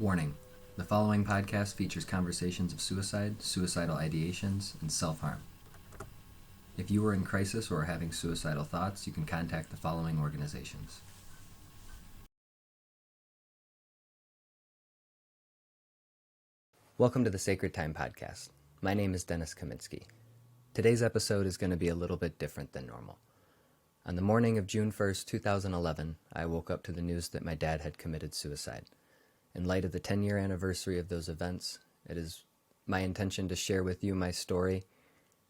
Warning: the following podcast features conversations of suicide, suicidal ideations, and self-harm. If you are in crisis or are having suicidal thoughts, you can contact the following organizations. Welcome to the Sacred Time Podcast. My name is Dennis Kaminsky. Today's episode is going to be a little bit different than normal. On the morning of June 1st, 2011, I woke up to the news that my dad had committed suicide. In light of the 10-year anniversary of those events, it is my intention to share with you my story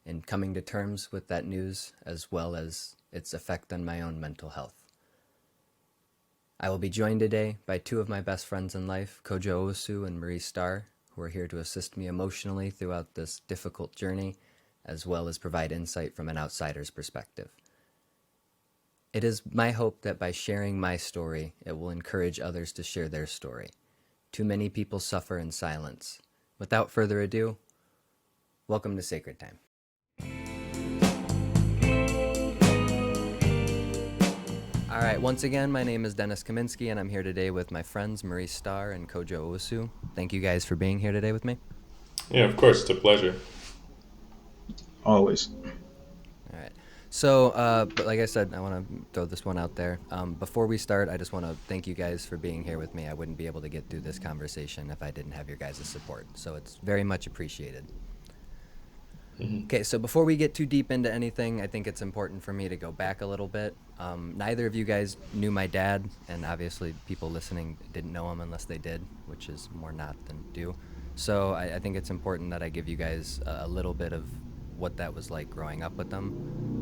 and coming to terms with that news, as well as its effect on my own mental health. I will be joined today by two of my best friends in life, Kojo Osu and Marie Starr, who are here to assist me emotionally throughout this difficult journey, as well as provide insight from an outsider's perspective. It is my hope that by sharing my story, it will encourage others to share their story. Too many people suffer in silence. Without further ado, welcome to Sacred Time. All right, once again, my name is Dennis Kaminsky, and I'm here today with my friends Marie Starr and Kojo Osu. Thank you guys for being here today with me. Yeah, of course, it's a pleasure. Always. All right. So, but like I said, I want to throw this one out there. Before we start, I just want to thank you guys for being here with me. I wouldn't be able to get through this conversation if I didn't have your guys' support. So it's very much appreciated. Okay, so before we get too deep into anything, I think it's important for me to go back a little bit. Neither of you guys knew my dad, and obviously people listening didn't know him unless they did, which is more not than do. So I think it's important that I give you guys a little bit of what that was like growing up with them.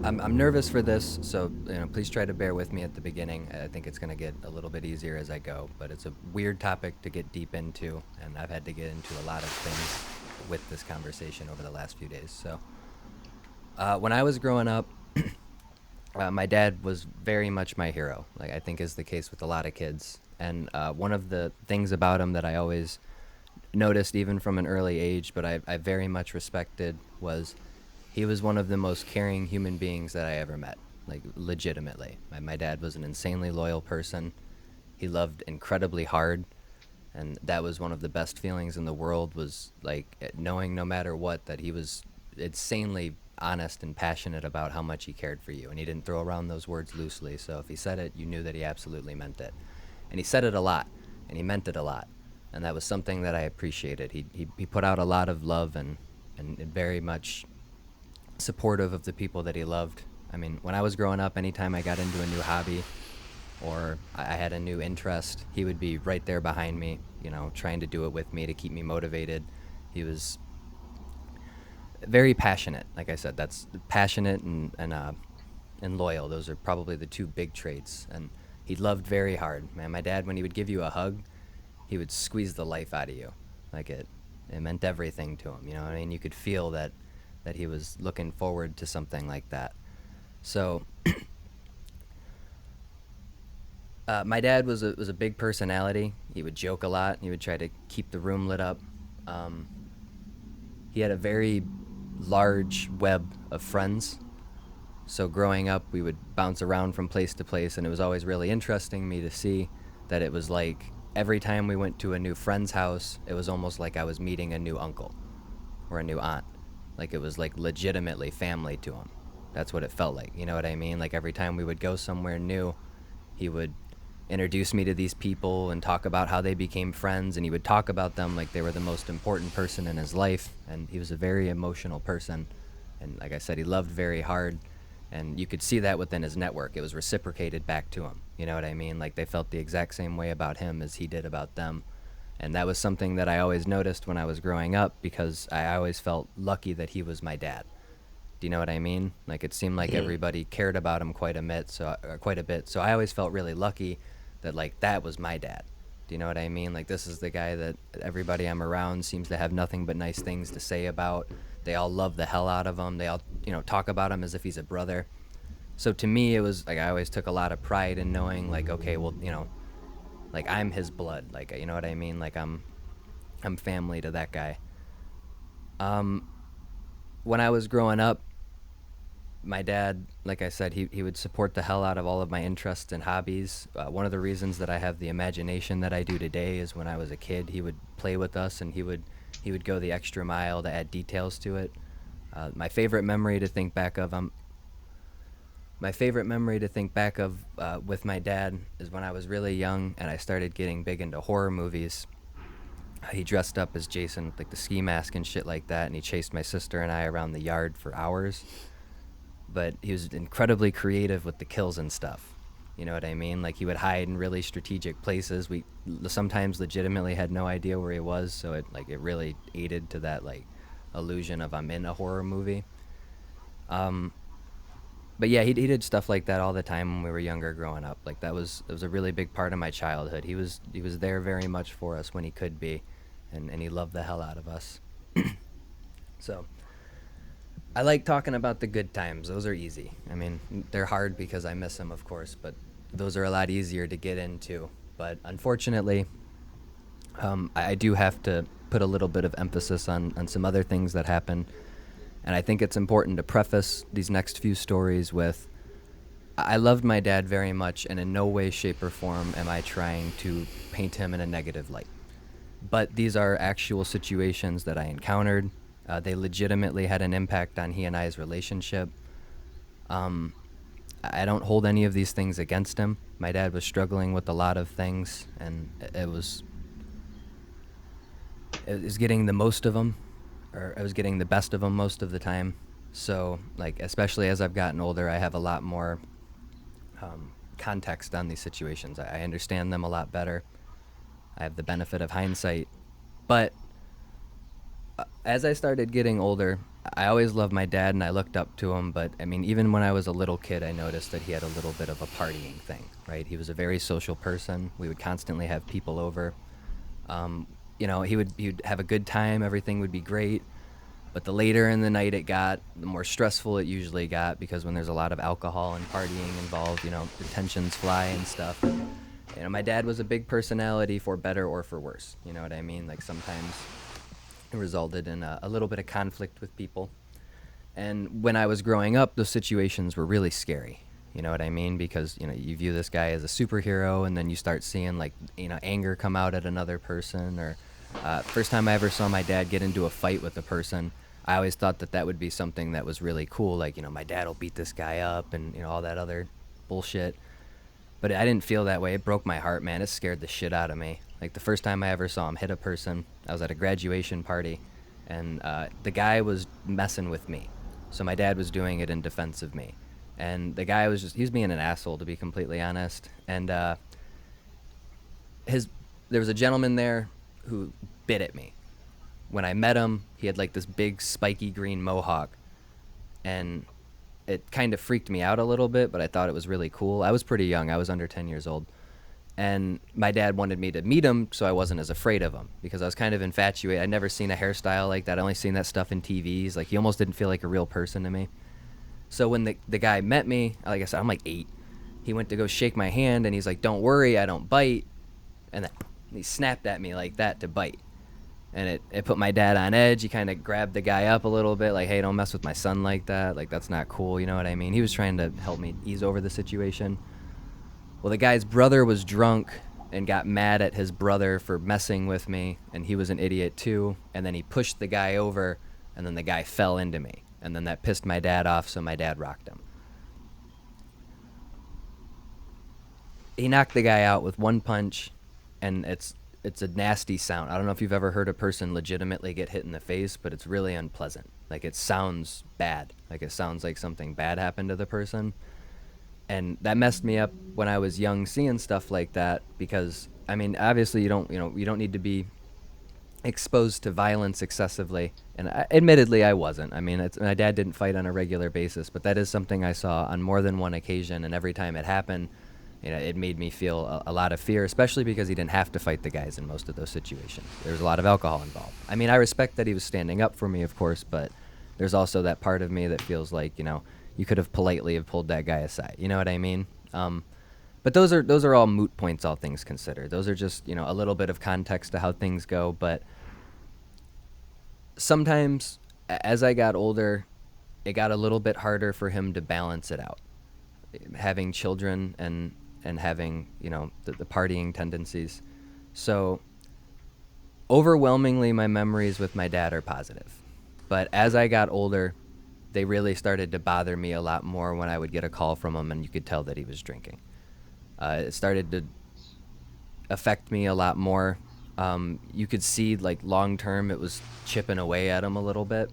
I'm nervous for this, so please try to bear with me at the beginning. I think it's going to get a little bit easier as I go, but it's a weird topic to get deep into, and I've had to get into a lot of things with this conversation over the last few days. So when I was growing up, my dad was very much my hero, like I think is the case with a lot of kids. And one of the things about him that I always noticed even from an early age, but I very much respected, was he was one of the most caring human beings that I ever met, like legitimately. My dad was an insanely loyal person. He loved incredibly hard, and that was one of the best feelings in the world, was like knowing no matter what that he was insanely honest and passionate about how much he cared for you, and he didn't throw around those words loosely. So if he said it, you knew that he absolutely meant it. And he said it a lot, and he meant it a lot. And that was something that I appreciated. He put out a lot of love and very much supportive of the people that he loved. I mean, when I was growing up, anytime I got into a new hobby or I had a new interest, he would be right there behind me, trying to do it with me to keep me motivated. He was very passionate. Like I said, that's passionate and loyal. Those are probably the two big traits. And he loved very hard. Man, my dad, when he would give you a hug, he would squeeze the life out of you. Like it meant everything to him. I mean, you could feel that he was looking forward to something like that. So my dad was a big personality. He would joke a lot. He would try to keep the room lit up. He had a very large web of friends. So growing up, we would bounce around from place to place, and it was always really interesting me to see that it was like every time we went to a new friend's house, it was almost like I was meeting a new uncle or a new aunt. Like it was like legitimately family to him. That's what it felt like. You know what I mean? Like every time we would go somewhere new, he would introduce me to these people and talk about how they became friends, and he would talk about them like they were the most important person in his life. And he was a very emotional person. And like I said, he loved very hard. And you could see that within his network. It was reciprocated back to him. You know what I mean? Like they felt the exact same way about him as he did about them. And that was something that I always noticed when I was growing up, because I always felt lucky that he was my dad. Do you know what I mean? Like it seemed like everybody cared about him quite a bit. So I always felt really lucky that like that was my dad. Do you know what I mean? Like this is the guy that everybody I'm around seems to have nothing but nice things to say about. They all love the hell out of him. They all, talk about him as if he's a brother. So to me, it was like I always took a lot of pride in knowing like, okay, well, like I'm his blood. Like, you know what I mean? Like I'm family to that guy. When I was growing up, My dad, like I said, he would support the hell out of all of my interests and hobbies. One of the reasons that I have the imagination that I do today is when I was a kid, he would play with us and he would go the extra mile to add details to it. My favorite memory to think back of, my favorite memory to think back of with my dad is when I was really young and I started getting big into horror movies. He dressed up as Jason with like the ski mask and shit like that, and he chased my sister and I around the yard for hours. But he was incredibly creative with the kills and stuff. You know what I mean? Like he would hide in really strategic places. We sometimes legitimately had no idea where he was, so it really aided to that like illusion of I'm in a horror movie. Um, but yeah, he did stuff like that all the time when we were younger, growing up. Like that was a really big part of my childhood. He was there very much for us when he could be, and he loved the hell out of us. So I like talking about the good times. Those are easy. I mean, they're hard because I miss them, of course, but those are a lot easier to get into. But unfortunately, I do have to put a little bit of emphasis on some other things that happen. And I think it's important to preface these next few stories with I loved my dad very much, and in no way, shape, or form am I trying to paint him in a negative light. But these are actual situations that I encountered. They legitimately had an impact on he and I's relationship. Um, I don't hold any of these things against him. My dad was struggling with a lot of things, and it was getting the most of them, or I was getting the best of them most of the time. So, like, especially as I've gotten older, I have a lot more context on these situations. I understand them a lot better. I have the benefit of hindsight. But as I started getting older, I always loved my dad and I looked up to him. But I mean, even when I was a little kid, I noticed that he had a little bit of a partying thing, right? He was a very social person. We would constantly have people over. He would have a good time. Everything would be great. But the later in the night it got, the more stressful it usually got, because when there's a lot of alcohol and partying involved, the tensions fly and stuff. My dad was a big personality, for better or for worse. You know what I mean? Like sometimes it resulted in a little bit of conflict with people. And when I was growing up, those situations were really scary. You know what I mean? Because, you view this guy as a superhero, and then you start seeing like, anger come out at another person. Or first time I ever saw my dad get into a fight with a person, I always thought that that would be something that was really cool. Like, my dad will beat this guy up and, all that other bullshit. But I didn't feel that way. It broke my heart, man. It scared the shit out of me. Like the first time I ever saw him hit a person, I was at a graduation party, and the guy was messing with me. So my dad was doing it in defense of me. And the guy he was being an asshole, to be completely honest. And there was a gentleman there who bit at me. When I met him, he had like this big spiky green mohawk, and it kind of freaked me out a little bit, but I thought it was really cool. I was pretty young. I was under 10 years old. And my dad wanted me to meet him so I wasn't as afraid of him, because I was kind of infatuated. I'd never seen a hairstyle like that. I'd only seen that stuff in TVs. Like, he almost didn't feel like a real person to me. So when the guy met me, like I said, I'm like 8. He went to go shake my hand, and he's like, "Don't worry, I don't bite." And then he snapped at me like that to bite. And it put my dad on edge. He kind of grabbed the guy up a little bit, like, "Hey, don't mess with my son like that. Like, that's not cool." You know what I mean? He was trying to help me ease over the situation. Well, the guy's brother was drunk and got mad at his brother for messing with me, and he was an idiot too. And then he pushed the guy over, and then the guy fell into me. And then that pissed my dad off, so my dad rocked him. He knocked the guy out with one punch, and it's a nasty sound. I don't know if you've ever heard a person legitimately get hit in the face, but it's really unpleasant. Like, it sounds bad. Like, it sounds like something bad happened to the person. And that messed me up when I was young, seeing stuff like that, because, I mean, obviously you don't need to be exposed to violence excessively. And admittedly, I wasn't. I mean, my dad didn't fight on a regular basis, but that is something I saw on more than one occasion. And every time it happened, it made me feel a lot of fear, especially because he didn't have to fight the guys in most of those situations. There was a lot of alcohol involved. I mean, I respect that he was standing up for me, of course, but there's also that part of me that feels like, you could have politely have pulled that guy aside. You know what I mean? But those are all moot points, all things considered. Those are just, a little bit of context to how things go. But sometimes, as I got older, it got a little bit harder for him to balance it out, having children and having, the partying tendencies. So overwhelmingly, my memories with my dad are positive. But as I got older, they really started to bother me a lot more when I would get a call from him and you could tell that he was drinking. It started to affect me a lot more. You could see, like, long term, it was chipping away at him a little bit.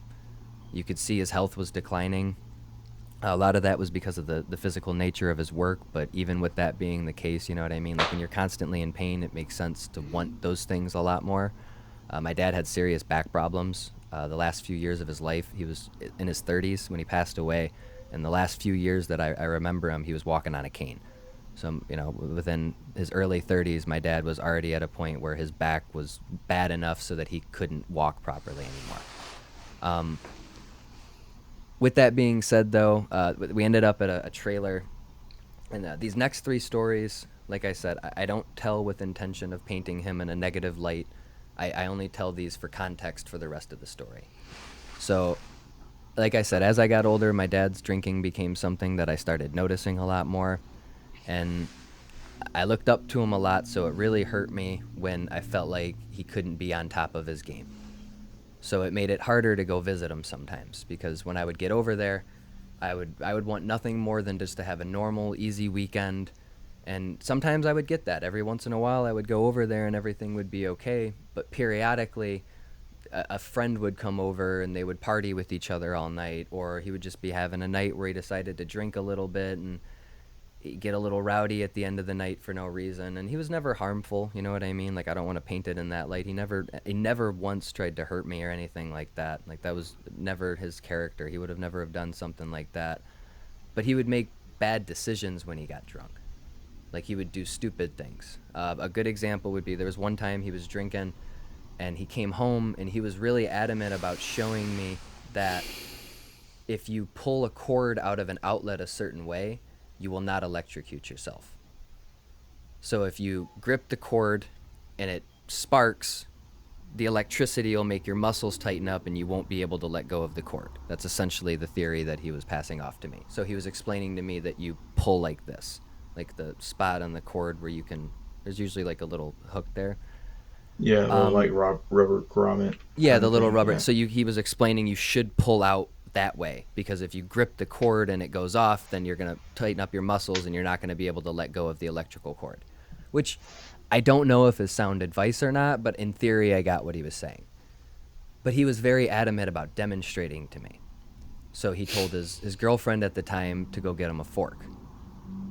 You could see his health was declining. A lot of that was because of the physical nature of his work, but even with that being the case, you know what I mean? Like, when you're constantly in pain, it makes sense to want those things a lot more. My dad had serious back problems. The last few years of his life, he was in his 30s when he passed away. And the last few years that I remember him, he was walking on a cane. So, within his early 30s, my dad was already at a point where his back was bad enough so that he couldn't walk properly anymore. With that being said, though, we ended up at a trailer. And these next three stories, like I said, I don't tell with intention of painting him in a negative light. I only tell these for context for the rest of the story. So, like I said, as I got older, my dad's drinking became something that I started noticing a lot more. And I looked up to him a lot, so it really hurt me when I felt like he couldn't be on top of his game. So it made it harder to go visit him sometimes, because when I would get over there, I would want nothing more than just to have a normal, easy weekend. And sometimes I would get that. Every once in a while, I would go over there and everything would be okay. But periodically, a friend would come over and they would party with each other all night, or he would just be having a night where he decided to drink a little bit and get a little rowdy at the end of the night for no reason. And he was never harmful, you know what I mean? Like, I don't want to paint it in that light. He never once tried to hurt me or anything like that. Like, that was never his character. He would have never have done something like that. But he would make bad decisions when he got drunk. Like, he would do stupid things. A good example would be, there was one time he was drinking and he came home and he was really adamant about showing me that if you pull a cord out of an outlet a certain way, you will not electrocute yourself. So if you grip the cord and it sparks, the electricity will make your muscles tighten up and you won't be able to let go of the cord. That's essentially the theory that he was passing off to me. So he was explaining to me that you pull like this, like the spot on the cord where there's usually like a little hook there. Yeah, a little like rubber grommet Yeah, kind the of little thing. rubber. Yeah. So he was explaining you should pull out that way, because if you grip the cord and it goes off, then you're going to tighten up your muscles and you're not going to be able to let go of the electrical cord, which I don't know if is sound advice or not, but in theory, I got what he was saying. But he was very adamant about demonstrating to me. So he told his girlfriend at the time to go get him a fork.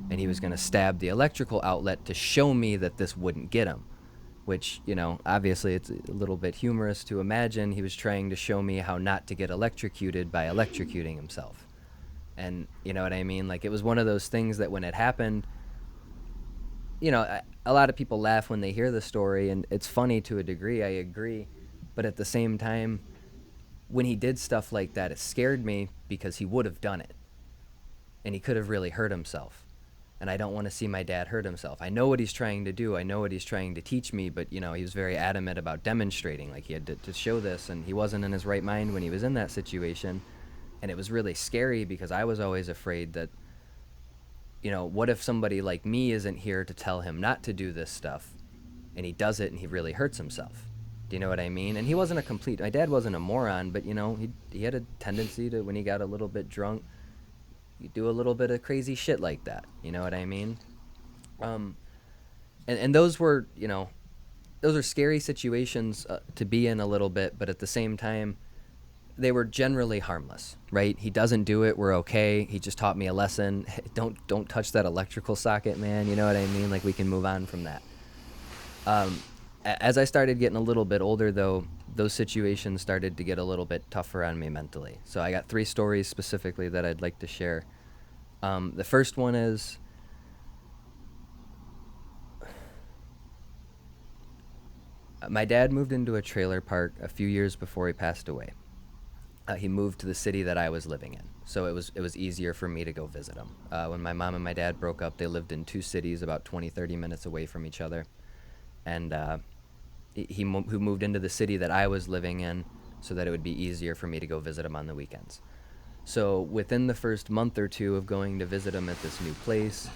And he was going to stab the electrical outlet to show me that this wouldn't get him. Which, obviously it's a little bit humorous to imagine he was trying to show me how not to get electrocuted by electrocuting himself. And you know what I mean? Like, it was one of those things that when it happened, a lot of people laugh when they hear the story, and it's funny to a degree, I agree. But at the same time, when he did stuff like that, it scared me because he would have done it. And he could have really hurt himself. And I don't want to see my dad hurt himself. I know what he's trying to do. I know what he's trying to teach me, but, he was very adamant about demonstrating. Like, he had to show this, and he wasn't in his right mind when he was in that situation. And it was really scary because I was always afraid that, what if somebody like me isn't here to tell him not to do this stuff, and he does it and he really hurts himself? Do you know what I mean? And he wasn't my dad wasn't a moron, but, he had a tendency to, when he got a little bit drunk, you do a little bit of crazy shit like that. You know what I mean? And those were, those are scary situations to be in a little bit, but at the same time, they were generally harmless, right? He doesn't do it. We're okay. He just taught me a lesson. Don't touch that electrical socket, man. You know what I mean? Like, we can move on from that. As I started getting a little bit older, though, those situations started to get a little bit tougher on me mentally. So I got 3 stories specifically that I'd like to share. The first one is, my dad moved into a trailer park a few years before he passed away. He moved to the city that I was living in, so it was easier for me to go visit him. When my mom and my dad broke up, they lived in 2 cities about 20-30 minutes away from each other. And he moved into the city that I was living in so that it would be easier for me to go visit him on the weekends. So within the first month or two of going to visit him at this new place,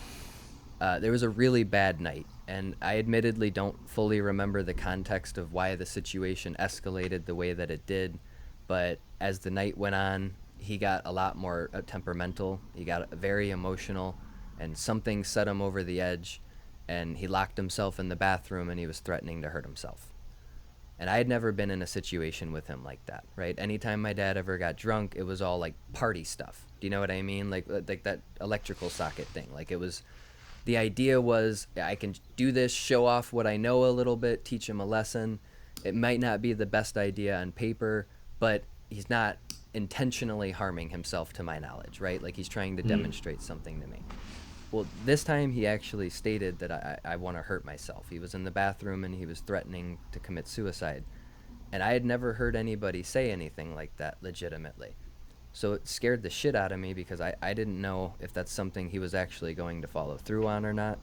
there was a really bad night. And I admittedly don't fully remember the context of why the situation escalated the way that it did. But as the night went on, he got a lot more temperamental. He got very emotional, and something set him over the edge. And he locked himself in the bathroom, and he was threatening to hurt himself. And I had never been in a situation with him like that, right? Anytime my dad ever got drunk, it was all like party stuff. Do you know what I mean? Like that electrical socket thing. Like it was, the idea was I can do this, show off what I know a little bit, teach him a lesson. It might not be the best idea on paper, but he's not intentionally harming himself to my knowledge, right? Like he's trying to demonstrate something to me. Well, this time he actually stated that I want to hurt myself. He was in the bathroom and he was threatening to commit suicide. And I had never heard anybody say anything like that legitimately. So it scared the shit out of me because I didn't know if that's something he was actually going to follow through on or not.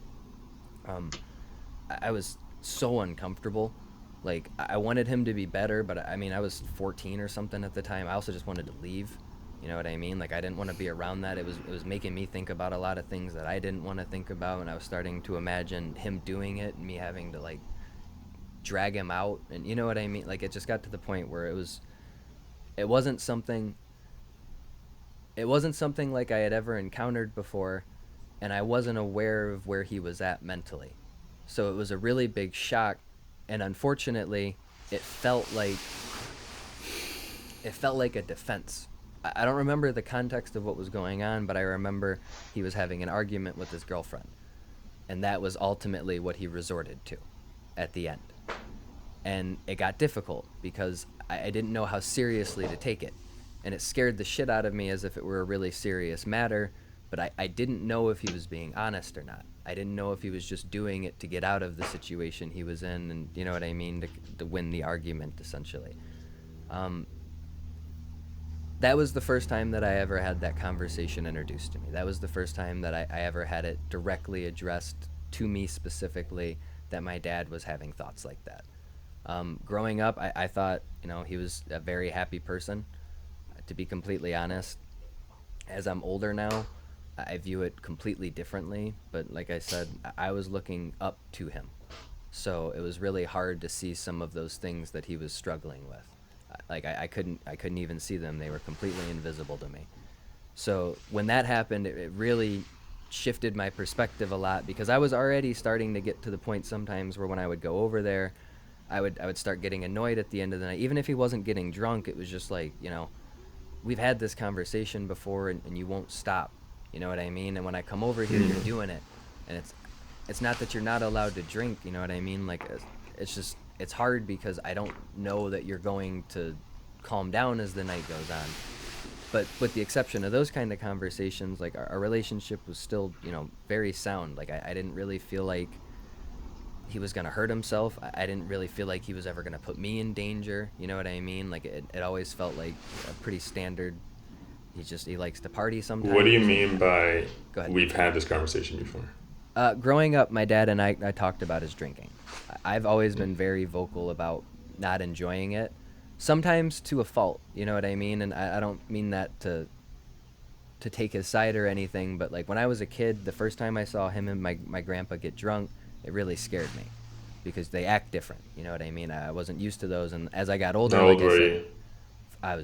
I was so uncomfortable. Like, I wanted him to be better, but I mean, I was 14 or something at the time. I also just wanted to leave. You know what I mean? Like, I didn't want to be around that. It was making me think about a lot of things that I didn't want to think about, and I was starting to imagine him doing it and me having to, like, drag him out. And you know what I mean? Like, it just got to the point where it wasn't something like I had ever encountered before, and I wasn't aware of where he was at mentally. So it was a really big shock, and unfortunately, it felt like a defense. I don't remember the context of what was going on, but I remember he was having an argument with his girlfriend, and that was ultimately what he resorted to at the end. And it got difficult because I didn't know how seriously to take it, and it scared the shit out of me as if it were a really serious matter, but I didn't know if he was being honest or not. I didn't know if he was just doing it to get out of the situation he was in, and you know what I mean, to win the argument, essentially. That was the first time that I ever had that conversation introduced to me. That was the first time that I ever had it directly addressed to me specifically, that my dad was having thoughts like that. Growing up, I thought, he was a very happy person, to be completely honest. As I'm older now, I view it completely differently, but like I said, I was looking up to him. So it was really hard to see some of those things that he was struggling with. Like I couldn't even see them. They were completely invisible to me. So when that happened, it really shifted my perspective a lot, because I was already starting to get to the point sometimes where when I would go over there, I would start getting annoyed at the end of the night. Even if he wasn't getting drunk, it was just like, we've had this conversation before, and you won't stop. You know what I mean? And when I come over here, you're doing it. And it's not that you're not allowed to drink, you know what I mean? Like, it's just, it's hard because I don't know that you're going to calm down as the night goes on. But with the exception of those kind of conversations, like, our relationship was still, very sound. Like, I didn't really feel like he was going to hurt himself. I didn't really feel like he was ever going to put me in danger. You know what I mean? Like, it always felt like a pretty standard. He likes to party sometimes. What do you mean by Go ahead. we've had this conversation before? Growing up, my dad and I talked about his drinking. I've always been very vocal about not enjoying it, sometimes to a fault, you know what I mean? And I don't mean that to take his side or anything, but like when I was a kid, the first time I saw him and my grandpa get drunk, it really scared me because they act different, you know what I mean? I wasn't used to those, and as I got older, How old like I were said, you? I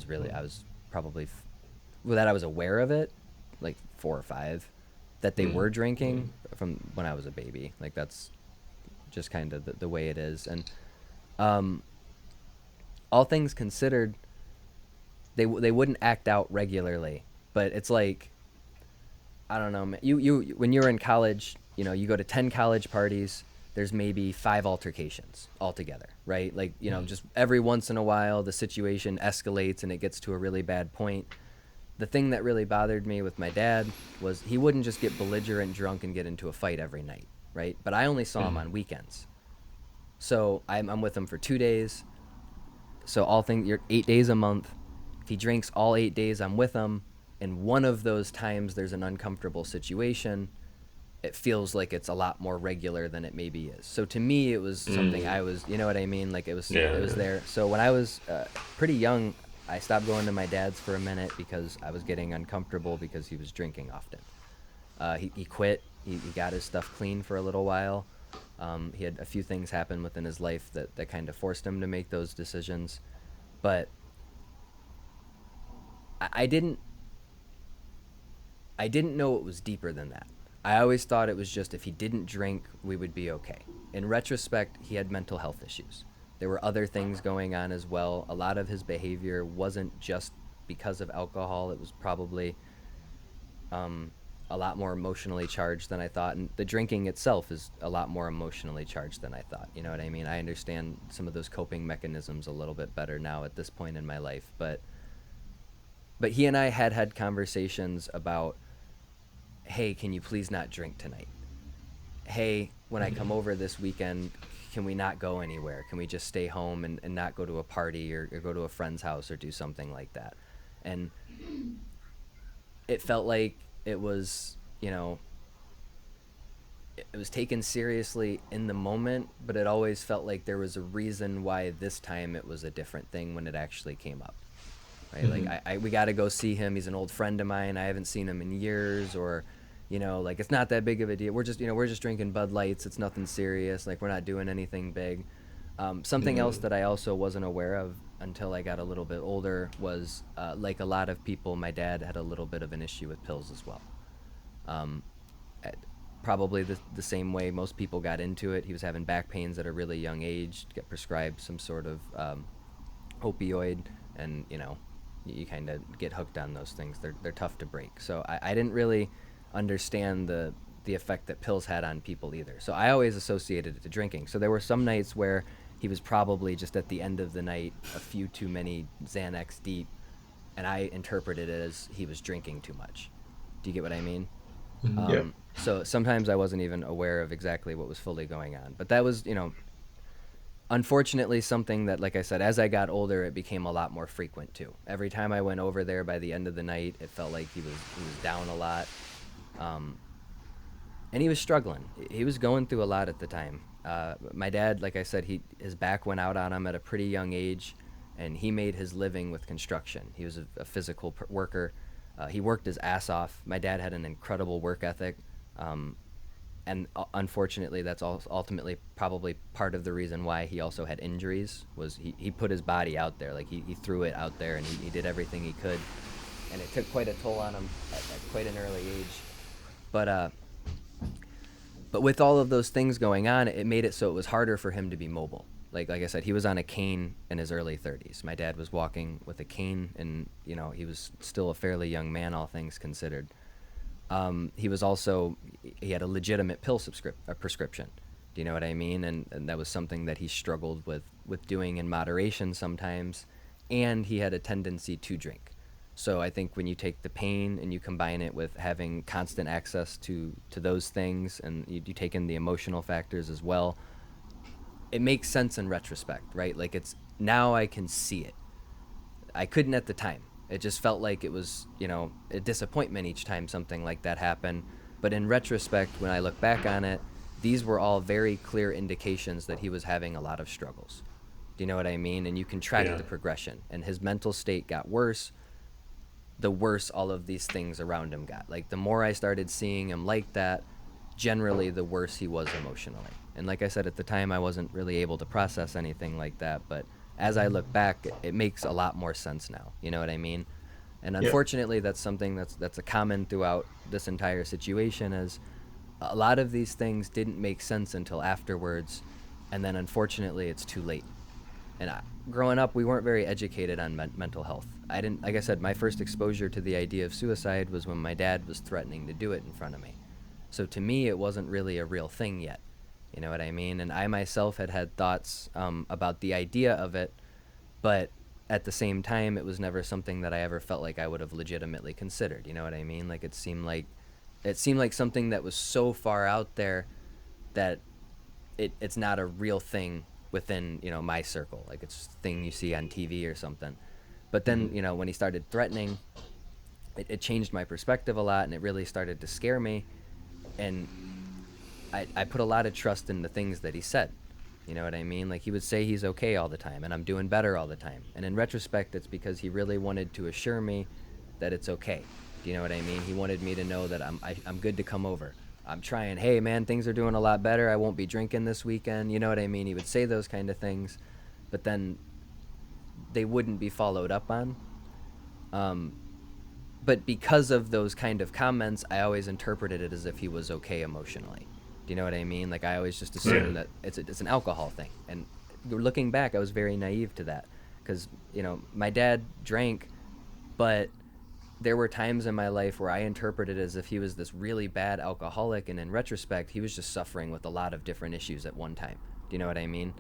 was probably, that I was aware of it, like 4 or 5, that they were drinking from when I was a baby. Like, that's just kind of the way it is. And all things considered, they wouldn't act out regularly, but it's like, I don't know, man. You when you're in college, you go to 10 college parties, there's maybe 5 altercations altogether, right? Like, just every once in a while the situation escalates and it gets to a really bad point. The thing that really bothered me with my dad was he wouldn't just get belligerent drunk and get into a fight every night, right? But I only saw him on weekends. So I'm with him for 2 days. So you're 8 days a month. If he drinks all 8 days, I'm with him. And one of those times there's an uncomfortable situation, it feels like it's a lot more regular than it maybe is. So to me, it was something I was, you know what I mean? Like, it was there. So when I was pretty young, I stopped going to my dad's for a minute because I was getting uncomfortable because he was drinking often. He quit. He got his stuff clean for a little while. He had a few things happen within his life that kind of forced him to make those decisions. But I didn't know it was deeper than that. I always thought it was just if he didn't drink, we would be okay. In retrospect, he had mental health issues. There were other things going on as well. A lot of his behavior wasn't just because of alcohol. It was probably a lot more emotionally charged than I thought. And the drinking itself is a lot more emotionally charged than I thought. You know what I mean? I understand some of those coping mechanisms a little bit better now at this point in my life. But he and I had conversations about, hey, can you please not drink tonight? Hey, when I come over this weekend, can we not go anywhere? Can we just stay home and not go to a party or go to a friend's house or do something like that? And it felt like it was, it was taken seriously in the moment, but it always felt like there was a reason why this time it was a different thing when it actually came up. Right? Like we got to go see him. He's an old friend of mine. I haven't seen him in years, or, like it's not that big of a deal. We're just drinking Bud Lights. It's nothing serious. Like we're not doing anything big. Something else that I also wasn't aware of until I got a little bit older was, like a lot of people, my dad had a little bit of an issue with pills as well. Probably the same way most people got into it. He was having back pains at a really young age, get prescribed some sort of opioid, and you kind of get hooked on those things. They're tough to break. So I didn't really understand the effect that pills had on people either. So I always associated it to drinking. So there were some nights where he was probably just at the end of the night a few too many Xanax deep, and I interpreted it as he was drinking too much. Do you get what I mean? Yeah. So sometimes I wasn't even aware of exactly what was fully going on. But that was, unfortunately something that, like I said, as I got older, it became a lot more frequent too. Every time I went over there, by the end of the night, it felt like he was down a lot. And he was struggling. He was going through a lot at the time. My dad, like I said, his back went out on him at a pretty young age, and he made his living with construction. He was a physical worker. He worked his ass off. My dad had an incredible work ethic. And unfortunately, that's ultimately probably part of the reason why he also had injuries, was he put his body out there. Like he threw it out there, and he did everything he could. And it took quite a toll on him at quite an early age. But with all of those things going on, it made it so it was harder for him to be mobile. Like I said, he was on a cane in his early 30s. My dad was walking with a cane, and he was still a fairly young man, all things considered. He had a legitimate pill prescription. Do you know what I mean? And that was something that he struggled with doing in moderation sometimes, and he had a tendency to drink. So I think when you take the pain and you combine it with having constant access to those things, and you take in the emotional factors as well, it makes sense in retrospect, right? Like now I can see it. I couldn't at the time. It just felt like it was, a disappointment each time something like that happened. But in retrospect, when I look back on it, these were all very clear indications that he was having a lot of struggles. Do you know what I mean? And you can track the progression. And his mental state got worse, the worse all of these things around him got. Like the more I started seeing him like that, generally the worse he was emotionally. And like I said, at the time I wasn't really able to process anything like that, but as I look back, it makes a lot more sense now. You know what I mean? And unfortunately, that's something that's a common throughout this entire situation, is a lot of these things didn't make sense until afterwards, and then unfortunately it's too late. And growing up, we weren't very educated on mental health. Like I said, my first exposure to the idea of suicide was when my dad was threatening to do it in front of me. So to me, it wasn't really a real thing yet. You know what I mean? And I myself had thoughts about the idea of it, but at the same time, it was never something that I ever felt like I would have legitimately considered. You know what I mean? Like it seemed like something that was so far out there that it's not a real thing within my circle. Like it's a thing you see on TV or something. But then when he started threatening, it changed my perspective a lot, and it really started to scare me. And I put a lot of trust in the things that he said. You know what I mean? Like, he would say he's okay all the time and I'm doing better all the time. And in retrospect, it's because he really wanted to assure me that it's okay. Do you know what I mean? He wanted me to know that I'm good to come over. I'm trying. Hey, man, things are doing a lot better. I won't be drinking this weekend. You know what I mean? He would say those kind of things, but then they wouldn't be followed up on. Um, but because of those kind of comments, I always interpreted it as if he was okay emotionally. Do you know what I mean? Like, I always just Yeah. assumed that it's an alcohol thing. And looking back, I was very naive to that because, you know, my dad drank, but there were times in my life where I interpreted it as if he was this really bad alcoholic, and in retrospect, he was just suffering with a lot of different issues at one time. Do you know what I mean?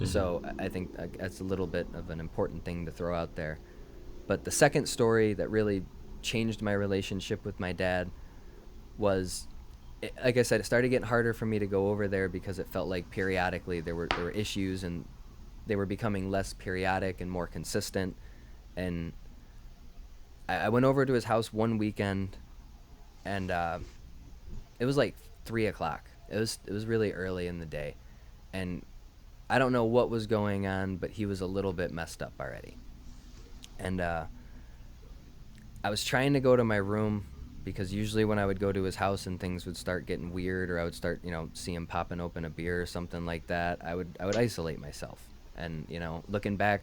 So I think that's a little bit of an important thing to throw out there. But the second story that really changed my relationship with my dad was, like I said, it started getting harder for me to go over there because it felt like periodically there were issues, and they were becoming less periodic and more consistent. And I went over to his house one weekend, and it was like 3 o'clock. It was really early in the day, and I don't know what was going on, but he was a little bit messed up already. And I was trying to go to my room because usually when I would go to his house and things would start getting weird, or I would start, see him popping open a beer or something like that, I would isolate myself. And, looking back,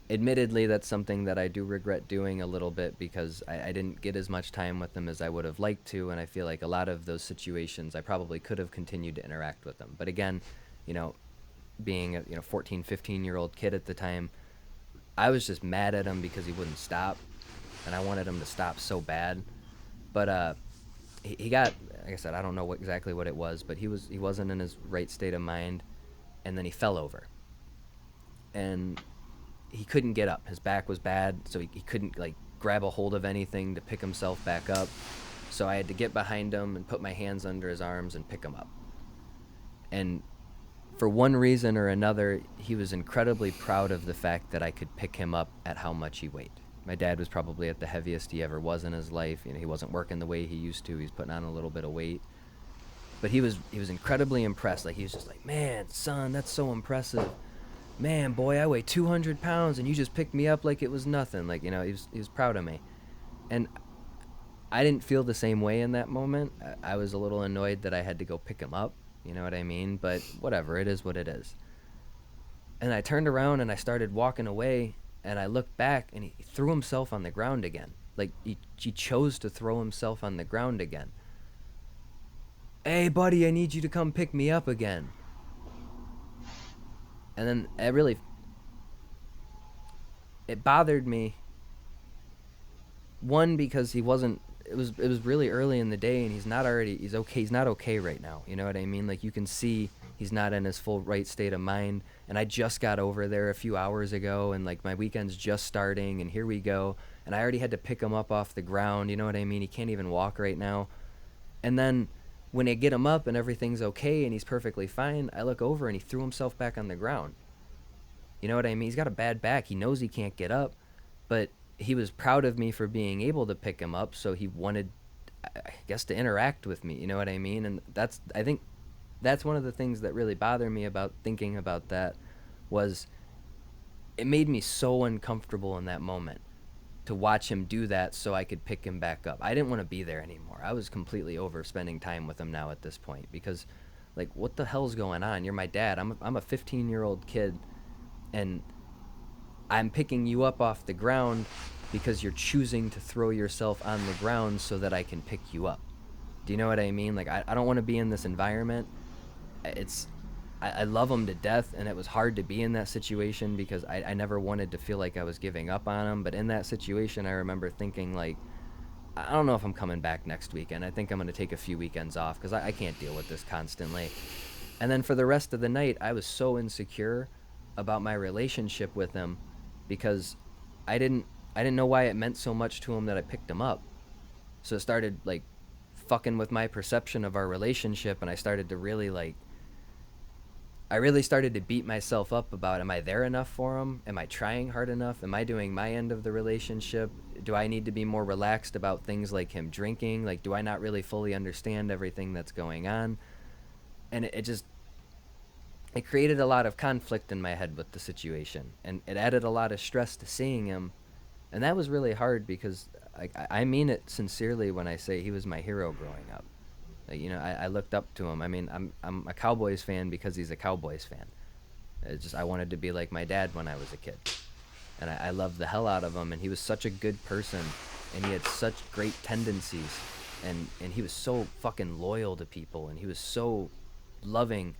admittedly, that's something that I do regret doing a little bit because I didn't get as much time with them as I would have liked to, and I feel like a lot of those situations I probably could have continued to interact with them. But again, you know, being a 14, 15-year-old kid at the time, I was just mad at him because he wouldn't stop, and I wanted him to stop so bad. But he got, like I said, I don't know exactly what it was, but he wasn't in his right state of mind, and then he fell over, and he couldn't get up. His back was bad, so he couldn't like grab a hold of anything to pick himself back up. So I had to get behind him and put my hands under his arms and pick him up. And for one reason or another, he was incredibly proud of the fact that I could pick him up at how much he weighed. My dad was probably at the heaviest he ever was in his life. He wasn't working the way he used to. He's putting on a little bit of weight. But he was incredibly impressed. Like, he was just like, "Man, son, that's so impressive. Man, boy, I weigh 200 pounds and you just picked me up like it was nothing." Like, he was proud of me. And I didn't feel the same way in that moment. I was a little annoyed that I had to go pick him up. You know what I mean? But whatever, it is what it is. And I turned around and I started walking away, and I looked back and he threw himself on the ground again. Like, he chose to throw himself on the ground again. "Hey, buddy, I need you to come pick me up again." And then it bothered me. One, because it was really early in the day, and he's not okay right now. You know what I mean? Like, you can see he's not in his full right state of mind, and I just got over there a few hours ago, and like my weekend's just starting, and here we go, and I already had to pick him up off the ground. You know what I mean? He can't even walk right now. And then when I get him up and everything's okay and he's perfectly fine, I look over and he threw himself back on the ground. You know what I mean? He's got a bad back. He knows he can't get up, but he was proud of me for being able to pick him up, so he wanted, I guess, to interact with me. You know what I mean? And I think that's one of the things that really bothered me about thinking about that, was it made me so uncomfortable in that moment to watch him do that so I could pick him back up. I didn't want to be there anymore. I was completely over spending time with him now at this point because, like, what the hell's going on? You're my dad. I'm a 15-year-old kid, and I'm picking you up off the ground because you're choosing to throw yourself on the ground so that I can pick you up. Do you know what I mean? Like, I don't want to be in this environment. I love him to death, and it was hard to be in that situation because I never wanted to feel like I was giving up on him. But in that situation, I remember thinking, like, I don't know if I'm coming back next weekend. I think I'm going to take a few weekends off because I can't deal with this constantly. And then for the rest of the night, I was so insecure about my relationship with him because I didn't know why it meant so much to him that I picked him up. So it started, like, fucking with my perception of our relationship, and I really started to beat myself up about, am I there enough for him? Am I trying hard enough? Am I doing my end of the relationship? Do I need to be more relaxed about things like him drinking? Like, do I not really fully understand everything that's going on? And it just, it created a lot of conflict in my head with the situation, and it added a lot of stress to seeing him, and that was really hard because I mean it sincerely when I say he was my hero growing up. Like, I looked up to him. I mean, I'm a Cowboys fan because he's a Cowboys fan. It's just I wanted to be like my dad when I was a kid, and I loved the hell out of him. And he was such a good person, and he had such great tendencies, and he was so fucking loyal to people, and he was so loving.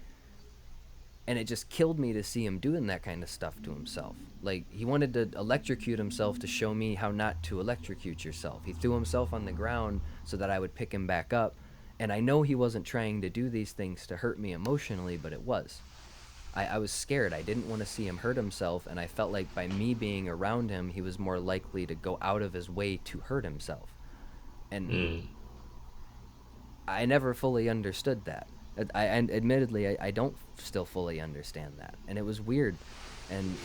And it just killed me to see him doing that kind of stuff to himself. Like, he wanted to electrocute himself to show me how not to electrocute yourself. He threw himself on the ground so that I would pick him back up. And I know he wasn't trying to do these things to hurt me emotionally, but it was. I was scared. I didn't want to see him hurt himself, and I felt like by me being around him, he was more likely to go out of his way to hurt himself. And Mm. I never fully understood that. And admittedly, I don't still fully understand that. And it was weird, and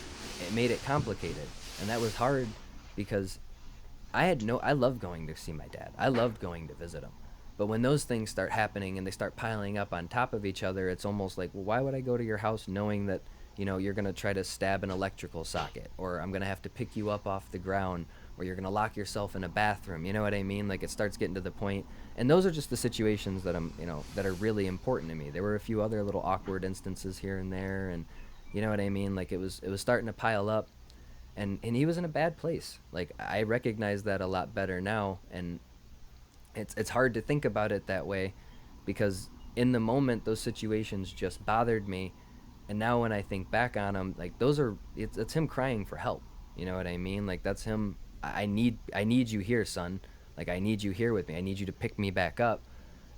it made it complicated. And that was hard because I loved going to see my dad. I loved going to visit him. But when those things start happening and they start piling up on top of each other, it's almost like, well, why would I go to your house knowing that, you're going to try to stab an electrical socket, or I'm going to have to pick you up off the ground, or you're going to lock yourself in a bathroom. You know what I mean? Like, it starts getting to the point. And those are just the situations that that are really important to me. There were a few other little awkward instances here and there, and you know what I mean? Like, it was starting to pile up, and he was in a bad place. Like, I recognize that a lot better now, and it's hard to think about it that way because in the moment those situations just bothered me, and now when I think back on them, like, it's him crying for help. You know what I mean? Like, that's him. I need you here, son. Like, I need you here with me. I need you to pick me back up.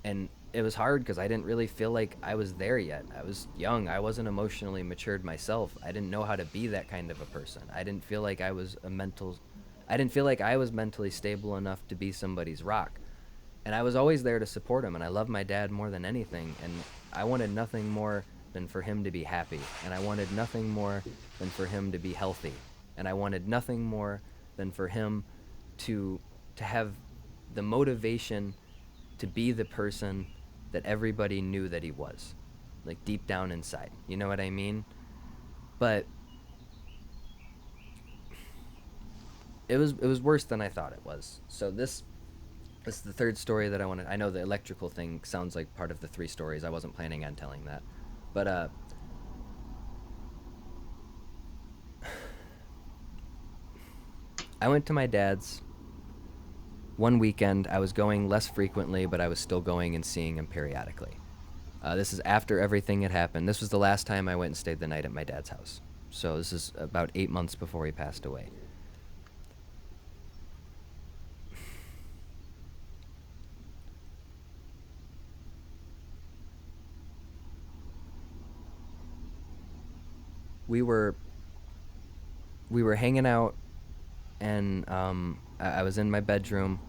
And it was hard because I didn't really feel like I was there yet. I was young. I wasn't emotionally matured myself. I didn't know how to be that kind of a person. I didn't feel like I was mentally stable enough to be somebody's rock. And I was always there to support him, and I love my dad more than anything, and I wanted nothing more than for him to be happy, and I wanted nothing more than for him to be healthy, and I wanted nothing more than for him to have the motivation to be the person that everybody knew that he was, like, deep down inside. You know what I mean? But it was worse than I thought it was. So this is the third story that I wanted. I know the electrical thing sounds like part of the three stories. I wasn't planning on telling that. But I went to my dad's one weekend. I was going less frequently, but I was still going and seeing him periodically. This is after everything had happened. This was the last time I went and stayed the night at my dad's house. So this is about 8 months before he passed away. We were hanging out, and I was in my bedroom,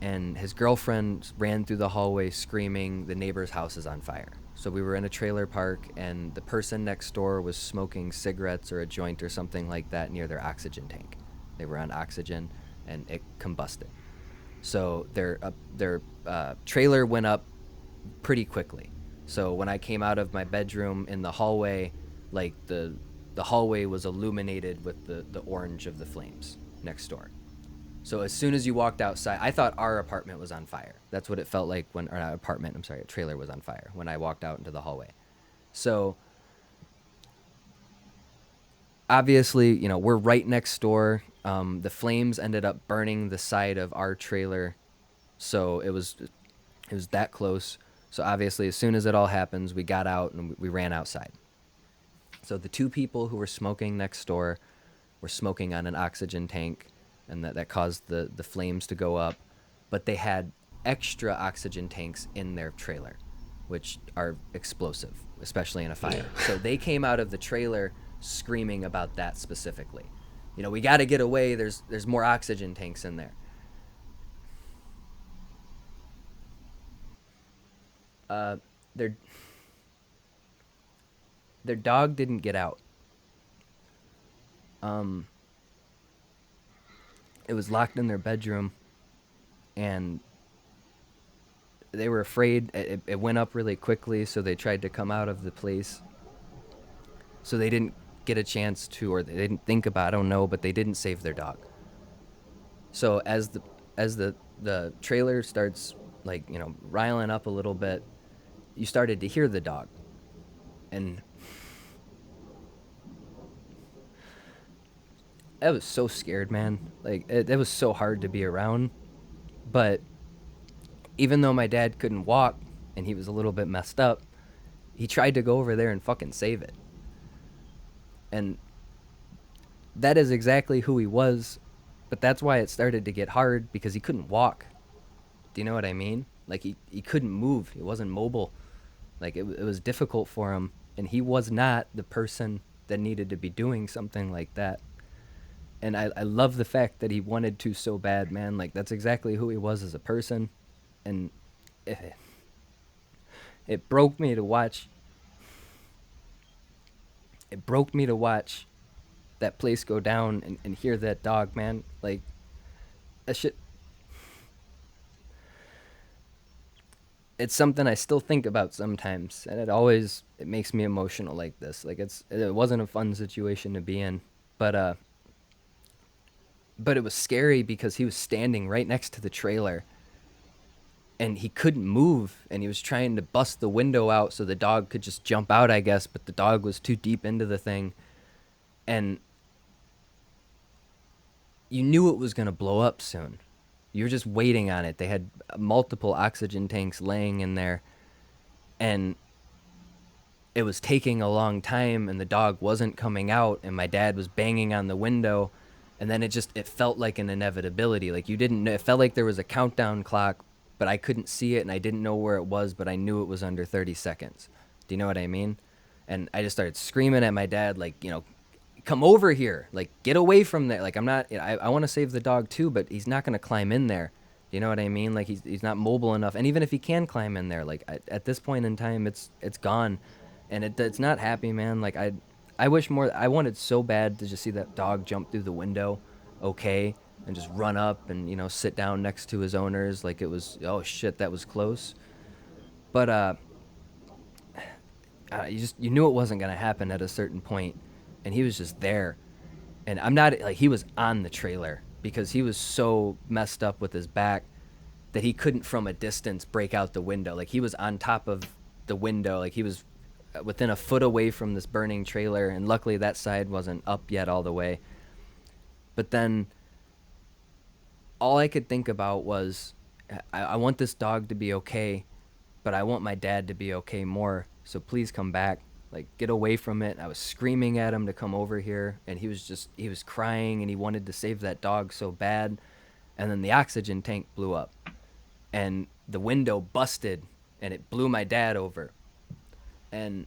and his girlfriend ran through the hallway screaming, "The neighbor's house is on fire." So we were in a trailer park, and the person next door was smoking cigarettes or a joint or something like that near their oxygen tank. They were on oxygen, and it combusted. So their trailer went up pretty quickly. So when I came out of my bedroom in the hallway, like, the hallway was illuminated with the orange of the flames next door. So as soon as you walked outside, I thought our apartment was on fire. That's what it felt like when, or not apartment, I'm sorry, a trailer was on fire when I walked out into the hallway. So obviously, we're right next door. The flames ended up burning the side of our trailer. So it was that close. So obviously, as soon as it all happens, we got out and we ran outside. So the two people who were smoking next door were smoking on an oxygen tank, and that caused the flames to go up. But they had extra oxygen tanks in their trailer, which are explosive, especially in a fire. Yeah. So they came out of the trailer screaming about that specifically. We got to get away. There's more oxygen tanks in there. Their their dog didn't get out. It was locked in their bedroom, and they were afraid. It went up really quickly, so they tried to come out of the place, So they didn't get a chance to, or they didn't think about, I don't know, but they didn't save their dog. So as the trailer starts, like, riling up a little bit, you started to hear the dog. And I was so scared, man. Like, it was so hard to be around. But even though my dad couldn't walk and he was a little bit messed up, he tried to go over there and fucking save it. And that is exactly who he was. But that's why it started to get hard, because he couldn't walk. Do you know what I mean? Like, he couldn't move. He wasn't mobile. Like, it was difficult for him. And he was not the person that needed to be doing something like that. And I love the fact that he wanted to so bad, man. Like, that's exactly who he was as a person. And it, it broke me to watch. It broke me to watch that place go down, and hear that dog, man. Like, that shit. It's something I still think about sometimes, and it makes me emotional like this. Like, it wasn't a fun situation to be in, but but it was scary because he was standing right next to the trailer, and he couldn't move, and he was trying to bust the window out so the dog could just jump out, I guess, but the dog was too deep into the thing, and you knew it was going to blow up soon. You were just waiting on it. They had multiple oxygen tanks laying in there, and it was taking a long time, and the dog wasn't coming out, and my dad was banging on the window, and then it felt like an inevitability. Like, you didn't know, it felt like there was a countdown clock, but I couldn't see it, and I didn't know where it was, but I knew it was under 30 seconds. Do you know what I mean? And I just started screaming at my dad, like, come over here, like, get away from there. Like, I'm not, I want to save the dog too, but he's not going to climb in there. Do you know what I mean? Like, he's not mobile enough. And even if he can climb in there, like, at this point in time, it's gone. And it's not happy, man. Like, I wish more, I wanted so bad to just see that dog jump through the window, okay, and just run up and, sit down next to his owners. Like, it was, oh shit, that was close. But, you knew it wasn't going to happen at a certain point, and he was just there. And I'm not, like, he was on the trailer because he was so messed up with his back that he couldn't from a distance break out the window. Like, he was on top of the window, like he was within a foot away from this burning trailer, and luckily that side wasn't up yet all the way. But then all I could think about was, I want this dog to be okay, but I want my dad to be okay more. So please come back. Like, get away from it. I was screaming at him to come over here, and he was crying, and he wanted to save that dog so bad. And then the oxygen tank blew up, and the window busted, and it blew my dad over. And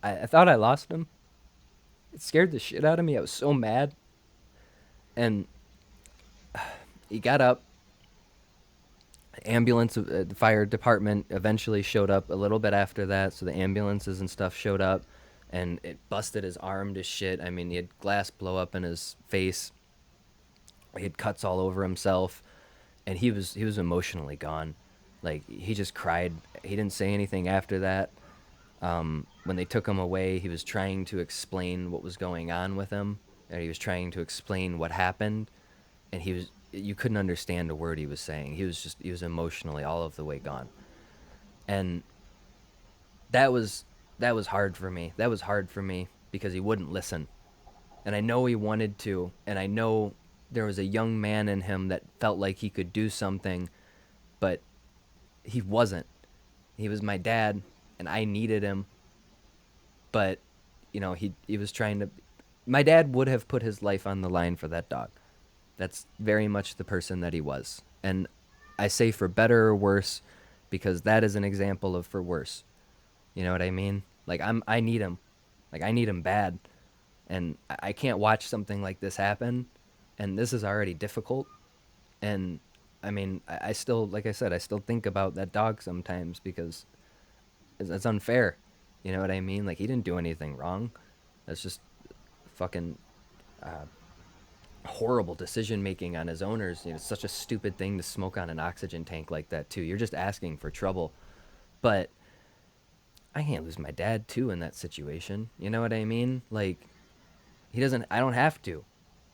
I thought I lost him. It scared the shit out of me. I was so mad. And he got up. Ambulance, the fire department eventually showed up a little bit after that, so the ambulances and stuff showed up, and it busted his arm to shit. I mean, he had glass blow up in his face. He had cuts all over himself, and he was emotionally gone. Like, he just cried. He didn't say anything after that. When they took him away, he was trying to explain what was going on with him, and he was trying to explain what happened, and you couldn't understand a word he was saying. He was emotionally all of the way gone. And that was that was hard for me. That was hard for me because he wouldn't listen. And I know he wanted to, and I know there was a young man in him that felt like he could do something, but he wasn't. He was my dad, and I needed him, but he was trying to. My dad would have put his life on the line for that dog. That's very much the person that he was. And I say for better or worse, because that is an example of for worse. You know what I mean? Like, I need him. Like, I need him bad. And I can't watch something like this happen. And this is already difficult. And I mean, I still, like I said, I still think about that dog sometimes because it's unfair. You know what I mean? Like, he didn't do anything wrong. That's just fucking horrible decision making on his owners. It's such a stupid thing to smoke on an oxygen tank like that too. You're just asking for trouble. But I can't lose my dad too in that situation. You know what I mean? Like, he doesn't. I don't have to.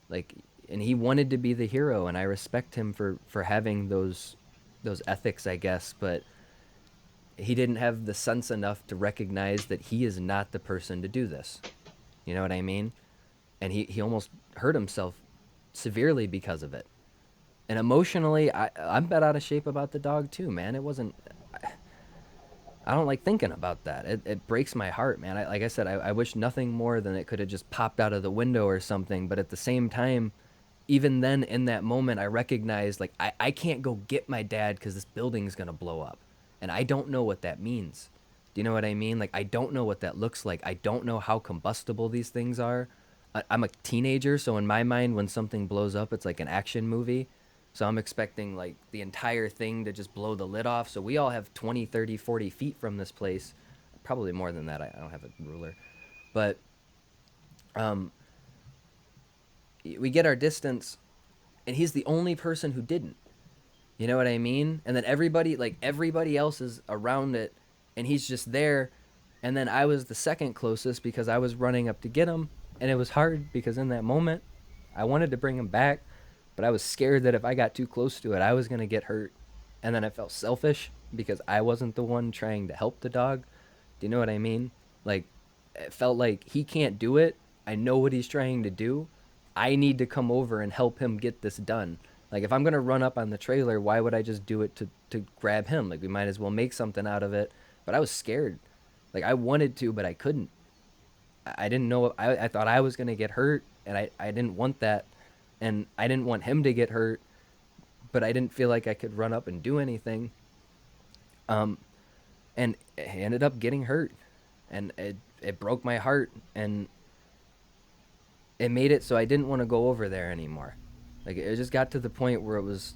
Like, and he wanted to be the hero, and I respect him for having those ethics, I guess. But he didn't have the sense enough to recognize that he is not the person to do this. You know what I mean? And he almost hurt himself severely because of it. And emotionally, I'm bent out of shape about the dog too, man. It wasn't. I don't like thinking about that. It breaks my heart, man. Like I said, I wish nothing more than it could have just popped out of the window or something. But at the same time, even then, in that moment, I recognized, like, I can't go get my dad because this building's going to blow up. And I don't know what that means. Do you know what I mean? Like, I don't know what that looks like. I don't know how combustible these things are. I'm a teenager, so in my mind, when something blows up, it's like an action movie. So I'm expecting, like, the entire thing to just blow the lid off. So we all have 20, 30, 40 feet from this place. Probably more than that. I don't have a ruler. But um, we get our distance, and he's the only person who didn't. You know what I mean? And then everybody else is around it, and he's just there. And then I was the second closest because I was running up to get him, and it was hard because in that moment, I wanted to bring him back, but I was scared that if I got too close to it, I was going to get hurt. And then I felt selfish because I wasn't the one trying to help the dog. Do you know what I mean? Like, it felt like he can't do it. I know what he's trying to do. I need to come over and help him get this done. Like, if I'm going to run up on the trailer, why would I just do it to grab him? Like, we might as well make something out of it. But I was scared. Like, I wanted to, but I couldn't. I didn't know. I thought I was going to get hurt, and I didn't want that. And I didn't want him to get hurt, but I didn't feel like I could run up and do anything. Um, and he ended up getting hurt, and it broke my heart, and it made it so I didn't want to go over there anymore. Like, it just got to the point where it was,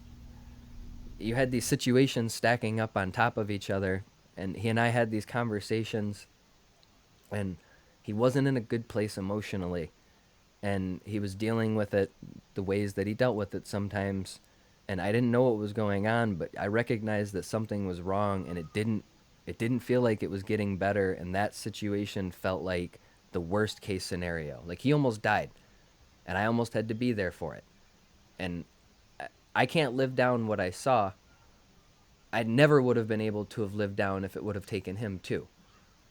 you had these situations stacking up on top of each other, and he and I had these conversations, and he wasn't in a good place emotionally, and he was dealing with it the ways that he dealt with it sometimes, and I didn't know what was going on, but I recognized that something was wrong, and it didn't feel like it was getting better, and that situation felt like the worst case scenario. Like, he almost died, and I almost had to be there for it. And I can't live down what I saw. I never would have been able to have lived down if it would have taken him too.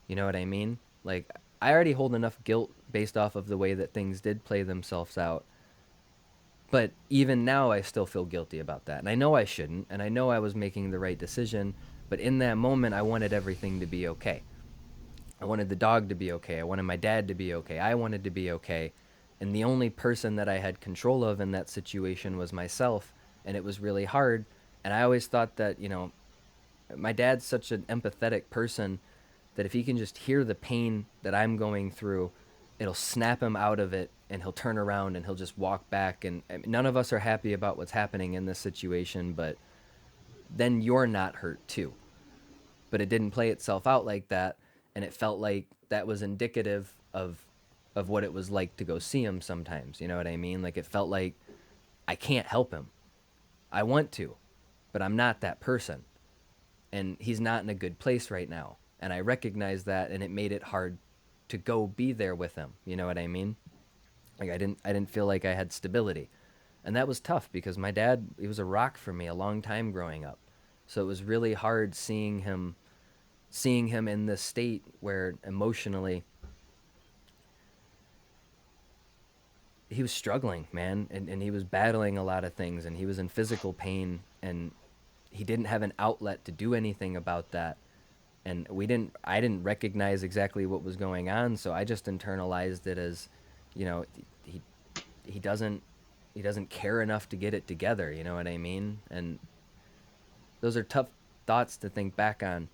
You know what I mean? Like, I already hold enough guilt based off of the way that things did play themselves out. But even now, I still feel guilty about that. And I know I shouldn't, and I know I was making the right decision. But in that moment, I wanted everything to be okay. I wanted the dog to be okay. I wanted my dad to be okay. I wanted to be okay. And the only person that I had control of in that situation was myself. And it was really hard. And I always thought that, my dad's such an empathetic person that if he can just hear the pain that I'm going through, it'll snap him out of it, and he'll turn around and he'll just walk back. And I mean, none of us are happy about what's happening in this situation, but then you're not hurt too. But it didn't play itself out like that, and it felt like that was indicative of what it was like to go see him sometimes. You know what I mean? Like, it felt like I can't help him. I want to, but I'm not that person, and he's not in a good place right now. And I recognized that, and it made it hard to go be there with him. You know what I mean? Like, I didn't feel like I had stability. And that was tough because my dad, he was a rock for me a long time growing up. So it was really hard seeing him in this state where emotionally he was struggling, man, and he was battling a lot of things, and he was in physical pain, and he didn't have an outlet to do anything about that. And I didn't recognize exactly what was going on, so I just internalized it as, you know, he he doesn't he doesn't care enough to get it together, you know what I mean? And those are tough thoughts to think back on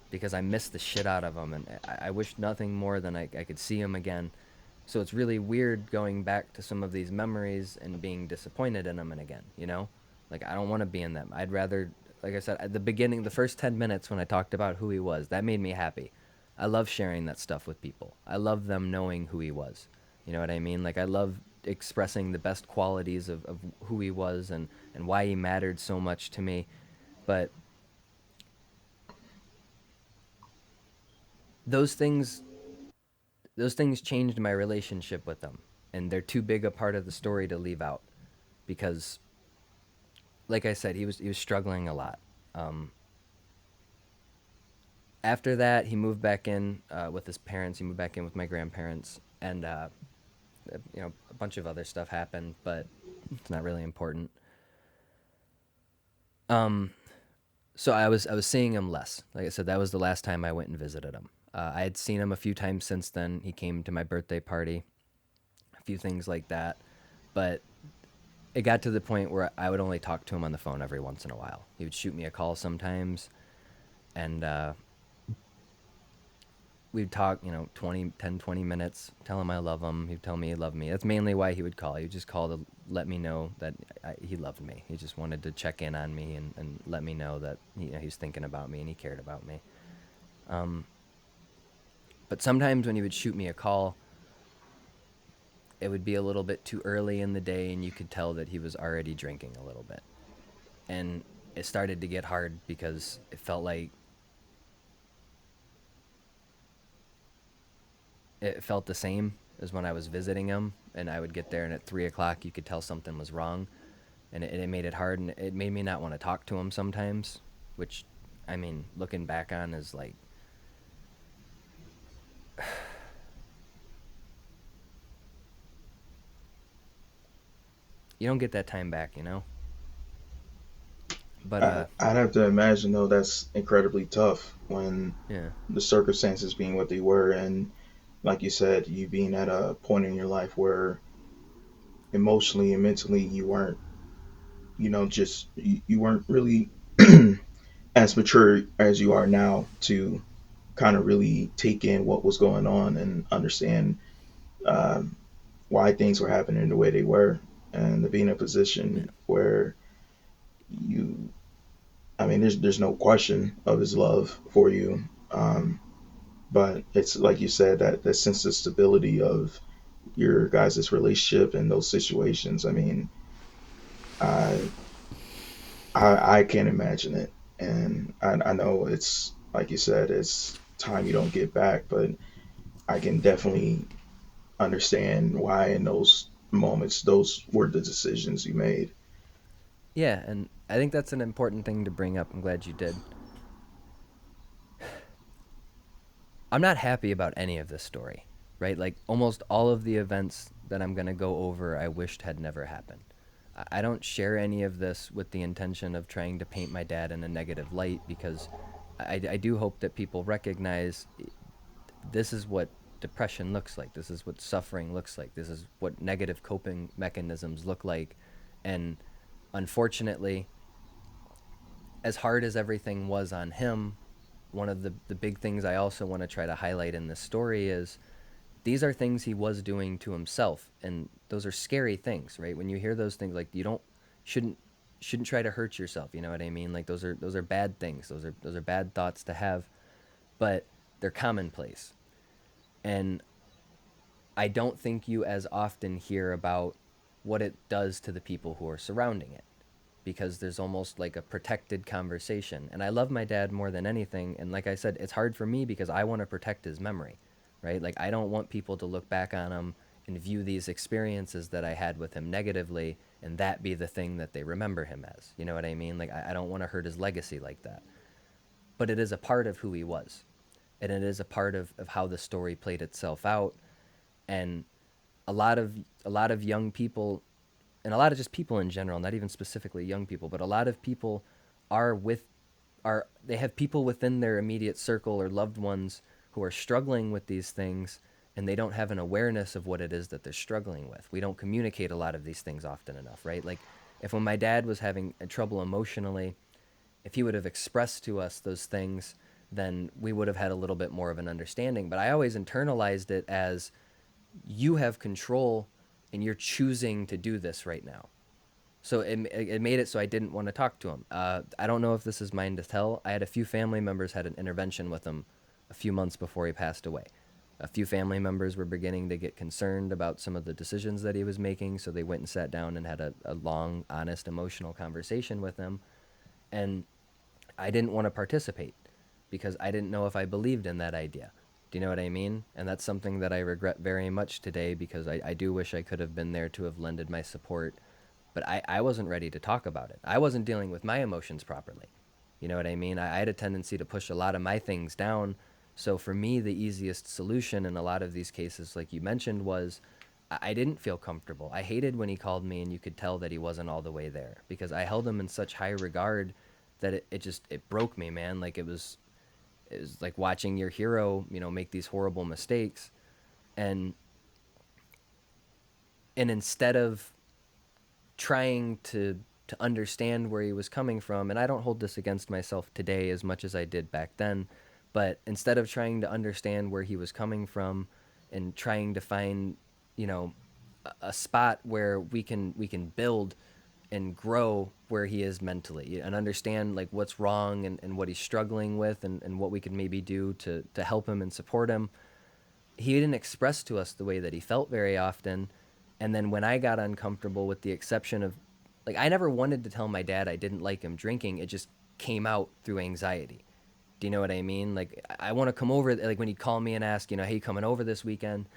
because I missed the shit out of him, and I wish nothing more than I could see him again. So it's really weird going back to some of these memories and being disappointed in them and again, you know? Like, I don't want to be in them. I'd rather, like I said, at the beginning, the first 10 minutes when I talked about who he was, that made me happy. I love sharing that stuff with people. I love them knowing who he was. You know what I mean? Like, I love expressing the best qualities of who he was and why he mattered so much to me. But those things those things changed my relationship with them, and they're too big a part of the story to leave out because, like I said, he was struggling a lot. Um, After that, he moved back in with his parents. He moved back in with my grandparents, and a bunch of other stuff happened, but it's not really important. Um, so I was seeing him less. Like I said, that was the last time I went and visited him. I had seen him a few times since then. He came to my birthday party, a few things like that, but it got to the point where I would only talk to him on the phone every once in a while. He would shoot me a call sometimes, and we'd talk, 20 minutes, tell him I love him. He'd tell me he loved me. That's mainly why he would call. He would just call to let me know that he loved me. He just wanted to check in on me and let me know that he was thinking about me and he cared about me. Um, but sometimes when he would shoot me a call, it would be a little bit too early in the day and you could tell that he was already drinking a little bit. And it started to get hard because it felt the same as when I was visiting him, and I would get there, and at 3 o'clock, you could tell something was wrong, and it made it hard, and it made me not want to talk to him sometimes, which, I mean, looking back on is like, you don't get that time back, you know? But, I'd have to imagine though that's incredibly tough when yeah, the circumstances being what they were, and like you said, you being at a point in your life where emotionally and mentally you weren't, just you weren't really as mature as you are now to kind of really take in what was going on and understand um, why things were happening the way they were, and to be in a yeah, position where you, I mean, there's no question of his love for you, but it's like you said, that sense of stability of your guys' relationship in those situations. I mean, I I can't imagine it, and I know it's like you said, it's time you don't get back, but I can definitely understand why in those moments those were the decisions you made. yeah, and I think that's an important thing to bring up. I'm glad you did. I'm not happy about any of this story, right? Like almost all of the events that I'm going to go over, I wished had never happened. I don't share any of this with the intention of trying to paint my dad in a negative light because I do hope that people recognize this is what depression looks like. This is what suffering looks like. This is what negative coping mechanisms look like. And unfortunately, as hard as everything was on him, one of the big things I also want to try to highlight in this story is these are things he was doing to himself, and those are scary things, right? When you hear those things, like you don't shouldn't shouldn't try to hurt yourself, you know what I mean? Like those are bad things. Those are bad thoughts to have, but they're commonplace. And I don't think you as often hear about what it does to the people who are surrounding it because there's almost like a protected conversation. And I love my dad more than anything. And like I said, it's hard for me because I want to protect his memory, right? Like I don't want people to look back on him and view these experiences that I had with him negatively and that be the thing that they remember him as. You know what I mean? Like I don't want to hurt his legacy like that. But it is a part of who he was. And it is a part of how the story played itself out. And a lot of young people and a lot of just people in general, not even specifically young people, but a lot of people are with are they have people within their immediate circle or loved ones who are struggling with these things and they don't have an awareness of what it is that they're struggling with. We don't communicate a lot of these things often enough, right? Like if when my dad was having trouble emotionally, if he would have expressed to us those things, then we would have had a little bit more of an understanding. But I always internalized it as you have control and you're choosing to do this right now. So it made it so I didn't want to talk to him. I don't know if this is mine to tell. I had a few family members had an intervention with him a few months before he passed away. A few family members were beginning to get concerned about some of the decisions that he was making, so they went and sat down and had a long, honest, emotional conversation with him. And I didn't want to participate because I didn't know if I believed in that idea. Do you know what I mean? And that's something that I regret very much today, because I do wish I could have been there to have lended my support. But I wasn't ready to talk about it. I wasn't dealing with my emotions properly. You know what I mean? I had a tendency to push a lot of my things down. So for me, the easiest solution in a lot of these cases, like you mentioned, was I didn't feel comfortable. I hated when he called me and you could tell that he wasn't all the way there, because I held him in such high regard that it broke me, man. Like it was like watching your hero, make these horrible mistakes. And instead of trying to understand where he was coming from, and I don't hold this against myself today as much as I did back then, but instead of trying to understand where he was coming from and trying to find, you know, a spot where we can build and grow where he is mentally and understand like what's wrong and what he's struggling with, and what we could maybe do to help him and support him. He didn't express to us the way that he felt very often. And then when I got uncomfortable, with the exception of, like, I never wanted to tell my dad I didn't like him drinking. It just came out through anxiety. Do you know what I mean? Like, I want to come over, like when he'd call me and ask, hey, coming over this weekend,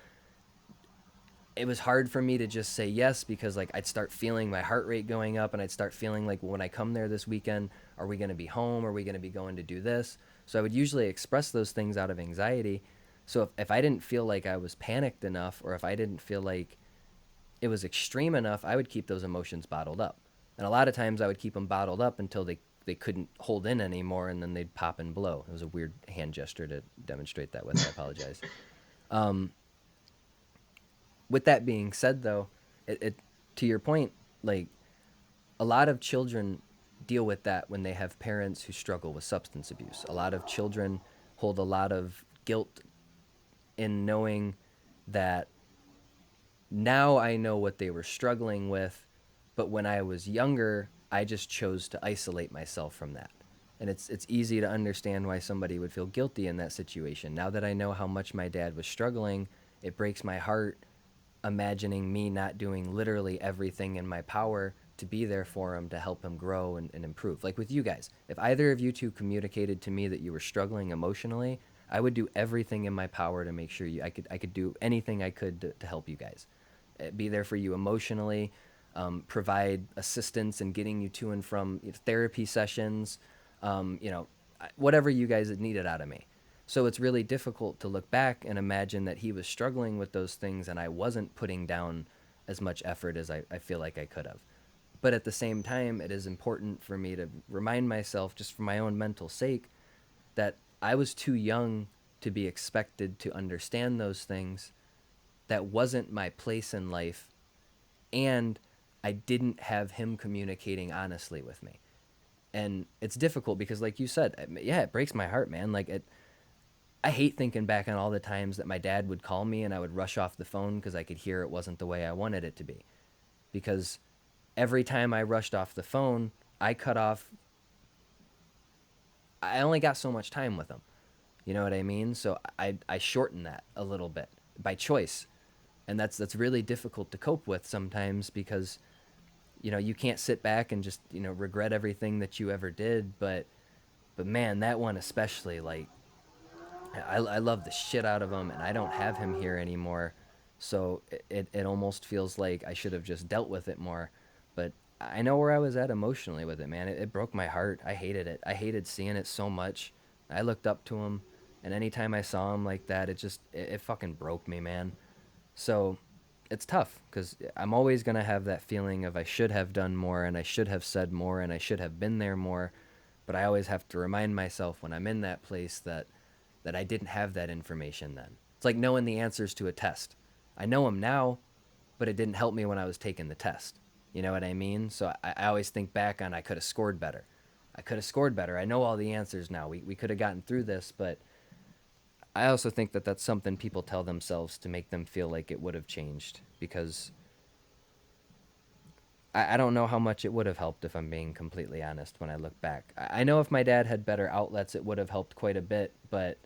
it was hard for me to just say yes, because like I'd start feeling my heart rate going up, and I'd start feeling like, well, when I come there this weekend, are we going to be home? Are we going to be going to do this? So I would usually express those things out of anxiety. So if I didn't feel like I was panicked enough, or if I didn't feel like it was extreme enough, I would keep those emotions bottled up. And a lot of times I would keep them bottled up until they couldn't hold in anymore, and then they'd pop and blow. It was a weird hand gesture to demonstrate that with. I apologize. Um, with that being said, though, it to your point, like, a lot of children deal with that when they have parents who struggle with substance abuse. A lot of children hold a lot of guilt in knowing that now I know what they were struggling with, but when I was younger, I just chose to isolate myself from that. And it's easy to understand why somebody would feel guilty in that situation. Now that I know how much my dad was struggling, it breaks my heart imagining me not doing literally everything in my power to be there for him, to help him grow and improve. Like with you guys, if either of you two communicated to me that you were struggling emotionally, I would do everything in my power to make sure I could do anything I could to help you guys. Be there for you emotionally, provide assistance in getting you to and from therapy sessions, um, you know, whatever you guys needed out of me. So it's really difficult to look back and imagine that he was struggling with those things and I wasn't putting down as much effort as I feel like I could have. But at the same time, it is important for me to remind myself, just for my own mental sake, that I was too young to be expected to understand those things. That wasn't my place in life. And I didn't have him communicating honestly with me. And it's difficult because, like you said, yeah, it breaks my heart, man. I hate thinking back on all the times that my dad would call me and I would rush off the phone because I could hear it wasn't the way I wanted it to be. Because every time I rushed off the phone, I cut off, I only got so much time with him. You know what I mean? So I shorten that a little bit by choice. And that's really difficult to cope with sometimes, because you can't sit back and just regret everything that you ever did, but man, that one especially, like, I love the shit out of him, and I don't have him here anymore. So it almost feels like I should have just dealt with it more. But I know where I was at emotionally with it, man. It broke my heart. I hated it. I hated seeing it so much. I looked up to him, and anytime I saw him like that, it fucking broke me, man. So it's tough because I'm always going to have that feeling of I should have done more, and I should have said more, and I should have been there more. But I always have to remind myself when I'm in that place that I didn't have that information then. It's like knowing the answers to a test. I know them now, but it didn't help me when I was taking the test. You know what I mean? So I always think back on, I could have scored better. I could have scored better. I know all the answers now. We could have gotten through this, but I also think that that's something people tell themselves to make them feel like it would have changed, because I don't know how much it would have helped, if I'm being completely honest, when I look back. I know if my dad had better outlets, it would have helped quite a bit, but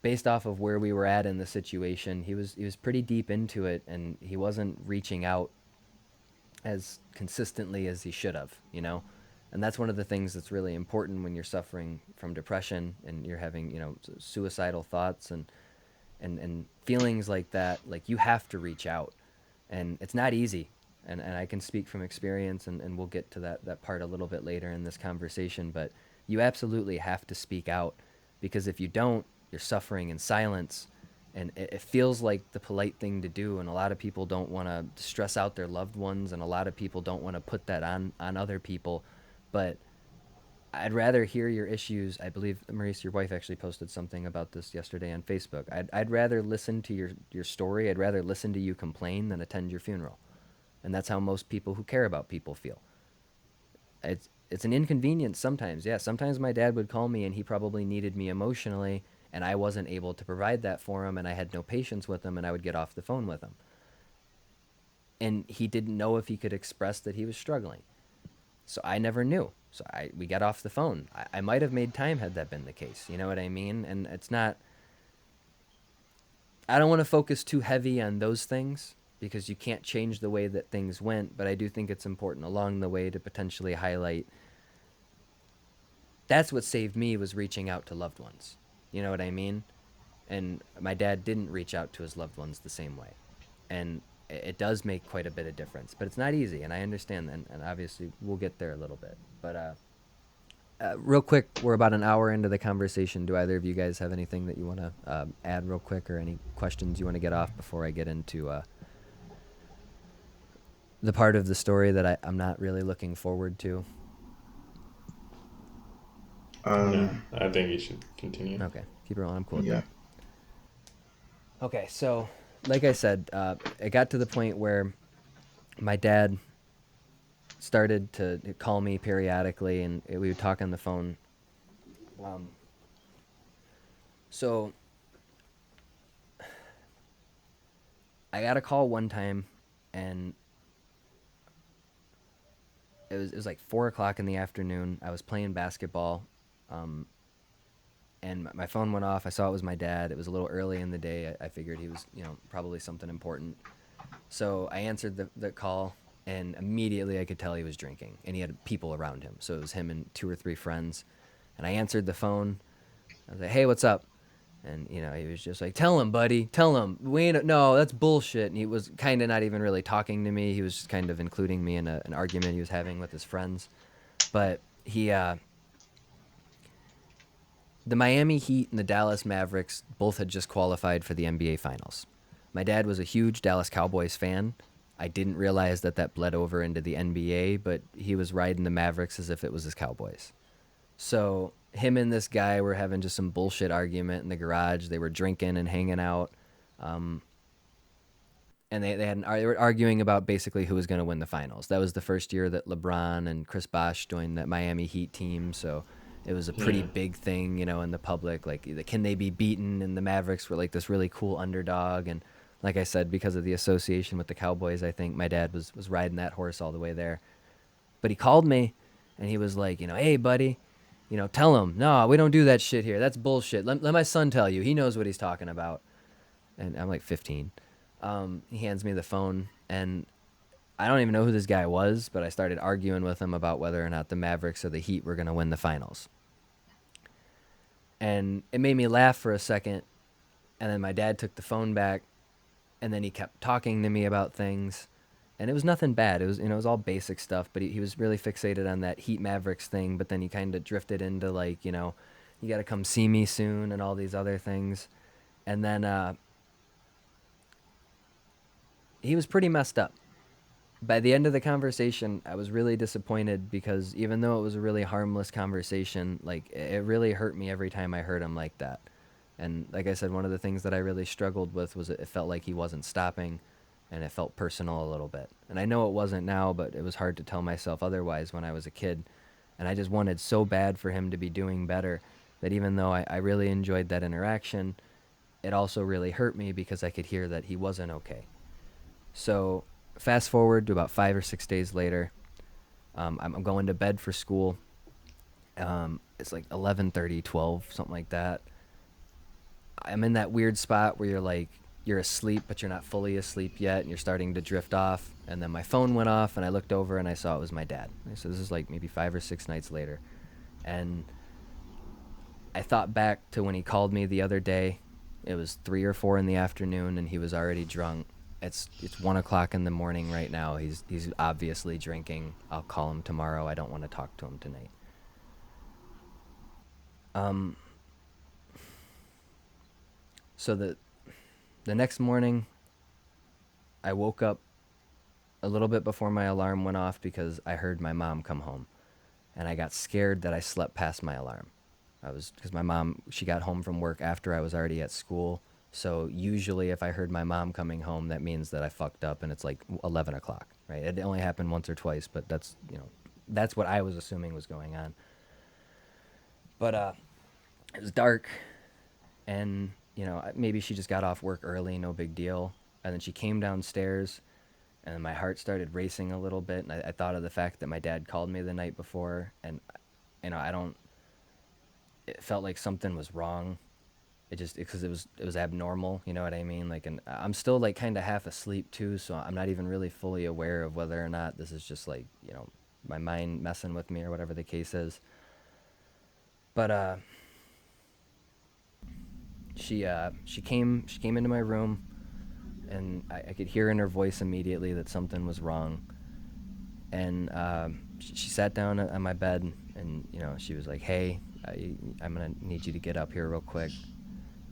based off of where we were at in the situation, he was pretty deep into it, and he wasn't reaching out as consistently as he should have, you know? And that's one of the things that's really important when you're suffering from depression and you're having, suicidal thoughts and feelings like that. Like, you have to reach out. And it's not easy. And I can speak from experience, and we'll get to that part a little bit later in this conversation. But you absolutely have to speak out, because if you don't, you're suffering in silence, and it feels like the polite thing to do, and a lot of people don't want to stress out their loved ones, and a lot of people don't want to put that on other people. But I'd rather hear your issues. I believe, Maurice, your wife actually posted something about this yesterday on Facebook. I'd rather listen to your story. I'd rather listen to you complain than attend your funeral. And that's how most people who care about people feel. It's an inconvenience sometimes. Yeah, sometimes my dad would call me and he probably needed me emotionally, and I wasn't able to provide that for him, and I had no patience with him, and I would get off the phone with him. And he didn't know if he could express that he was struggling. So I never knew. So we got off the phone. I might have made time had that been the case. You know what I mean? And it's not, I don't want to focus too heavy on those things, because you can't change the way that things went, but I do think it's important along the way to potentially highlight that's what saved me, was reaching out to loved ones. You know what I mean? And my dad didn't reach out to his loved ones the same way. And it does make quite a bit of difference, but it's not easy, and I understand, and obviously we'll get there a little bit. But real quick, we're about an hour into the conversation. Do either of you guys have anything that you want to add real quick, or any questions you want to get off before I get into the part of the story that I'm not really looking forward to? No, Um, I think you should continue. Okay, keep it rolling. I'm cool with yeah. that. Okay, so like I said, it got to the point where my dad started to call me periodically, and we would talk on the phone. Um, so I got a call one time, and it was like 4 o'clock in the afternoon. I was playing basketball, um, and my phone went off. I saw it was my dad. It was a little early in the day. I figured he was, probably something important. So I answered the call, and immediately I could tell he was drinking, and he had people around him. So it was him and two or three friends. And I answered the phone. I was like, "Hey, what's up?" And he was just like, "Tell him, buddy. Tell him. We ain't, no, that's bullshit." And he was kind of not even really talking to me. He was just kind of including me in an argument he was having with his friends. But the Miami Heat and the Dallas Mavericks both had just qualified for the NBA Finals. My dad was a huge Dallas Cowboys fan. I didn't realize that bled over into the NBA, but he was riding the Mavericks as if it was his Cowboys. So him and this guy were having just some bullshit argument in the garage. They were drinking and hanging out. And they were arguing about basically who was going to win the finals. That was the first year that LeBron and Chris Bosh joined that Miami Heat team, so it was a pretty Yeah. big thing, in the public. Like, can they be beaten? And the Mavericks were like this really cool underdog. And like I said, because of the association with the Cowboys, I think my dad was riding that horse all the way there. But he called me, and he was like, "Hey, buddy, tell him, no, we don't do that shit here. That's bullshit. Let my son tell you. He knows what he's talking about." And I'm like 15. He hands me the phone, and I don't even know who this guy was, but I started arguing with him about whether or not the Mavericks or the Heat were going to win the finals. And it made me laugh for a second, and then my dad took the phone back, and then he kept talking to me about things, and it was nothing bad. It was, it was all basic stuff, but he was really fixated on that Heat Mavericks thing, but then he kind of drifted into like, you got to come see me soon and all these other things. And then he was pretty messed up. By the end of the conversation, I was really disappointed, because even though it was a really harmless conversation, like, it really hurt me every time I heard him like that. And like I said, one of the things that I really struggled with was it felt like he wasn't stopping, and it felt personal a little bit. And I know it wasn't now, but it was hard to tell myself otherwise when I was a kid. And I just wanted so bad for him to be doing better, that even though I really enjoyed that interaction, it also really hurt me, because I could hear that he wasn't okay. So fast forward to about 5 or 6 days later, I'm going to bed for school. It's like 11:30, 12, something like that. I'm in that weird spot where you're like, you're asleep, but you're not fully asleep yet, and you're starting to drift off. And then my phone went off, and I looked over and I saw it was my dad. So this is like maybe 5 or 6 nights later. And I thought back to when he called me the other day. It was 3 or 4 in the afternoon, and he was already drunk. It's 1 o'clock in the morning right now. He's obviously drinking. I'll call him tomorrow. I don't want to talk to him tonight. Um. So the next morning, I woke up a little bit before my alarm went off because I heard my mom come home, and I got scared that I slept past my alarm. Because my mom, she got home from work after I was already at school. So usually if I heard my mom coming home, that means that I fucked up and it's like 11 o'clock, right? It only happened once or twice, but that's what I was assuming was going on. But it was dark, and maybe she just got off work early, no big deal. And then she came downstairs, and then my heart started racing a little bit, and I thought of the fact that my dad called me the night before, and I don't. It felt like something was wrong. It just because it was abnormal, you know what I mean? Like, and I'm still like kind of half asleep too, so I'm not even really fully aware of whether or not this is just like my mind messing with me or whatever the case is. But she came into my room, and I could hear in her voice immediately that something was wrong. And she sat down on my bed, and she was like, "Hey, I'm gonna need you to get up here real quick."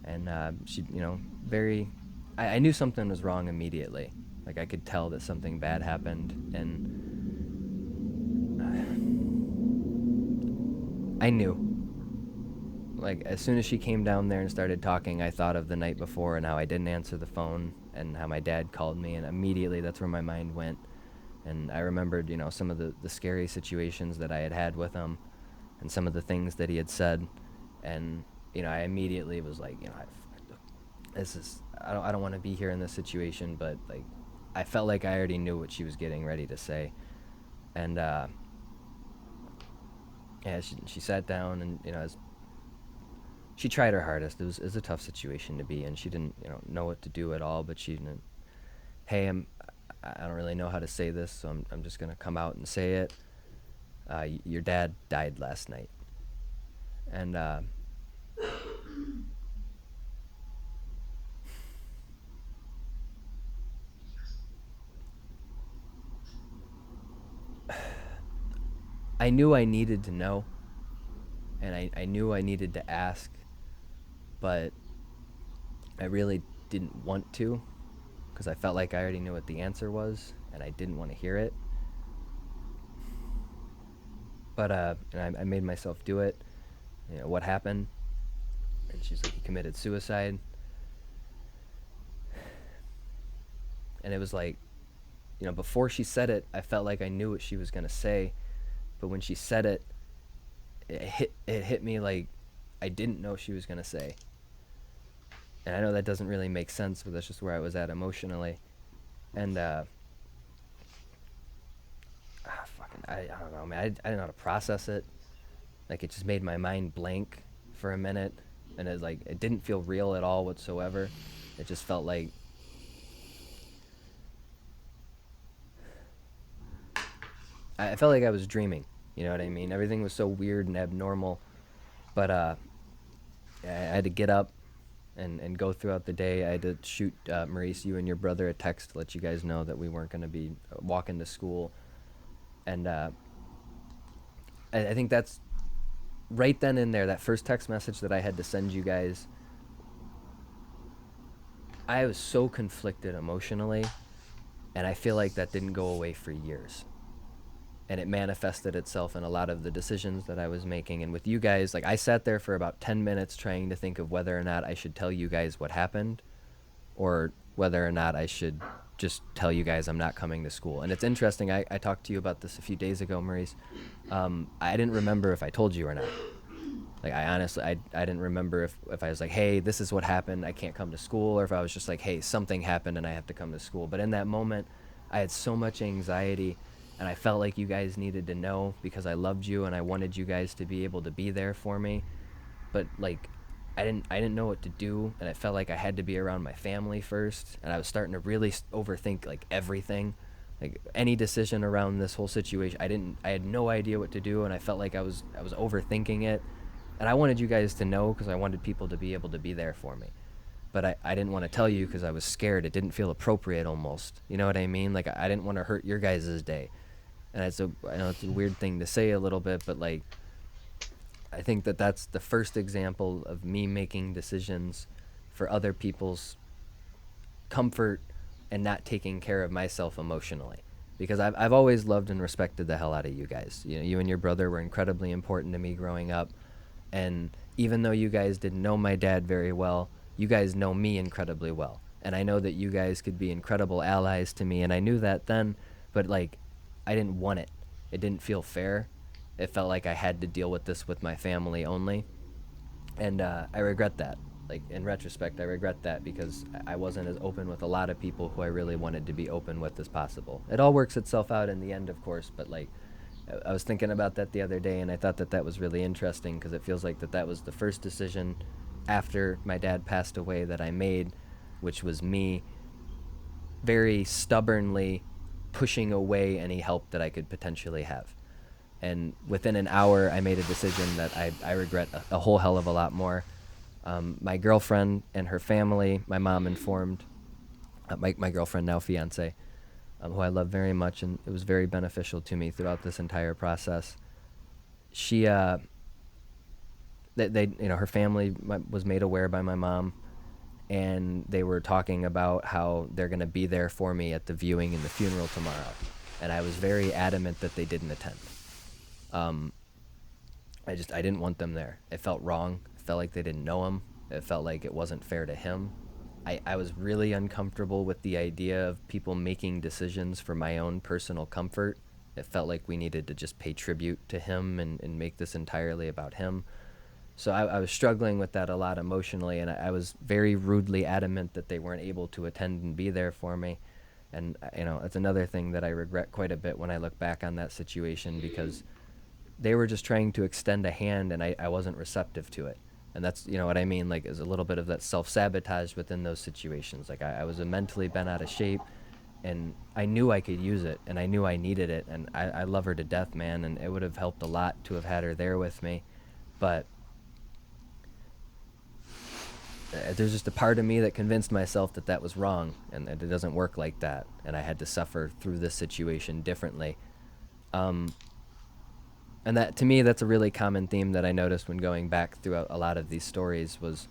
And she, very, I knew something was wrong immediately. Like I could tell that something bad happened, and I knew. Like as soon as she came down there and started talking, I thought of the night before and how I didn't answer the phone and how my dad called me, and immediately that's where my mind went. And I remembered, some of the scary situations that I had had with him, and some of the things that he had said, and I immediately was like, I don't want to be here in this situation, but like, I felt like I already knew what she was getting ready to say, and yeah, she sat down, and she tried her hardest. It was a tough situation to be in. She didn't know what to do at all, but she didn't. Hey, I don't really know how to say this, so I'm just gonna come out and say it. Your dad died last night, and I knew I needed to know, and I knew I needed to ask, but I really didn't want to because I felt like I already knew what the answer was, and I didn't want to hear it. But and I made myself do it. What happened? And she's like, he committed suicide. And it was like, before she said it, I felt like I knew what she was gonna say, but when she said it, it hit me like I didn't know she was gonna say. And I know that doesn't really make sense, but that's just where I was at emotionally. And I don't know, man. I didn't know how to process it. Like it just made my mind blank for a minute, and it didn't feel real at all whatsoever. It just felt like I felt like I was dreaming. You know what I mean? Everything was so weird and abnormal. But I had to get up and go throughout the day. I had to shoot Maurice, you and your brother, a text to let you guys know that we weren't going to be walking to school. And I think that's right then and there, that first text message that I had to send you guys. I was so conflicted emotionally, and I feel like that didn't go away for years. And it manifested itself in a lot of the decisions that I was making. And with you guys, like I sat there for about 10 minutes trying to think of whether or not I should tell you guys what happened, or whether or not I should just tell you guys I'm not coming to school. And it's interesting, I talked to you about this a few days ago, Maurice. I didn't remember if I told you or not. Like I honestly, I didn't remember if I was like, hey, this is what happened, I can't come to school, or if I was just like, hey, something happened and I have to come to school. But in that moment, I had so much anxiety, and I felt like you guys needed to know because I loved you and I wanted you guys to be able to be there for me. But like, I didn't know what to do, and I felt like I had to be around my family first, and I was starting to really overthink like everything, like any decision around this whole situation. I had no idea what to do, and I felt like I was overthinking it, and I wanted you guys to know because I wanted people to be able to be there for me. But I didn't want to tell you because I was scared. It didn't feel appropriate almost. You know what I mean? Like I didn't want to hurt your guys' day. And I know it's a weird thing to say a little bit, but like I think that that's the first example of me making decisions for other people's comfort and not taking care of myself emotionally. Because I've always loved and respected the hell out of you guys. You know, you and your brother were incredibly important to me growing up. And even though you guys didn't know my dad very well, you guys know me incredibly well. And I know that you guys could be incredible allies to me. And I knew that then, but like, I didn't want it. It didn't feel fair. It felt like I had to deal with this with my family only. And I regret that. Like, in retrospect, I regret that because I wasn't as open with a lot of people who I really wanted to be open with as possible. It all works itself out in the end, of course, but like, I was thinking about that the other day, and I thought that that was really interesting because it feels like that was the first decision after my dad passed away that I made, which was me very stubbornly pushing away any help that I could potentially have. And within an hour, I made a decision that I regret a whole hell of a lot more. My girlfriend and her family, my mom informed, my girlfriend, now fiance, who I love very much, and it was very beneficial to me throughout this entire process. She, her family was made aware by my mom, and they were talking about how they're going to be there for me at the viewing and the funeral tomorrow. And I was very adamant that they didn't attend. I didn't want them there. It felt wrong. It felt like they didn't know him. It felt like it wasn't fair to him. I was really uncomfortable with the idea of people making decisions for my own personal comfort. It felt like we needed to just pay tribute to him and make this entirely about him. So I was struggling with that a lot emotionally, and I was very rudely adamant that they weren't able to attend and be there for me. And, it's another thing that I regret quite a bit when I look back on that situation, because they were just trying to extend a hand, and I wasn't receptive to it. And that's, what I mean, like, is a little bit of that self-sabotage within those situations. Like, I was mentally bent out of shape, and I knew I could use it, and I knew I needed it, and I love her to death, man, and it would have helped a lot to have had her there with me. But there's just a part of me that convinced myself that that was wrong, and that it doesn't work like that, and I had to suffer through this situation differently. And that, to me, that's a really common theme that I noticed when going back through a lot of these stories, was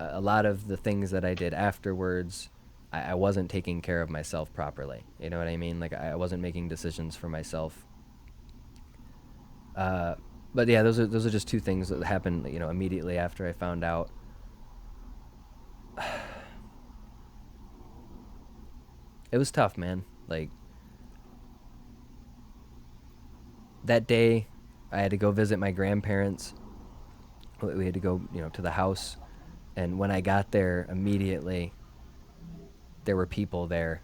a lot of the things that I did afterwards. I wasn't taking care of myself properly. You know what I mean? Like, I wasn't making decisions for myself. But yeah, those are just two things that happened, immediately after I found out. It was tough, man. Like, that day, I had to go visit my grandparents. We had to go, to the house. And when I got there, immediately, there were people there.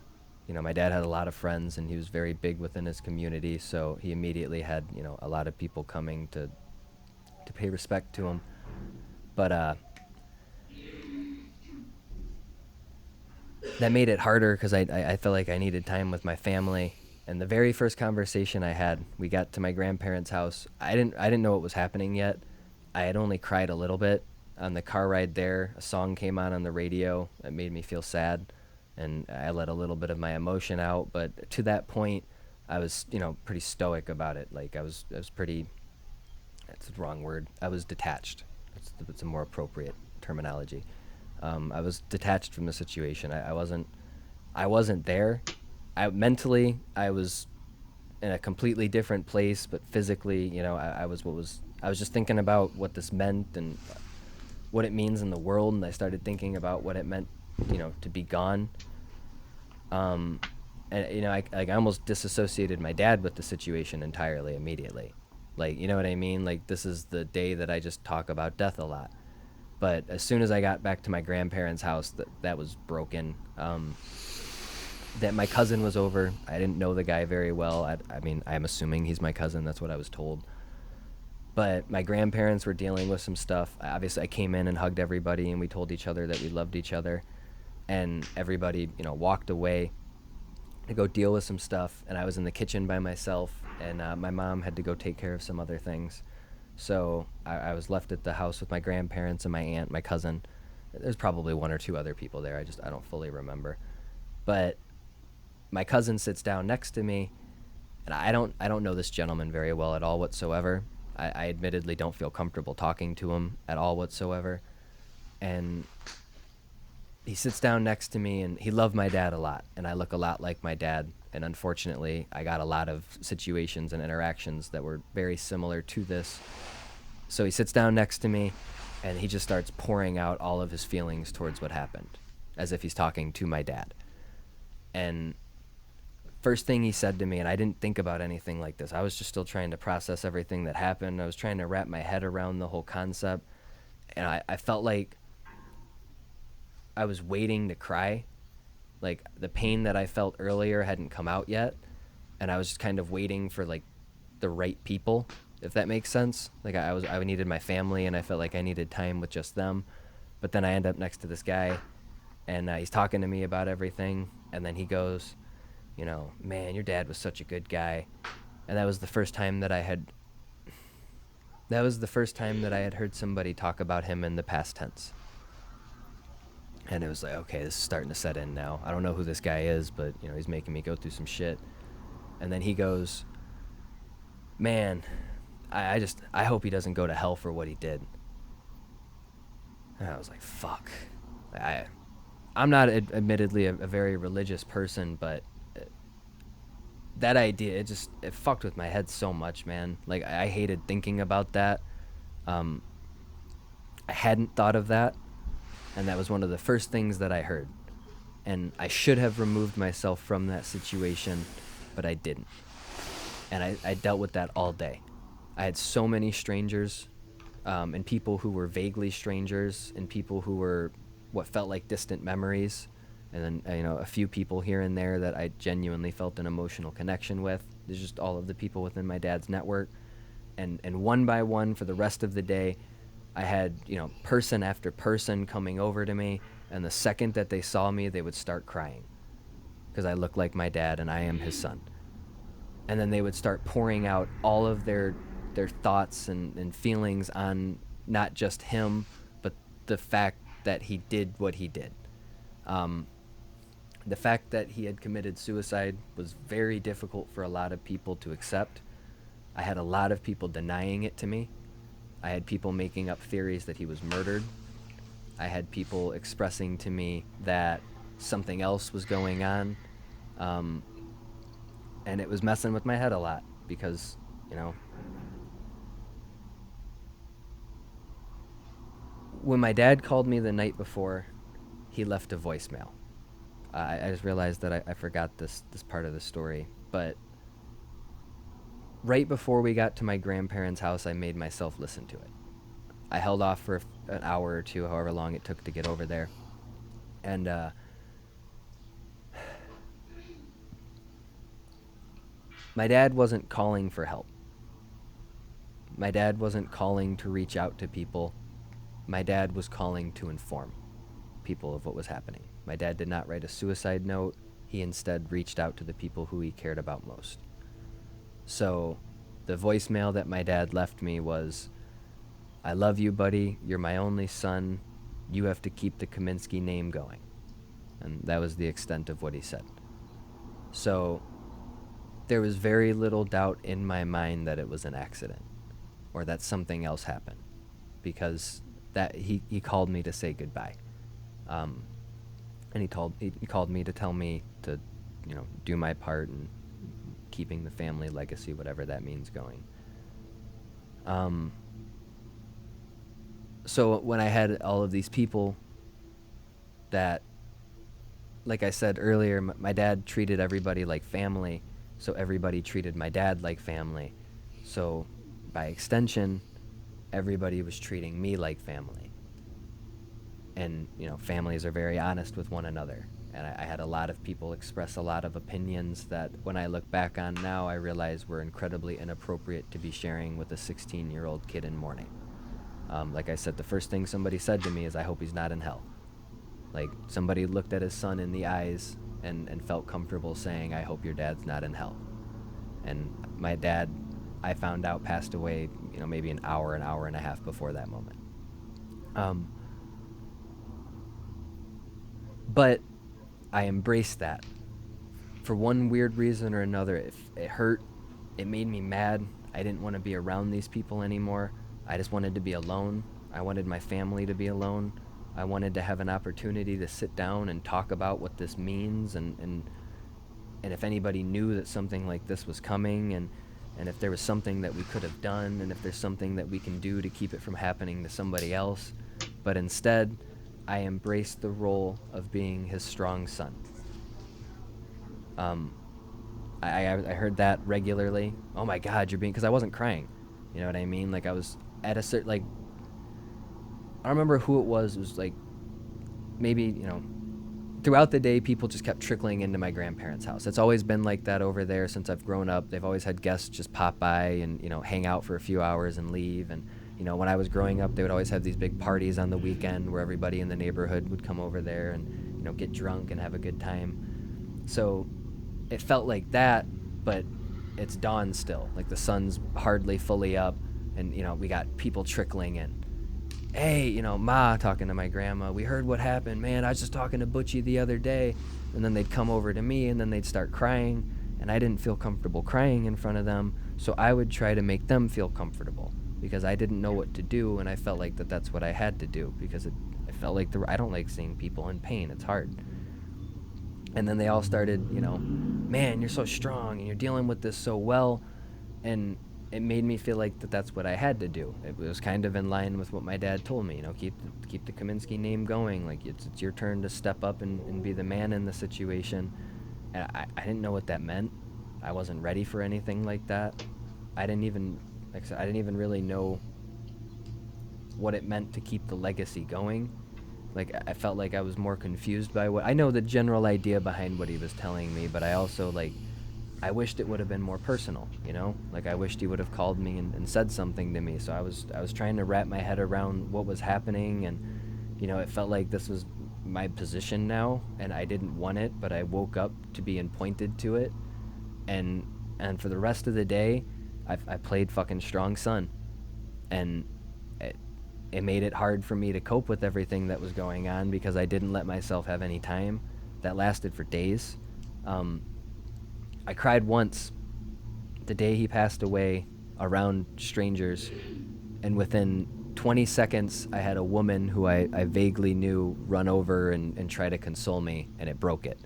My dad had a lot of friends, and he was very big within his community. So he immediately had, a lot of people coming to pay respect to him. But that made it harder because I felt like I needed time with my family. And the very first conversation I had, we got to my grandparents' house. I didn't know what was happening yet. I had only cried a little bit. On the car ride there, a song came on the radio that made me feel sad, and I let a little bit of my emotion out. But to that point, I was, pretty stoic about it. Like, I was pretty, that's the wrong word. I was detached. It's a more appropriate terminology. I was detached from the situation. I wasn't there. Mentally, I was in a completely different place, but physically, I was just thinking about what this meant and what it means in the world, and I started thinking about what it meant, to be gone. And I almost disassociated my dad with the situation entirely immediately. Like, you know what I mean? Like, this is the day that I just talk about death a lot. But as soon as I got back to my grandparents' house, that was broken. That my cousin was over. I didn't know the guy very well. I mean, I'm assuming he's my cousin. That's what I was told. But my grandparents were dealing with some stuff. Obviously, I came in and hugged everybody, and we told each other that we loved each other. And everybody, walked away to go deal with some stuff. And I was in the kitchen by myself, and my mom had to go take care of some other things. So I was left at the house with my grandparents and my aunt, my cousin. There's probably one or two other people there. I don't fully remember. But my cousin sits down next to me, and I don't know this gentleman very well at all whatsoever. I admittedly don't feel comfortable talking to him at all whatsoever. And he sits down next to me, and he loved my dad a lot, and I look a lot like my dad. And unfortunately, I got a lot of situations and interactions that were very similar to this. So he sits down next to me, and he just starts pouring out all of his feelings towards what happened, as if he's talking to my dad. And first thing he said to me, and I didn't think about anything like this. I was just still trying to process everything that happened. I was trying to wrap my head around the whole concept. And I felt like I was waiting to cry. Like the pain that I felt earlier hadn't come out yet. And I was just kind of waiting for like the right people, if that makes sense. Like I needed my family, and I felt like I needed time with just them. But then I end up next to this guy, and he's talking to me about everything. And then he goes, man, your dad was such a good guy. And that was the first time that I had heard somebody talk about him in the past tense. And it was like, okay, this is starting to set in now. I don't know who this guy is, but he's making me go through some shit. And then he goes, man, I hope he doesn't go to hell for what he did. And I was like, fuck. I'm not admittedly a very religious person, but that idea, it fucked with my head so much, man. Like, I hated thinking about that. I hadn't thought of that, and that was one of the first things that I heard. And I should have removed myself from that situation, but I didn't. And I dealt with that all day. I had so many strangers, and people who were vaguely strangers, and people who were what felt like distant memories, and then a few people here and there that I genuinely felt an emotional connection with. There's just all of the people within my dad's network, and one by one for the rest of the day, I had person after person coming over to me, and the second that they saw me, they would start crying because I look like my dad and I am his son. And then they would start pouring out all of their thoughts and feelings on not just him, but the fact that he did what he did. The fact that he had committed suicide was very difficult for a lot of people to accept. I had a lot of people denying it to me. I had people making up theories that he was murdered. I had people expressing to me that something else was going on. And it was messing with my head a lot because, when my dad called me the night before, he left a voicemail. I just realized that I forgot this part of the story. But right before we got to my grandparents' house, I made myself listen to it. I held off for an hour or two, however long it took to get over there. And my dad wasn't calling for help. My dad wasn't calling to reach out to people. My dad was calling to inform people of what was happening. My dad did not write a suicide note. He instead reached out to the people who he cared about most. So the voicemail that my dad left me was, I love you, buddy. You're my only son. You have to keep the Kaminsky name going. And that was the extent of what he said. So there was very little doubt in my mind that it was an accident or that something else happened, because that he called me to say goodbye. And he called me to tell me to, do my part in keeping the family legacy, whatever that means, going. So when I had all of these people that, like I said earlier, my dad treated everybody like family, so everybody treated my dad like family. So by extension, everybody was treating me like family. And, families are very honest with one another. And I had a lot of people express a lot of opinions that when I look back on now, I realize were incredibly inappropriate to be sharing with a 16-year-old kid in mourning. Like I said, the first thing somebody said to me is, I hope he's not in hell. Like, somebody looked at his son in the eyes and felt comfortable saying, I hope your dad's not in hell. And my dad, I found out, passed away, maybe an hour and a half before that moment. But I embraced that. For one weird reason or another, it hurt. It made me mad. I didn't want to be around these people anymore. I just wanted to be alone. I wanted my family to be alone. I wanted to have an opportunity to sit down and talk about what this means, and if anybody knew that something like this was coming, and if there was something that we could have done, and if there's something that we can do to keep it from happening to somebody else. But instead, I embraced the role of being his strong son. I heard that regularly. Oh my God, you're being, because I wasn't crying. You know what I mean? Like, I was at a certain, like, I don't remember who it was. It was like, maybe, throughout the day, people just kept trickling into my grandparents' house. It's always been like that over there since I've grown up. They've always had guests just pop by and, hang out for a few hours and leave. And, when I was growing up, they would always have these big parties on the weekend where everybody in the neighborhood would come over there and, get drunk and have a good time. So it felt like that, but it's dawn still. Like, the sun's hardly fully up, and, we got people trickling in. Hey, Ma, talking to my grandma, we heard what happened, man. I was just talking to Butchie the other day. And then they'd come over to me, and then they'd start crying, and I didn't feel comfortable crying in front of them, so I would try to make them feel comfortable, because I didn't know what to do, and I felt like that's what I had to do, because I felt like I don't like seeing people in pain. It's hard. And then they all started, man, you're so strong, and you're dealing with this so well, and it made me feel like that's what I had to do. It was kind of in line with what my dad told me, keep the Kaminsky name going. Like, it's your turn to step up and be the man in the situation. And I didn't know what that meant. I wasn't ready for anything like that. I didn't even really know what it meant to keep the legacy going. Like, I felt like I was more confused by I know the general idea behind what he was telling me, but I also, I wished it would have been more personal, Like, I wished he would have called me and said something to me. So I was trying to wrap my head around what was happening, and, it felt like this was my position now, and I didn't want it, but I woke up to being pointed to it. And for the rest of the day, I played fucking strong son. And it made it hard for me to cope with everything that was going on, because I didn't let myself have any time. That lasted for days. I cried once the day he passed away around strangers, and within 20 seconds I had a woman who I vaguely knew run over and try to console me, and it broke it.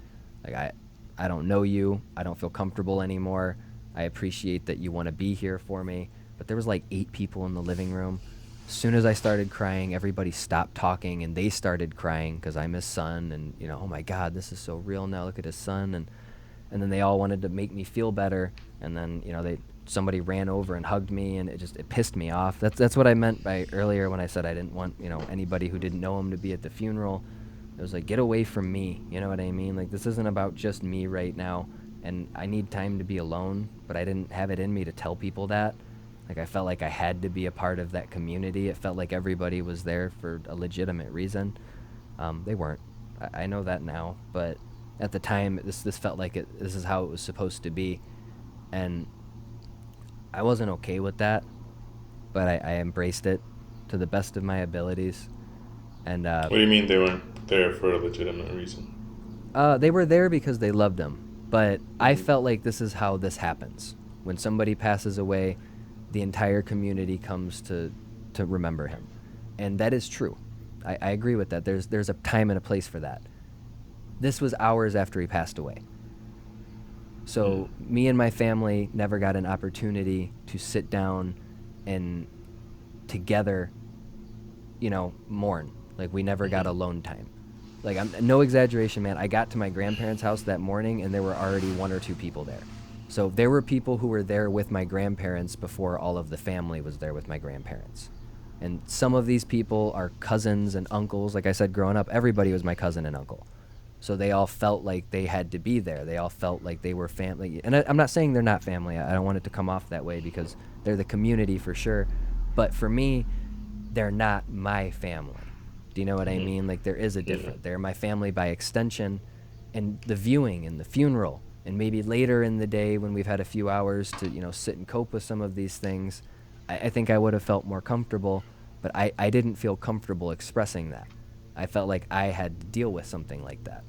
Like, I don't know you, I don't feel comfortable anymore, I appreciate that you want to be here for me, but there was like 8 people in the living room. As soon as I started crying, everybody stopped talking, and they started crying because I'm his son, and oh my God, this is so real now, look at his son. And then they all wanted to make me feel better, and then somebody ran over and hugged me, and it pissed me off. That's what I meant by earlier when I said I didn't want anybody who didn't know him to be at the funeral. It was like, get away from me, you know what I mean? Like, this isn't about just me right now, and I need time to be alone, but I didn't have it in me to tell people that. Like, I felt like I had to be a part of that community. It felt like everybody was there for a legitimate reason. They weren't. I know that now, but at the time, this felt like this is how it was supposed to be, and I wasn't okay with that, but I embraced it to the best of my abilities. And What do you mean they weren't there for a legitimate reason? They were there because they loved him, but I felt like this is how this happens. When somebody passes away, the entire community comes to remember him, and that is true. I agree with that. There's a time and a place for that. This was hours after he passed away. So me and my family never got an opportunity to sit down and together, mourn. Like, we never got alone time. Like, no exaggeration, man. I got to my grandparents' house that morning, and there were already 1 or 2 people there. So there were people who were there with my grandparents before all of the family was there with my grandparents. And some of these people are cousins and uncles. Like I said, growing up, everybody was my cousin and uncle. So they all felt like they had to be there. They all felt like they were family. And I'm not saying they're not family. I don't want it to come off that way, because they're the community for sure. But for me, they're not my family. Do you know what I Mm-hmm. mean? Like, there is a Yeah. difference. They're my family by extension, and the viewing and the funeral, and maybe later in the day when we've had a few hours to, sit and cope with some of these things, I think I would have felt more comfortable, but I didn't feel comfortable expressing that. I felt like I had to deal with something like that.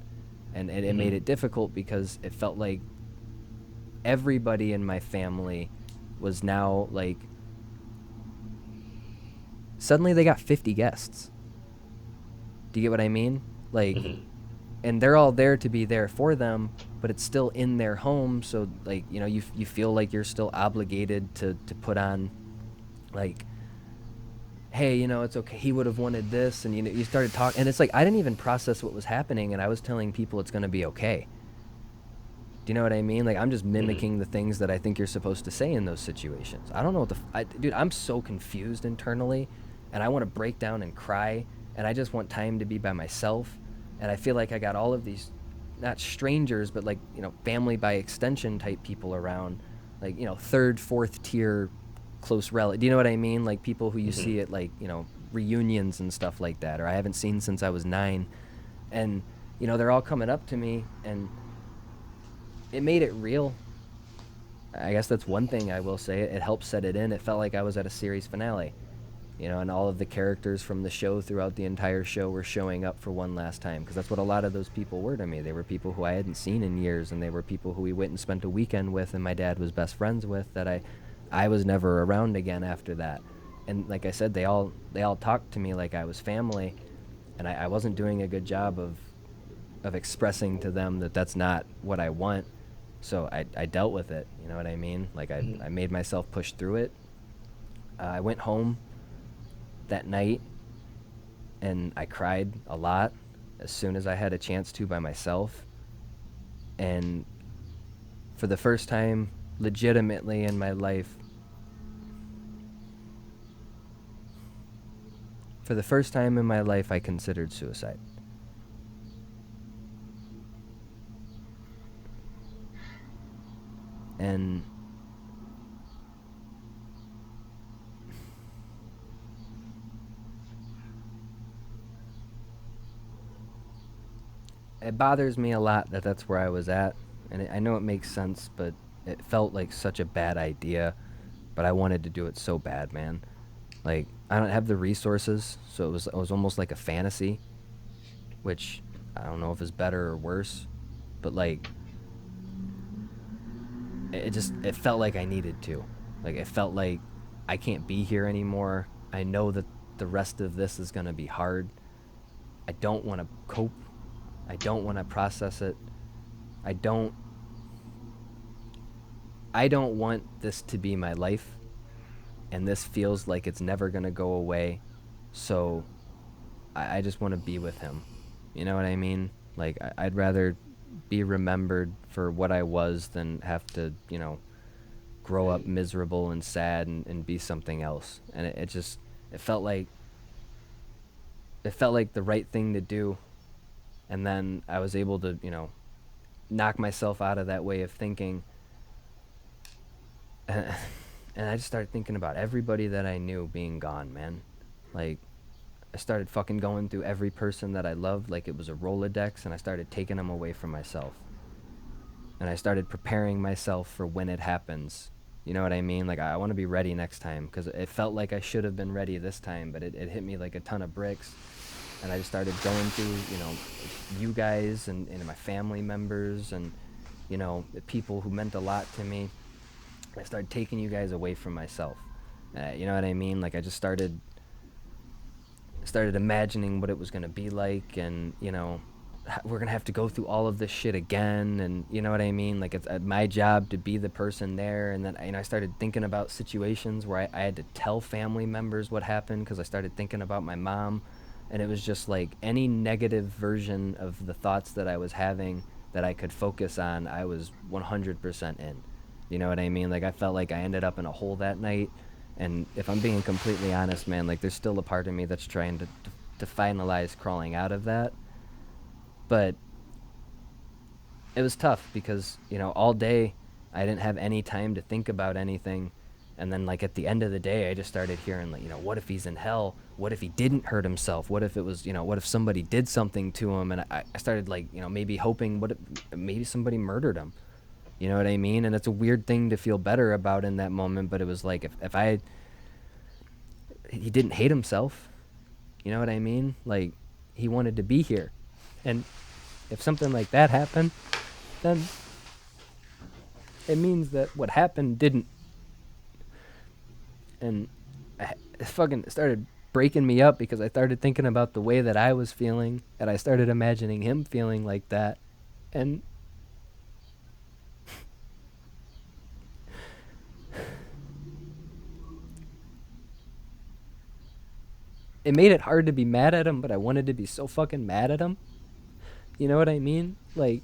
And it Mm-hmm. made it difficult because it felt like everybody in my family was now like, suddenly they got 50 guests. Do you get what I mean? Like, Mm-hmm. and they're all there to be there for them, but it's still in their home. So, like, you feel like you're still obligated to put on, like, hey, it's okay, he would have wanted this, and you started talking, and it's like I didn't even process what was happening, and I was telling people it's going to be okay. Do you know what I mean? Like, I'm just Mm-hmm. mimicking the things that I think you're supposed to say in those situations. I don't know what dude, I'm so confused internally, and I want to break down and cry, and I just want time to be by myself. And I feel like I got all of these, not strangers, but like, family by extension type people around, like, third, fourth tier close relative. Do you know what I mean? Like, people who you Mm-hmm. see at, like, reunions and stuff like that, or I haven't seen since I was 9. And, they're all coming up to me, and it made it real. I guess that's one thing I will say. It helped set it in. It felt like I was at a series finale, and all of the characters from the show throughout the entire show were showing up for one last time, because that's what a lot of those people were to me. They were people who I hadn't seen in years, and they were people who we went and spent a weekend with, and my dad was best friends with, that I was never around again after that. And like I said, they all talked to me like I was family, and I wasn't doing a good job of expressing to them that that's not what I want. So I dealt with it. You know what I mean? Like, I made myself push through it. I went home that night, and I cried a lot as soon as I had a chance to by myself. And for the first time, legitimately in my life, I considered suicide. And it bothers me a lot that that's where I was at. And I know it makes sense, but it felt like such a bad idea. But I wanted to do it so bad, man. Like, I don't have the resources, so it was almost like a fantasy, which I don't know if is better or worse, but like, it felt like I needed to. Like, it felt like I can't be here anymore. I know that the rest of this is going to be hard. I don't want to cope. I don't want to process it. I don't I don't want this to be my life, and this feels like it's never going to go away. So I just want to be with him. You know what I mean? Like, I'd rather be remembered for what I was than have to, grow up miserable and sad and be something else. And it just, it felt like, the right thing to do. And then I was able to, knock myself out of that way of thinking. And, and I just started thinking about everybody that I knew being gone, man. Like, I started fucking going through every person that I loved like it was a Rolodex, and I started taking them away from myself. And I started preparing myself for when it happens. You know what I mean? Like, I want to be ready next time, because it felt like I should have been ready this time, but it hit me like a ton of bricks. And I just started going through, you guys and my family members, and, the people who meant a lot to me. I started taking you guys away from myself. You know what I mean? Like, I just started imagining what it was going to be like, and, we're going to have to go through all of this shit again, and you know what I mean? Like, it's my job to be the person there. And then, I started thinking about situations where I had to tell family members what happened, because I started thinking about my mom. And it was just like any negative version of the thoughts that I was having that I could focus on, I was 100% in. You know what I mean? Like, I felt like I ended up in a hole that night. And if I'm being completely honest, man, like, there's still a part of me that's trying to finalize crawling out of that. But it was tough because, all day I didn't have any time to think about anything. And then, like, at the end of the day, I just started hearing, like, what if he's in hell? What if he didn't hurt himself? What if it was, what if somebody did something to him? And I started, like, maybe hoping, what if maybe somebody murdered him? You know what I mean? And it's a weird thing to feel better about in that moment, but it was like, he didn't hate himself. You know what I mean? Like, he wanted to be here. And if something like that happened, then it means that what happened didn't. And it fucking started breaking me up because I started thinking about the way that I was feeling, and I started imagining him feeling like that. And it made it hard to be mad at him, but I wanted to be so fucking mad at him. You know what I mean? Like,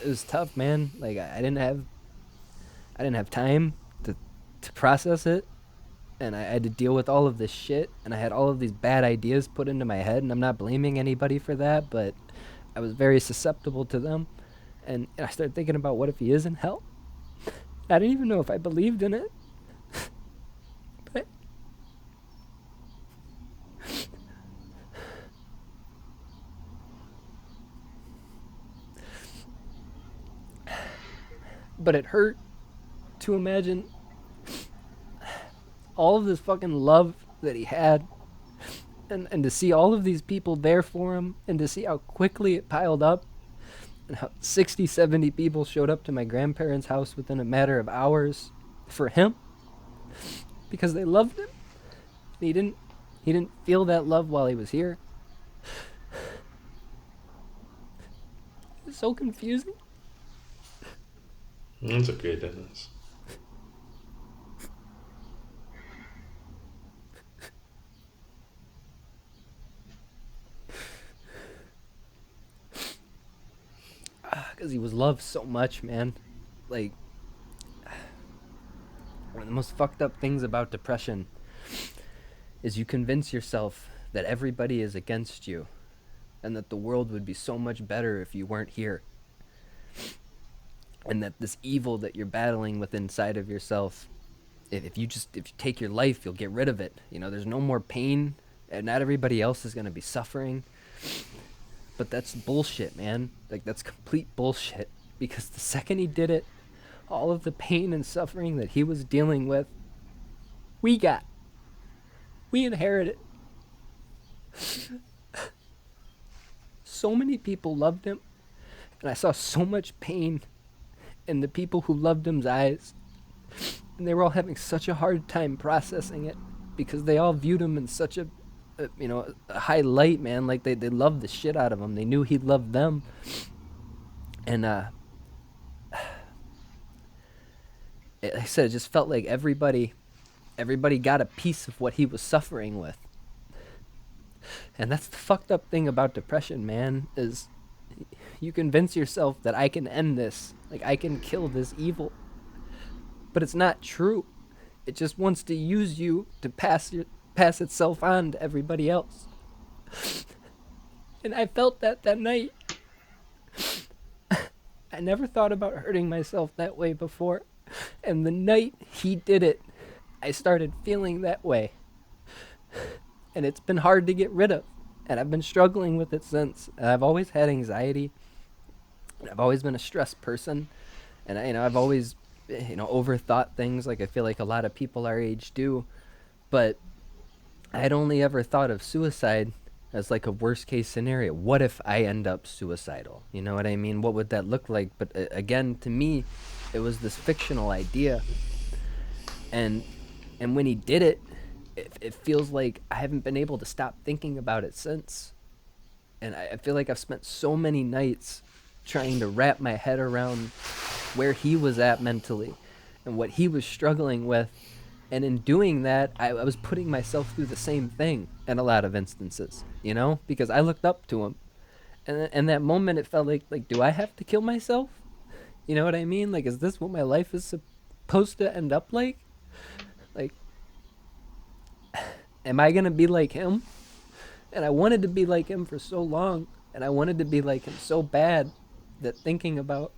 it was tough, man. Like, I didn't have time to process it, and I had to deal with all of this shit, and I had all of these bad ideas put into my head, and I'm not blaming anybody for that, but I was very susceptible to them. And I started thinking about, what if he is in hell? I didn't even know if I believed in it. but but it hurt to imagine all of this fucking love that he had, and to see all of these people there for him, and to see how quickly it piled up, and how 60, 70 people showed up to my grandparents' house within a matter of hours for him because they loved him. And he didn't feel that love while he was here. It's so confusing. It's okay, Dennis. Because he was loved so much, man. Like, one of the most fucked up things about depression is you convince yourself that everybody is against you, and that the world would be so much better if you weren't here, and that this evil that you're battling with inside of yourself, if you take your life, you'll get rid of it. There's no more pain, and not everybody else is going to be suffering. But that's bullshit, man. Like, that's complete bullshit. Because the second he did it, all of the pain and suffering that he was dealing with, we inherited. So many people loved him, and I saw so much pain in the people who loved him's eyes, and they were all having such a hard time processing it because they all viewed him in such a high light, man. Like, they loved the shit out of him. They knew he loved them. And like I said, it just felt like everybody got a piece of what he was suffering with. And that's the fucked up thing about depression, man, is you convince yourself that I can end this, like, I can kill this evil. But it's not true. It just wants to use you to pass itself on to everybody else. And I felt that night. I never thought about hurting myself that way before. And the night he did it, I started feeling that way. And it's been hard to get rid of. And I've been struggling with it since. And I've always had anxiety. And I've always been a stressed person. And I've always overthought things, like I feel like a lot of people our age do. But I'd only ever thought of suicide as like a worst case scenario. What if I end up suicidal? You know what I mean? What would that look like? But again, to me, it was this fictional idea. And when he did it, it feels like I haven't been able to stop thinking about it since. And I feel like I've spent so many nights trying to wrap my head around where he was at mentally and what he was struggling with. And in doing that, I was putting myself through the same thing in a lot of instances, because I looked up to him. And in that moment, it felt like, do I have to kill myself? You know what I mean? Like, is this what my life is supposed to end up like? Like, am I going to be like him? And I wanted to be like him for so long, and I wanted to be like him so bad that thinking about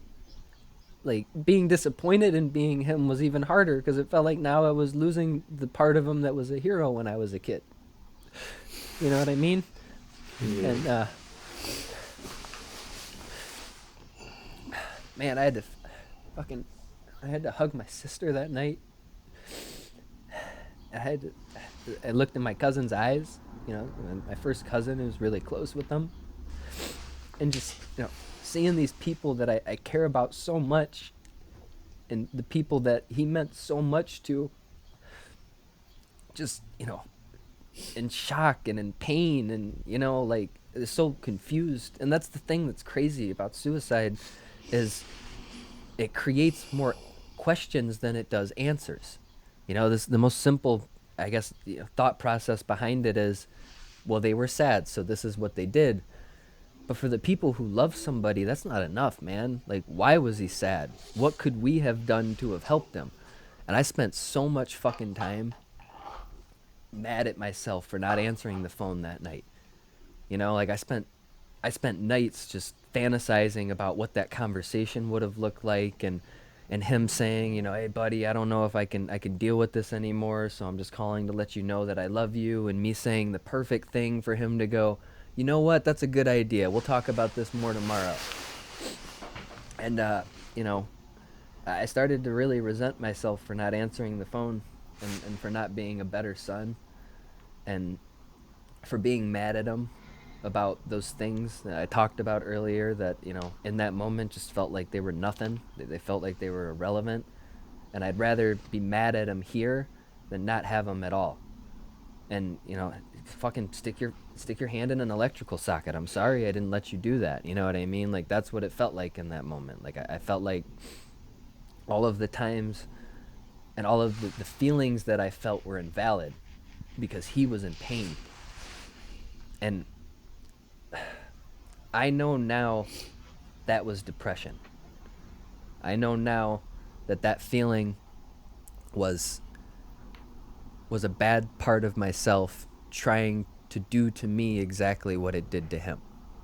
like being disappointed in being him was even harder because it felt like now I was losing the part of him that was a hero when I was a kid. You know what I mean? Yeah. And man, fucking I had to hug my sister that night. I looked in my cousin's eyes, my first cousin who's really close with them, and just seeing these people that I care about so much, and the people that he meant so much to, just in shock and in pain, and like so confused. And that's the thing that's crazy about suicide, is it creates more questions than it does answers. This the most simple, I guess, thought process behind it is, well, they were sad, so this is what they did. But for the people who love somebody, that's not enough, man. Like, why was he sad? What could we have done to have helped him? And I spent so much fucking time mad at myself for not answering the phone that night. Like I spent nights just fantasizing about what that conversation would have looked like, and him saying, hey buddy, I don't know if I can deal with this anymore, so I'm just calling to let you know that I love you, and me saying the perfect thing for him to go, you know what, that's a good idea. We'll talk about this more tomorrow. And you know, I started to really resent myself for not answering the phone, and for not being a better son, and for being mad at him about those things that I talked about earlier that, in that moment just felt like they were nothing. They felt like they were irrelevant. And I'd rather be mad at him here than not have him at all. And, fucking stick your hand in an electrical socket. I'm sorry I didn't let you do that. You know what I mean? Like, that's what it felt like in that moment. Like, I felt like all of the times and all of the feelings that I felt were invalid because he was in pain. And I know now that was depression. I know now that feeling was a bad part of myself trying to do to me exactly what it did to him.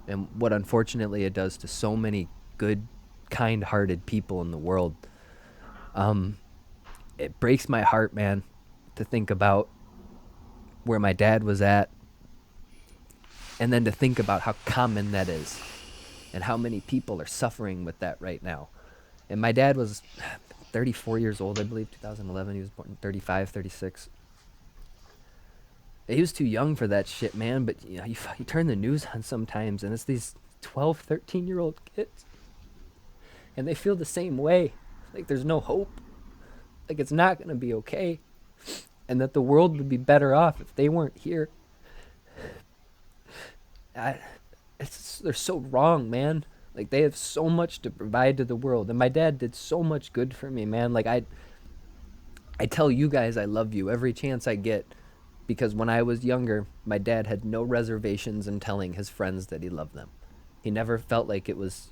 And what unfortunately it does to so many good, kind-hearted people in the world. It breaks my heart, man, to think about where my dad was at, and then to think about how common that is and how many people are suffering with that right now. And my dad was 34 years old, I believe, 2011. He was born in 35, 36. He was too young for that shit, man. But you turn the news on sometimes, and it's these 12, 13-year-old kids, and they feel the same way. Like there's no hope. Like it's not going to be okay. And that the world would be better off if they weren't here. They're so wrong, man. Like they have so much to provide to the world, and my dad did so much good for me, man. Like I tell you guys I love you every chance I get, because when I was younger, my dad had no reservations in telling his friends that he loved them. He never felt like it was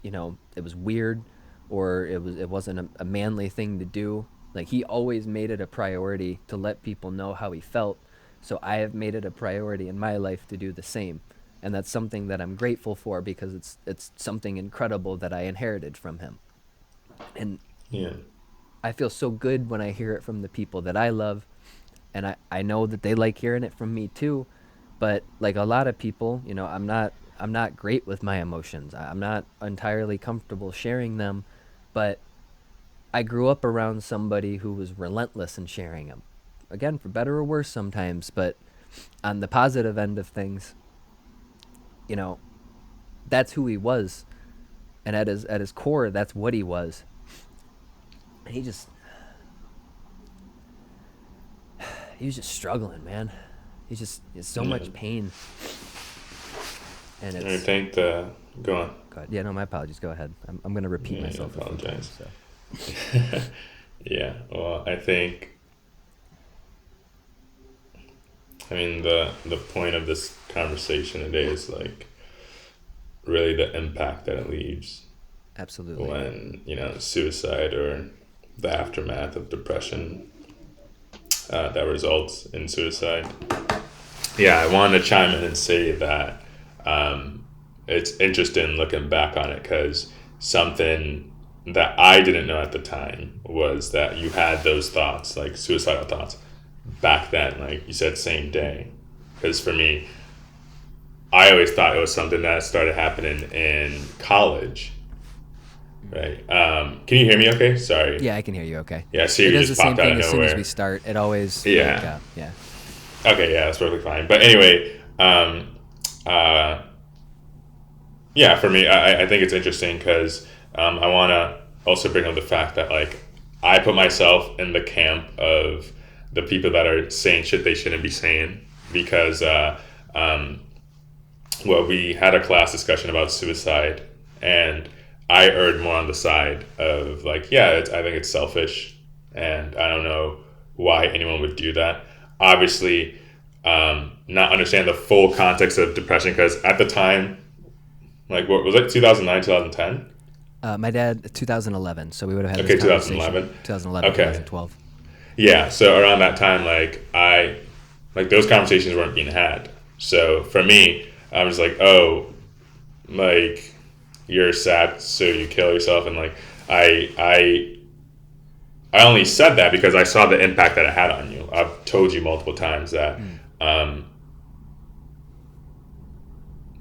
weird, or it wasn't a manly thing to do. Like he always made it a priority to let people know how he felt. So I have made it a priority in my life to do the same. And that's something that I'm grateful for, because it's something incredible that I inherited from him. And Yeah. I feel so good when I hear it from the people that I love, and I know that they like hearing it from me too. But like a lot of people, I'm not great with my emotions. I'm not entirely comfortable sharing them, but I grew up around somebody who was relentless in sharing them. Again, for better or worse sometimes, but on the positive end of things, you know, that's who he was, and at his core, that's what he was. And he was just struggling, man. He's so Yeah. much pain, and And I it's think go on. God. Yeah, no, my apologies. Go ahead. I'm gonna repeat Yeah, I myself a few times. apologize. So Yeah. Well, I mean, the point of this conversation today is like really the impact that it leaves absolutely. when suicide or the aftermath of depression that results in suicide. Yeah, I wanted to chime in and say that um, it's interesting looking back on it because something that I didn't know at the time was that you had those thoughts, like suicidal thoughts, back then. Like you said, same day. Because for me, I always thought it was something that started happening in college, right? Can you hear me okay? Sorry. Yeah, I can hear you okay. Yeah, It Siri does just the same popped out of thing as soon as we nowhere. start. It always, like, Yeah. yeah. Okay, yeah, that's perfectly fine. But anyway, uh, yeah, for me, I think it's interesting because I want to also bring up the fact that, like, I put myself in the camp of the people that are saying shit they shouldn't be saying because, um, well, we had a class discussion about suicide, and I erred more on the side of, like, yeah, I think it's selfish, and I don't know why anyone would do that. Obviously, not understand the full context of depression because at the time, like, what was it, 2009, 2010? My dad, 2011, so we would have had this Okay, conversation 2011. 2011, Okay. 2012. Yeah, so around that time, like, those conversations weren't being had. So for me, I was like, oh, like, you're sad, so you kill yourself. And, like, I only said that because I saw the impact that it had on you. I've told you multiple times that, Mm. um,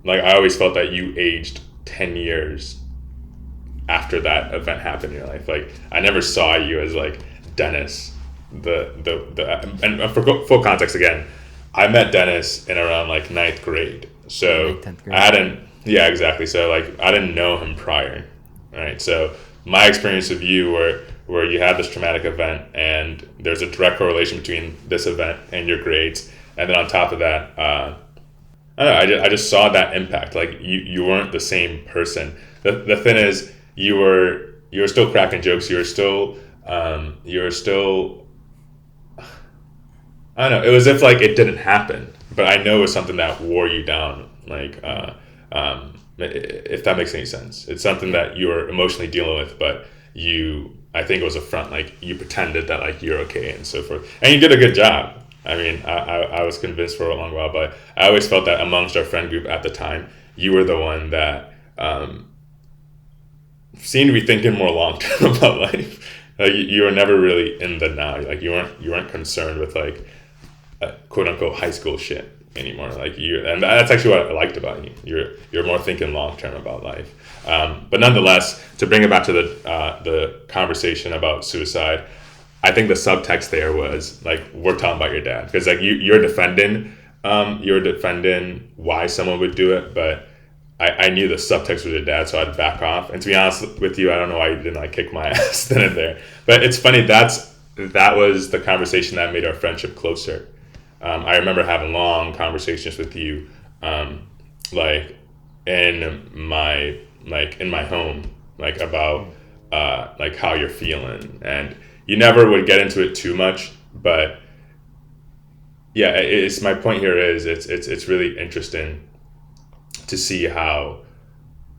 like, I always felt that you aged 10 years after that event happened in your life. Like, I never saw you as, like, Dennis. And for full context again, I met Dennis in around, like, ninth grade. Yeah, So ninth, 10th I grade. hadn't, yeah, exactly. So, like, I didn't know him prior. All right. So my experience of you where you had this traumatic event and there's a direct correlation between this event and your grades. And then on top of that, I don't know. I just saw that impact. Like, you weren't the same person. The thing is, you were still cracking jokes. You were still. I don't know. It was if, like, it didn't happen, but I know it was something that wore you down. Like, if that makes any sense, it's something Yeah. that you were emotionally dealing with, but I think it was a front. Like, you pretended that, like, you're okay and so forth, and you did a good job. I mean, I was convinced for a long while, but I always felt that amongst our friend group at the time, you were the one that seemed to be thinking more long term about life. Like, you were never really in the now. Like, you weren't concerned with, like, quote unquote high school shit anymore. Like, and that's actually what I liked about you. You're more thinking long term about life. But nonetheless, to bring it back to the conversation about suicide, I think the subtext there was, like, we're talking about your dad because, like, you're defending why someone would do it, but I knew the subtext was your dad, so I'd back off. And to be honest with you, I don't know why you didn't, like, kick my ass then and there. But it's funny, that was the conversation that made our friendship closer. I remember having long conversations with you, like, in my home, like, about like, how you're feeling, and you never would get into it too much, but yeah, it's my point here is it's really interesting to see how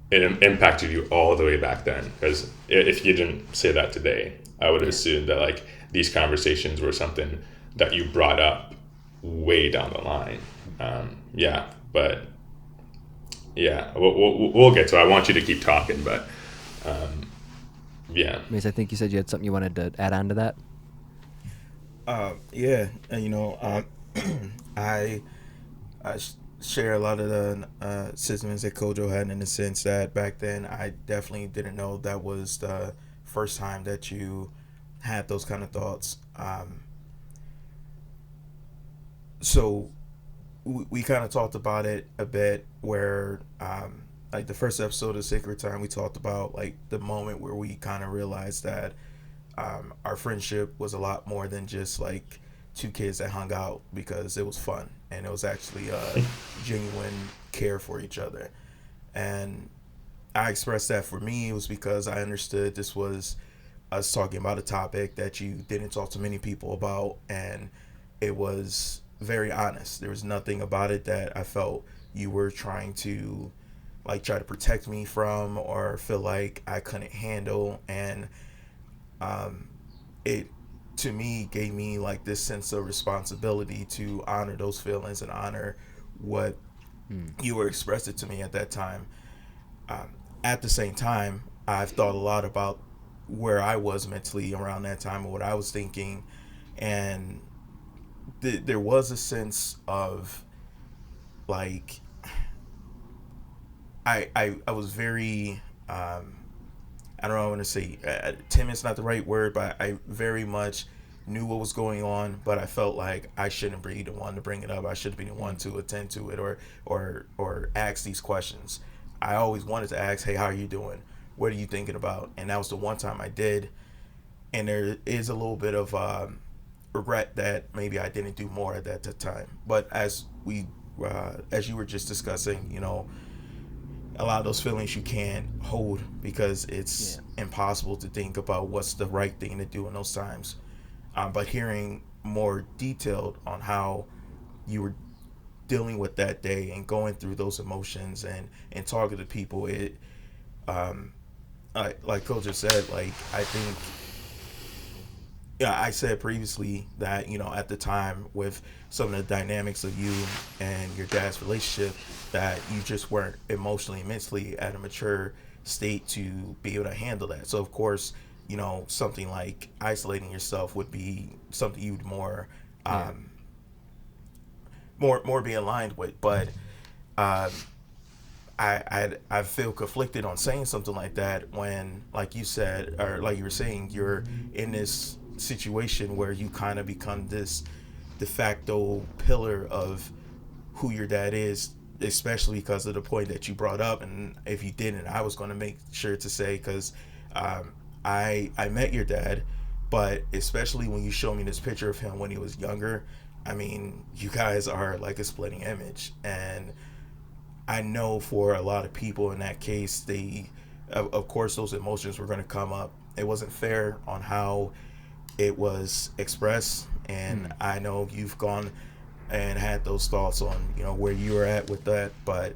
it impacted you all the way back then. Because if you didn't say that today, I would Yeah. assume that, like, these conversations were something that you brought up way down the line. Yeah, but yeah, we'll get to it. I want you to keep talking, but yeah. Mace, I think you said you had something you wanted to add on to that. Yeah, and I share a lot of the sentiments that Kojo had in the sense that back then I definitely didn't know that was the first time that you had those kind of thoughts. So we kind of talked about it a bit where like the first episode of Sacred Time we talked about like the moment where we kind of realized that our friendship was a lot more than just like two kids that hung out because it was fun and it was actually genuine care for each other. And I expressed that for me it was because I understood this was us talking about a topic that you didn't talk to many people about, and it was very honest. There was nothing about it that I felt you were trying to like try to protect me from or feel like I couldn't handle, and um, it to me gave me like this sense of responsibility to honor those feelings and honor what Mm. you were expressing to me at that time. Um, at the same time, I've thought a lot about where I was mentally around that time and what I was thinking, and there was a sense of like I was very I don't know, I want to say timid's not the right word, but I very much knew what was going on, but I felt like I shouldn't be the one to bring it up. I should be the one Mm. to attend to it, or ask these questions. I always wanted to ask, "Hey, how are you doing? What are you thinking about?" And that was the one time I did, and there is a little bit of regret that maybe I didn't do more at that time. But as you were just discussing, a lot of those feelings you can't hold because Yeah. it's impossible to think about what's the right thing to do in those times. But hearing more detailed on how you were dealing with that day and going through those emotions and talking to people, it like Coach just said, like I think, yeah, I said previously that at the time with some of the dynamics of you and your dad's relationship, that you just weren't emotionally, mentally at a mature state to be able to handle that. So of course, something like isolating yourself would be something you'd Yeah. um, more be aligned with. But um, I feel conflicted on saying something like that when, like you said, or like you were saying, you're in this situation where you kind of become this de facto pillar of who your dad is, especially because of the point that you brought up. And if you didn't, I was going to make sure to say, because um, I met your dad, but especially when you show me this picture of him when he was younger, I mean, you guys are like a splitting image. And I know for a lot of people in that case, of course, those emotions were going to come up. It wasn't fair on how it was expressed, and Mm. I know you've gone and had those thoughts on where you were at with that. But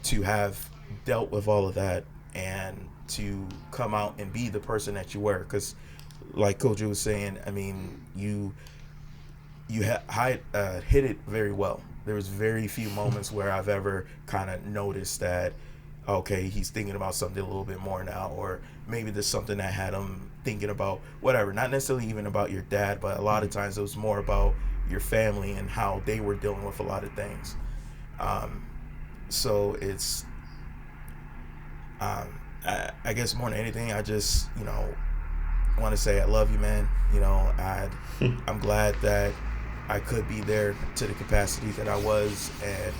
to have dealt with all of that and to come out and be the person that you were, because like Coach was saying, I mean, you hit it very well. There was very few moments where I've ever kind of noticed that, okay, he's thinking about something a little bit more now, or maybe there's something that had him thinking about whatever. Not necessarily even about your dad, but a lot of Mm. times it was more about your family and how they were dealing with a lot of things. Um, so it's, I guess more than anything, I just want to say I love you, man. I'm glad that I could be there to the capacity that I was, and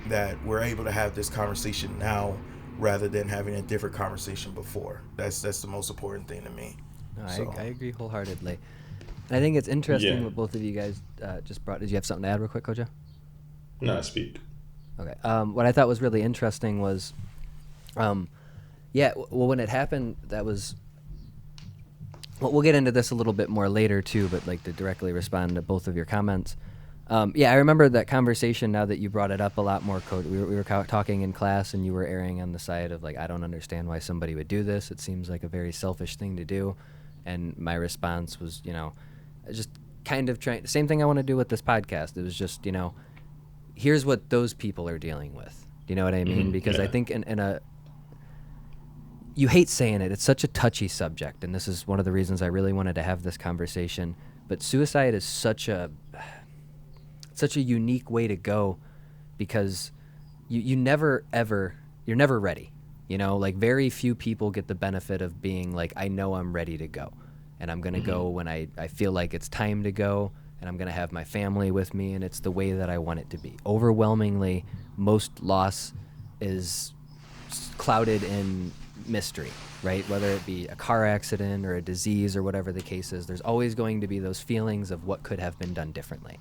that we're able to have this conversation now rather than having a different conversation before. That's the most important thing to me. No, So I agree wholeheartedly. And I think it's interesting Yeah. what both of you guys just brought. Did you have something to add real quick, Kojo? No, speak. Okay. What I thought was really interesting was, um, yeah, well, when it happened, that was. Well, we'll get into this a little bit more later too, but like to directly respond to both of your comments. Yeah, I remember that conversation. Now that you brought it up a lot more, Cody, we were talking in class, and you were erring on the side of like, I don't understand why somebody would do this. It seems like a very selfish thing to do. And my response was, just kind of trying. Same thing I want to do with this podcast. It was just, here's what those people are dealing with. Do you know what I mean? Hmm. Because I Yeah. think in a you hate saying it. It's such a touchy subject, and this is one of the reasons I really wanted to have this conversation. But suicide is such a unique way to go, because you never ever you're never ready. Like very few people get the benefit of being like, I know I'm ready to go, and I'm gonna Hmm. go when I feel like it's time to go, and I'm gonna have my family with me, and it's the way that I want it to be. Overwhelmingly, most loss is clouded in mystery, right? Whether it be a car accident or a disease or whatever the case is, there's always going to be those feelings of what could have been done differently,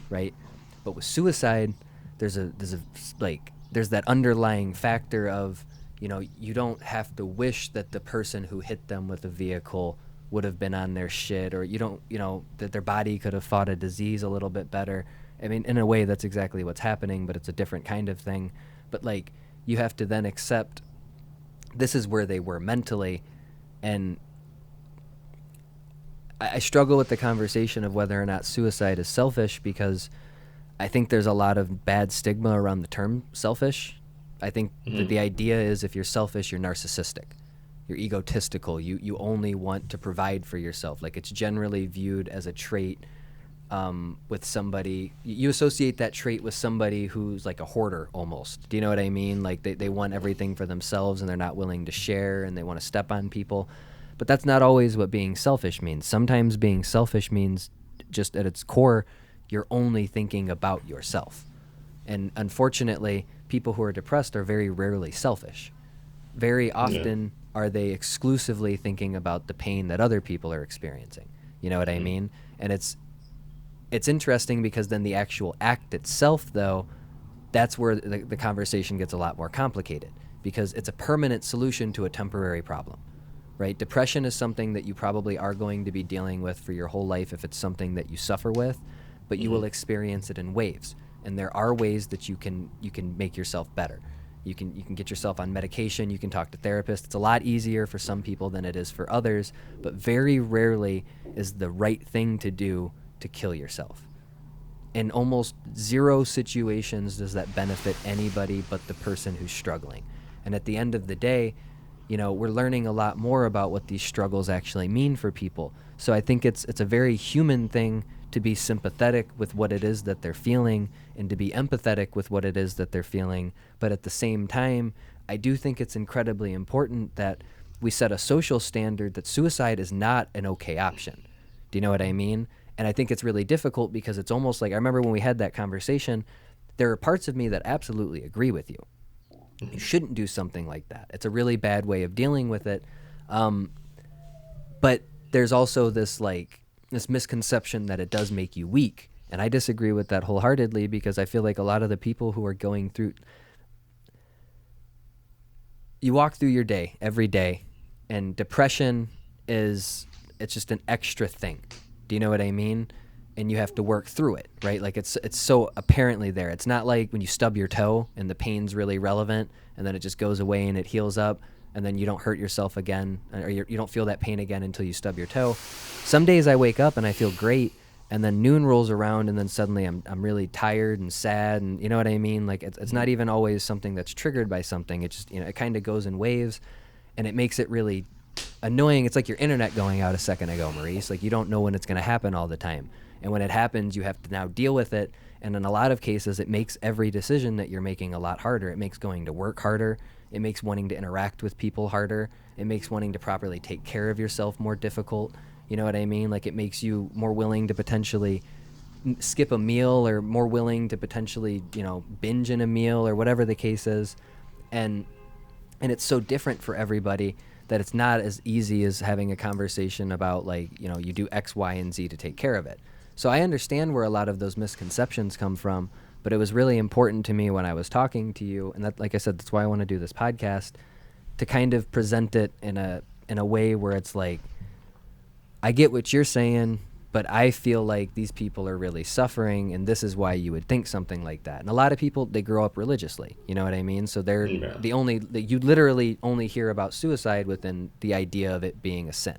right? But with suicide, there's that underlying factor of, you don't have to wish that the person who hit them with a vehicle would have been on their shit, or you don't, that their body could have fought a disease a little bit better. I mean, in a way, that's exactly what's happening, but it's a different kind of thing. But like, you have to then accept this is where they were mentally, and I struggle with the conversation of whether or not suicide is selfish, because I think there's a lot of bad stigma around the term selfish. I think that the idea is if you're selfish, you're narcissistic. You're egotistical. You only want to provide for yourself. Like, it's generally viewed as a trait with somebody. You associate that trait with somebody who's like a hoarder almost. Do you know what I mean? Like, they want everything for themselves and they're not willing to share and they want to step on people. But that's not always what being selfish means. Sometimes being selfish means just at its core, you're only thinking about yourself. And unfortunately, people who are depressed are very rarely selfish. Very often are they exclusively thinking about the pain that other people are experiencing. You know what I mean? And it's interesting because then the actual act itself, though, that's where the conversation gets a lot more complicated, because it's a permanent solution to a temporary problem. Right? Depression is something that you probably are going to be dealing with for your whole life if it's something that you suffer with, but you will experience it in waves. And there are ways that you can make yourself better. You can get yourself on medication, you can talk to therapists. It's a lot easier for some people than it is for others, but very rarely is the right thing to do to kill yourself. In almost zero situations does that benefit anybody but the person who's struggling. And at the end of the day, we're learning a lot more about what these struggles actually mean for people. So I think it's a very human thing to be sympathetic with what it is that they're feeling and to be empathetic with what it is that they're feeling. But at the same time, I do think it's incredibly important that we set a social standard that suicide is not an okay option. Do you know what I mean? And I think it's really difficult because it's almost like, I remember when we had that conversation, there are parts of me that absolutely agree with you. You shouldn't do something like that. It's a really bad way of dealing with it. But there's also this misconception that it does make you weak. And I disagree with that wholeheartedly, because I feel like a lot of the people who are going through, you walk through your day every day, and depression it's just an extra thing. Do you know what I mean? And you have to work through it, right? Like, it's so apparently there. It's not like when you stub your toe and the pain's really relevant and then it just goes away and it heals up and then you don't hurt yourself again, or you don't feel that pain again until you stub your toe. Some days I wake up and I feel great, and then noon rolls around and then suddenly I'm really tired and sad, and you know what I mean? Like, it's not even always something that's triggered by something. It just, it kind of goes in waves, and it makes it really annoying. It's like your internet going out a second ago, Maurice. Like, you don't know when it's going to happen all the time. And when it happens, you have to now deal with it. And in a lot of cases, it makes every decision that you're making a lot harder. It makes going to work harder. It makes wanting to interact with people harder. It makes wanting to properly take care of yourself more difficult. You know what I mean? Like, it makes you more willing to potentially skip a meal, or more willing to potentially, binge in a meal, or whatever the case is. And it's so different for everybody that it's not as easy as having a conversation about, like, you do X, Y, and Z to take care of it. So I understand where a lot of those misconceptions come from, but it was really important to me when I was talking to you, and that, like I said, that's why I want to do this podcast, to kind of present it in a way where it's like, I get what you're saying, but I feel like these people are really suffering, and this is why you would think something like that. And a lot of people, they grow up religiously, you know what I mean? So they're you literally only hear about suicide within the idea of it being a sin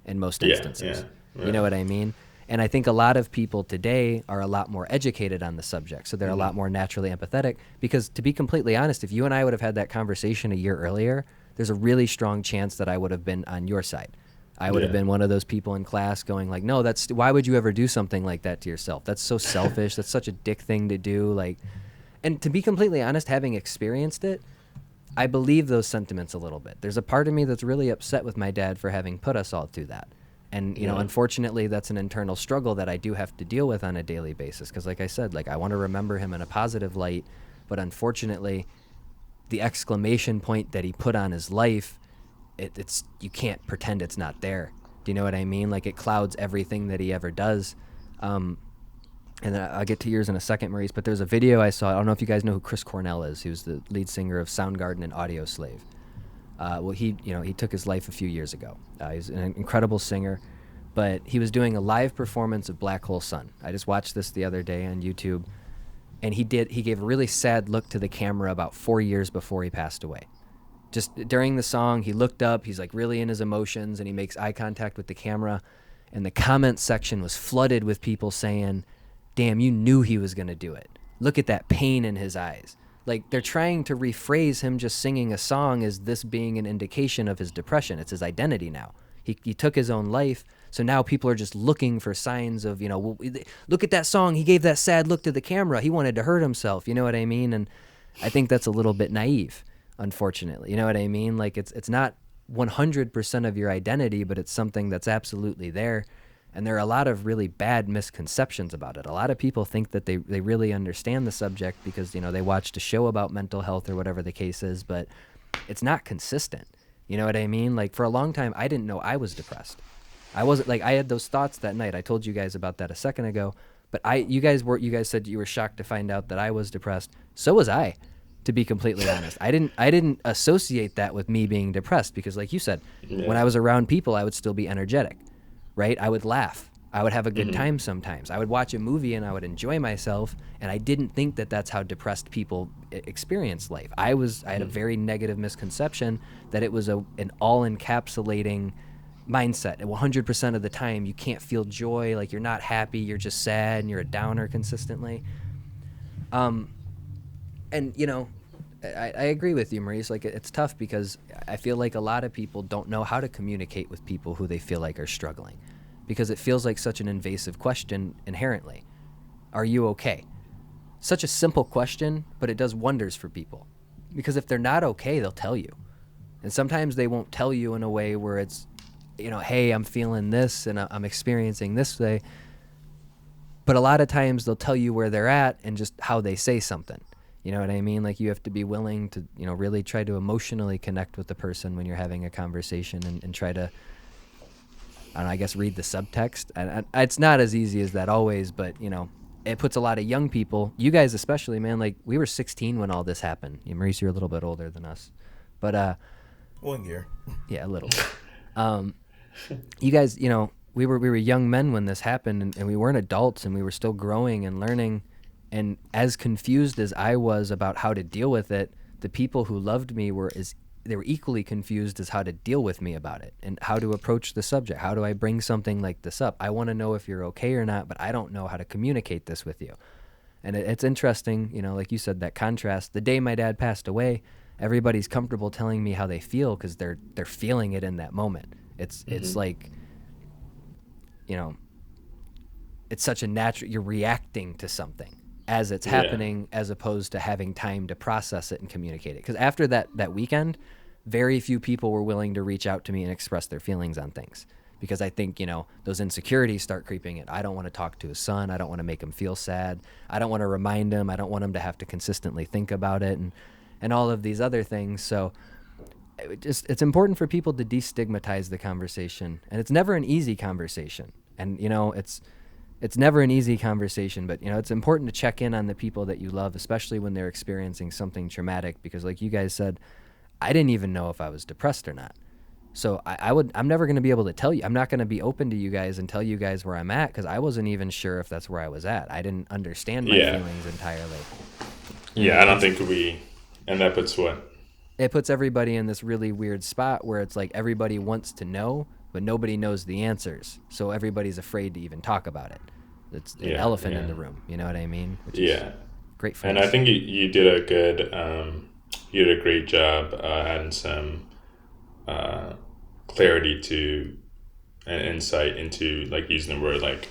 in most instances. Yeah. You know what I mean? And I think a lot of people today are a lot more educated on the subject, so they're a lot more naturally empathetic. Because to be completely honest, if you and I would have had that conversation a year earlier, there's a really strong chance that I would have been on your side. I would have been one of those people in class going like, no, why would you ever do something like that to yourself? That's so selfish. That's such a dick thing to do. Like, and to be completely honest, having experienced it, I believe those sentiments a little bit. There's a part of me that's really upset with my dad for having put us all through that. And, unfortunately, that's an internal struggle that I do have to deal with on a daily basis. Because like I said, like, I want to remember him in a positive light. But unfortunately, the exclamation point that he put on his life, it's you can't pretend it's not there. Do you know what I mean? Like, it clouds everything that he ever does. And then I'll get to yours in a second, Maurice. But there's a video I saw. I don't know if you guys know who Chris Cornell is. He was the lead singer of Soundgarden and Audioslave. Well, he took his life a few years ago. He's an incredible singer, but he was doing a live performance of Black Hole Sun. I just watched this the other day on YouTube, and he gave a really sad look to the camera about 4 years before he passed away. Just during the song, he looked up, he's like really in his emotions, and he makes eye contact with the camera, And the comment section was flooded with people saying, damn, you knew he was going to do it. Look at that pain in his eyes. Like, they're trying to rephrase him just singing a song as this being an indication of his depression. It's his identity now. He took his own life, so now people are just looking for signs of, well, look at that song. He gave that sad look to the camera. He wanted to hurt himself. You know what I mean? And I think that's a little bit naive, unfortunately. You know what I mean? Like, it's not 100% of your identity, but it's something that's absolutely there. And there are a lot of really bad misconceptions about it. A lot of people think that they really understand the subject because, they watched a show about mental health or whatever the case is, but it's not consistent. You know what I mean? Like, for a long time, I didn't know I was depressed. I wasn't, like, I had those thoughts that night. I told you guys about that a second ago, but you guys said you were shocked to find out that I was depressed. So was I, to be completely honest. I didn't associate that with me being depressed because, like you said, when I was around people, I would still be energetic, right? I would laugh. I would have a good time sometimes. I would watch a movie and I would enjoy myself, and I didn't think that that's how depressed people experience life. I had a very negative misconception that it was an all-encapsulating mindset. 100% of the time, you can't feel joy, like you're not happy, you're just sad, and you're a downer consistently. And I agree with you, Maurice. Like, it's tough because I feel like a lot of people don't know how to communicate with people who they feel like are struggling, because it feels like such an invasive question inherently. Are you okay? Such a simple question, but it does wonders for people, because if they're not okay, they'll tell you. And sometimes they won't tell you in a way where it's, hey, I'm feeling this and I'm experiencing this way. But a lot of times they'll tell you where they're at and just how they say something. You know what I mean? Like, you have to be willing to, really try to emotionally connect with the person when you're having a conversation and try to, I guess, read the subtext. And it's not as easy as that always, but, it puts a lot of young people, you guys especially, man, like, we were 16 when all this happened. Maurice, you're a little bit older than us. But 1 year. Yeah, a little. You guys, we were young men when this happened, and we weren't adults, and we were still growing and learning. And as confused as I was about how to deal with it, the people who loved me were equally confused as how to deal with me about it and how to approach the subject. How do I bring something like this up? I want to know if you're okay or not, but I don't know how to communicate this with you. And it's interesting, like you said, that contrast. The day my dad passed away, everybody's comfortable telling me how they feel because they're feeling it in that moment. It's like, it's such a natural, you're reacting to something as it's happening, as opposed to having time to process it and communicate it. Because after that weekend, very few people were willing to reach out to me and express their feelings on things. Because I think, those insecurities start creeping in. I don't want to talk to his son. I don't want to make him feel sad. I don't want to remind him. I don't want him to have to consistently think about it and all of these other things. So it's important for people to destigmatize the conversation. And it's never an easy conversation. And, it's never an easy conversation, but, it's important to check in on the people that you love, especially when they're experiencing something traumatic, because like you guys said, I didn't even know if I was depressed or not. So I'm never going to be able to tell you. I'm not going to be open to you guys and tell you guys where I'm at, because I wasn't even sure if that's where I was at. I didn't understand my feelings entirely. Yeah, I don't think and that puts what? It puts everybody in this really weird spot where it's like everybody wants to know, but nobody knows the answers. So everybody's afraid to even talk about it. It's an elephant in the room. You know what I mean? Which is great for us. And I think you did a good, you did a great job adding some clarity to and insight into, like, using the word, like,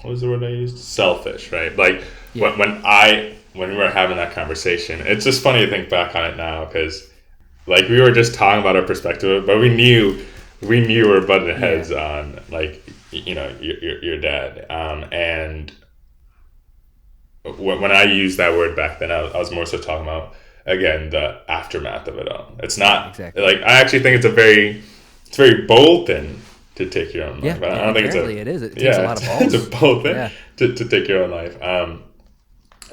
what was the word I used? Selfish, right? Like, when we were having that conversation, it's just funny to think back on it now, because, like, we were just talking about our perspective, but we knew we were butting heads on, like, your dad. And when I used that word back then, I was more so talking about, again, the aftermath of it all. It's not exactly. Like, I actually think it's a very bold thing to take your own life. I don't think it is. It takes a lot of balls. It's a bold thing to take your own life.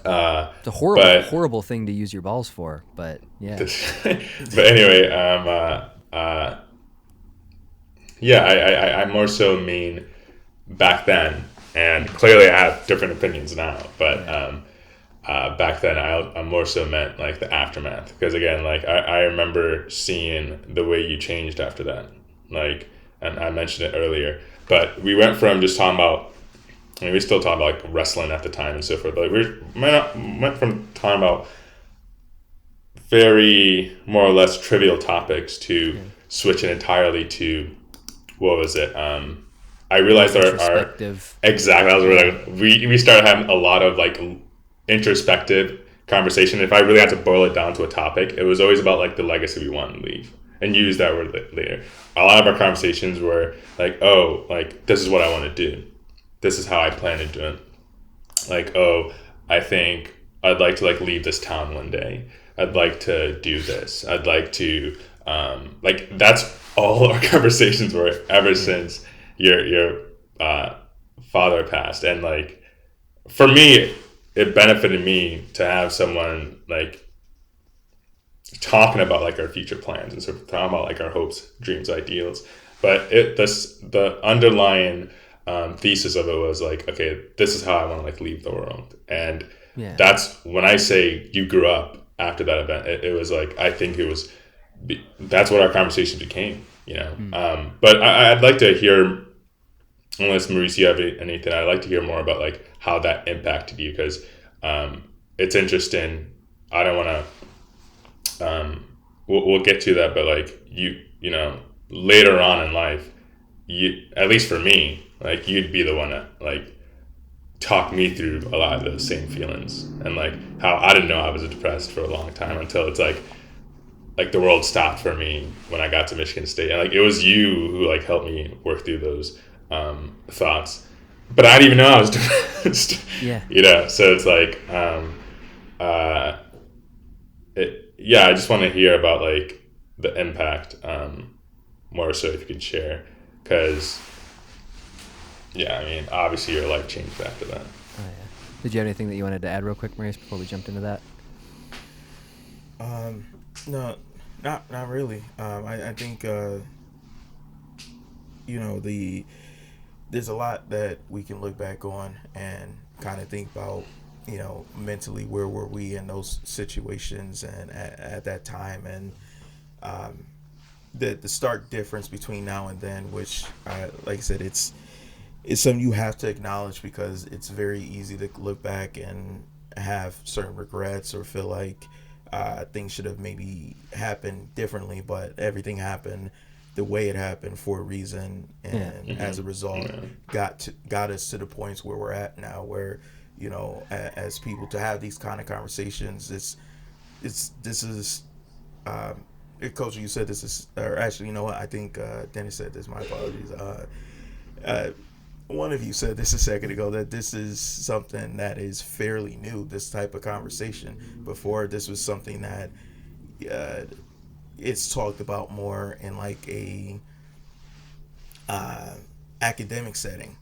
It's a horrible thing to use your balls for, but yeah. But anyway, I more so mean back then, and clearly I have different opinions now, but back then I more so meant, like, the aftermath, because, again, like, I remember seeing the way you changed after that. Like, and I mentioned it earlier, but we went from just talking about, I mean, we still talk about like wrestling at the time and so forth, but went from talking about very more or less trivial topics to switching entirely to, what was it? I realized our Introspective. exactly. I was really, we started having a lot of like introspective conversation. If I really had to boil it down to a topic, it was always about like the legacy we want to leave, and use that word later. A lot of our conversations were like, oh, like this is what I want to do. This is how I plan to do it. Like, oh, I think I'd like to like leave this town one day. I'd like to do this. I'd like to like that's all our conversations were ever since your father passed. And like for me, it benefited me to have someone like talking about like our future plans and sort of talking about like our hopes, dreams, ideals. But the underlying thesis of it was like, okay, this is how I want to like leave the world. And Yeah. that's when I say you grew up after that event. It was like, I think it was, that's what our conversation became, you know. But I'd like to hear, unless Maurice, you have anything, I'd like to hear more about like how that impacted you, because it's interesting. I don't want to, we'll get to that, but like you know, later on in life, you, at least for me, like you'd be the one that like talk me through a lot of those same feelings, and like how I didn't know I was depressed for a long time until it's like the world stopped for me when I got to Michigan State, and like it was you who like helped me work through those thoughts, but I didn't even know I was depressed. Yeah. You know, so it's like yeah, I just want to hear about like the impact, more so if you could share, because yeah, I mean, obviously your life changed after that. Oh, yeah. Did you have anything that you wanted to add real quick, Maurice, before we jumped into that? No, not really. I think you know there's a lot that we can look back on and kind of think about, you know, mentally where were we in those situations and at that time, and the stark difference between now and then, which like I said, it's something you have to acknowledge, because it's very easy to look back and have certain regrets or feel like things should have maybe happened differently, but everything happened the way it happened for a reason, and as a result, got us to the points where we're at now, where, you know, as people, to have these kind of conversations, this is Coach, you said this is, or actually, you know what, I think Dennis said this. My apologies. One of you said this a second ago, that this is something that is fairly new, this type of conversation. Before, this was something that it's talked about more in like a academic setting,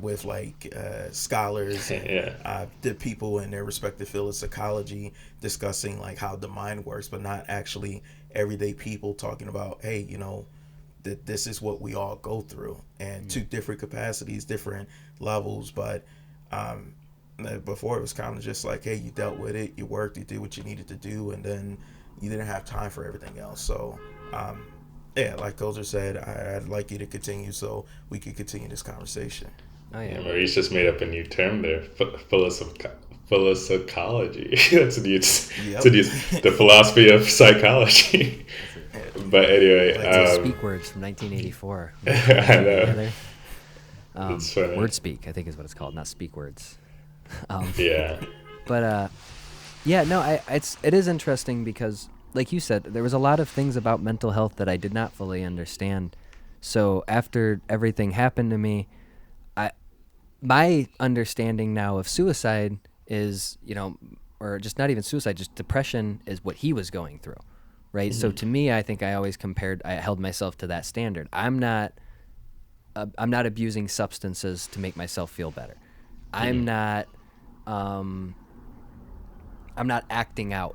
with like scholars and the people in their respective field of psychology discussing like how the mind works, but not actually everyday people talking about, hey, you know, that this is what we all go through, and to different capacities, different levels. But before, it was kind of just like, hey, you dealt with it, you worked, you did what you needed to do, and then you didn't have time for everything else. So yeah, like Kozer said, I'd like you to continue so we can continue this conversation. Oh, yeah. Maurice just made up a new term there, philosophy. That's a new, the philosophy of psychology. But anyway, Like speak words from 1984. I know. It's funny. Word speak, I think, is what it's called, not speak words. Yeah. But yeah, no, it is interesting because, like you said, there was a lot of things about mental health that I did not fully understand. So after everything happened to me, my understanding now of suicide is, you know, or just not even suicide, just depression is what he was going through, right? Mm-hmm. So to me, I think I always I held myself to that standard. I'm not abusing substances to make myself feel better. Mm-hmm. I'm not acting out.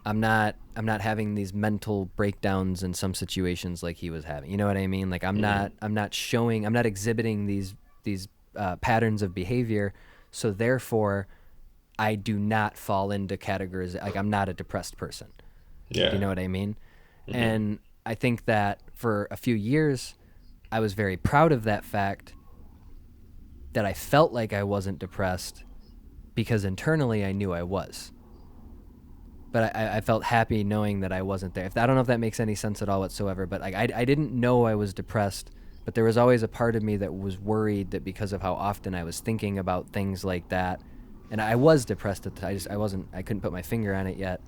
I'm not having these mental breakdowns in some situations like he was having. You know what I mean? Like I'm not exhibiting these patterns of behavior. So therefore, I do not fall into categories. Like I'm not a depressed person. Yeah. You know what I mean? Mm-hmm. And I think that for a few years, I was very proud of that fact that I felt like I wasn't depressed because internally I knew I was. But I felt happy knowing that I wasn't there. I don't know if that makes any sense at all whatsoever, but like I didn't know I was depressed, but there was always a part of me that was worried that because of how often I was thinking about things like that, and I was depressed at the time. I couldn't put my finger on it yet,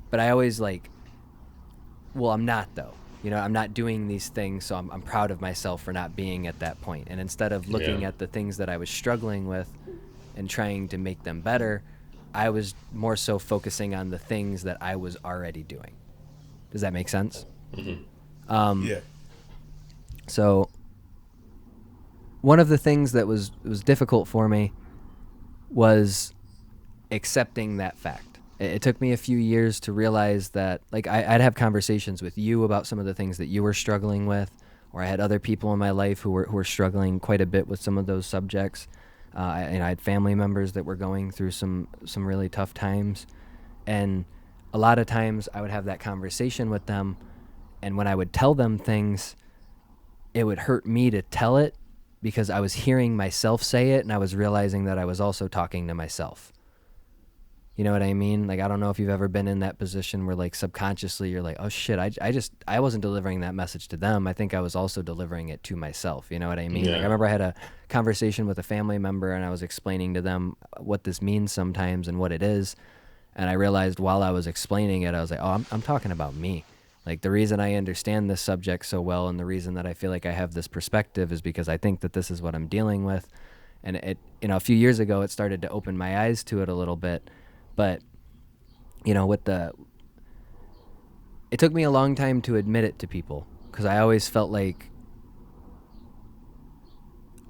but I always like, well, I'm not though. I'm not doing these things, so I'm proud of myself for not being at that point. And instead of looking at the things that I was struggling with and trying to make them better, I was more so focusing on the things that I was already doing. Does that make sense? Yeah. So one of the things that was difficult for me was accepting that fact. It took me a few years to realize that, like, I'd have conversations with you about some of the things that you were struggling with, or I had other people in my life who were struggling quite a bit with some of those subjects. I had family members that were going through some really tough times, and a lot of times I would have that conversation with them, and when I would tell them things, it would hurt me to tell it because I was hearing myself say it, and I was realizing that I was also talking to myself. You know what I mean? Like, I don't know if you've ever been in that position where, like, subconsciously you're like, oh shit, I wasn't delivering that message to them. I think I was also delivering it to myself. You know what I mean? Yeah. Like, I remember I had a conversation with a family member and I was explaining to them what this means sometimes and what it is. And I realized while I was explaining it, I was like, oh, I'm talking about me. Like, the reason I understand this subject so well and the reason that I feel like I have this perspective is because I think that this is what I'm dealing with. And it, a few years ago, it started to open my eyes to it a little bit. But, it took me a long time to admit it to people because I always felt like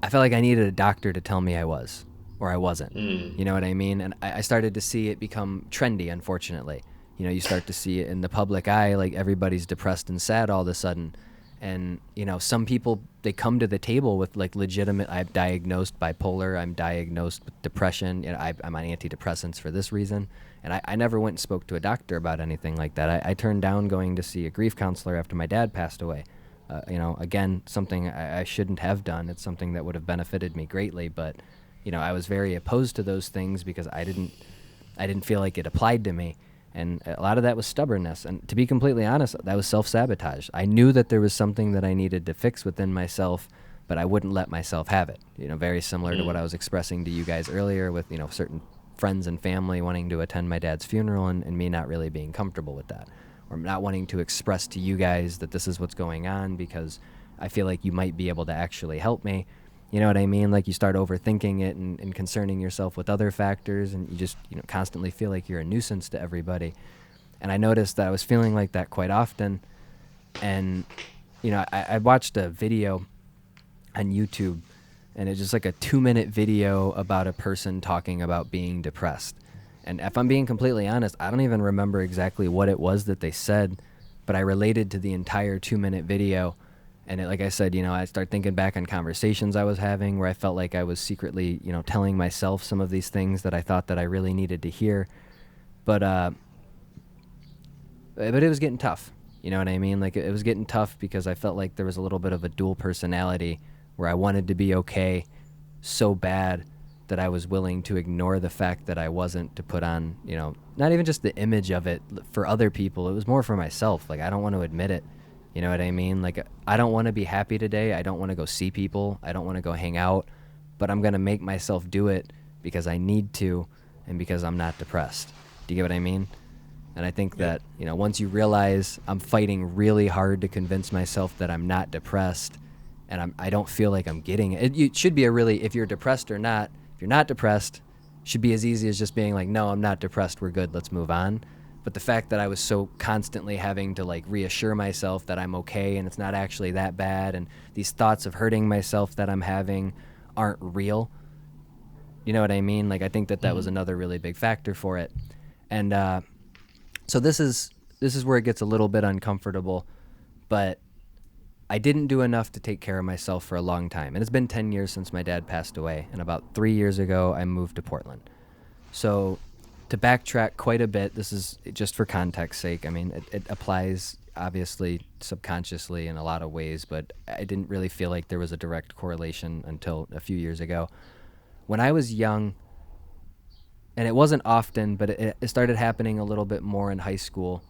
I needed a doctor to tell me I was or I wasn't. You know what I mean? And I started to see it become trendy, unfortunately. You start to see it in the public eye, like everybody's depressed and sad all of a sudden. And, some people, they come to the table with like legitimate, I'm diagnosed bipolar, I'm diagnosed with depression, I'm on antidepressants for this reason. And I never went and spoke to a doctor about anything like that. I turned down going to see a grief counselor after my dad passed away. Again, something I shouldn't have done. It's something that would have benefited me greatly. But, I was very opposed to those things because I didn't feel like it applied to me. And a lot of that was stubbornness. And to be completely honest, that was self-sabotage. I knew that there was something that I needed to fix within myself, but I wouldn't let myself have it. Very similar to what I was expressing to you guys earlier with, certain friends and family wanting to attend my dad's funeral and me not really being comfortable with that. Or not wanting to express to you guys that this is what's going on because I feel like you might be able to actually help me. You know what I mean? Like, you start overthinking it and concerning yourself with other factors, and you just, constantly feel like you're a nuisance to everybody. And I noticed that I was feeling like that quite often. And, I watched a video on YouTube, and it's just like a 2-minute video about a person talking about being depressed. And if I'm being completely honest, I don't even remember exactly what it was that they said, but I related to the entire 2-minute video. And like I said, I start thinking back on conversations I was having where I felt like I was secretly, telling myself some of these things that I thought that I really needed to hear. But it was getting tough. You know what I mean? Like, it was getting tough because I felt like there was a little bit of a dual personality where I wanted to be okay so bad that I was willing to ignore the fact that I wasn't, to put on, not even just the image of it for other people. It was more for myself. Like, I don't want to admit it. You know what I mean? Like, I don't want to be happy today. I don't want to go see people. I don't want to go hang out. But I'm going to make myself do it because I need to and because I'm not depressed. Do you get what I mean? And I think that, once you realize I'm fighting really hard to convince myself that I'm not depressed and I don't feel like I'm getting it. It should be if you're depressed or not, if you're not depressed, it should be as easy as just being like, no, I'm not depressed. We're good. Let's move on. But the fact that I was so constantly having to like reassure myself that I'm okay and it's not actually that bad, and these thoughts of hurting myself that I'm having aren't real. You know what I mean? Like, I think that was another really big factor for it. And so this is where it gets a little bit uncomfortable, but I didn't do enough to take care of myself for a long time. And it's been 10 years since my dad passed away, and about 3 years ago I moved to Portland. So to backtrack quite a bit, this is just for context sake. I mean, it applies obviously subconsciously in a lot of ways, but I didn't really feel like there was a direct correlation until a few years ago. When I was young, and it wasn't often, but it started happening a little bit more in high school.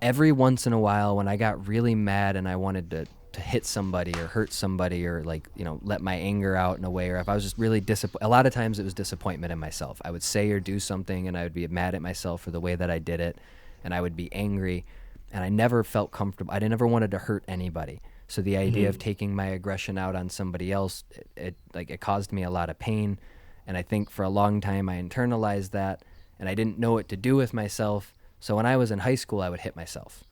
Every once in a while, when I got really mad and I wanted to hit somebody or hurt somebody or like, let my anger out in a way, or if I was just really disappointed, a lot of times it was disappointment in myself. I would say or do something and I would be mad at myself for the way that I did it, and I would be angry, and I never felt comfortable. I never wanted to hurt anybody. So the idea of taking my aggression out on somebody else, it caused me a lot of pain. And I think for a long time I internalized that, and I didn't know what to do with myself. So when I was in high school, I would hit myself.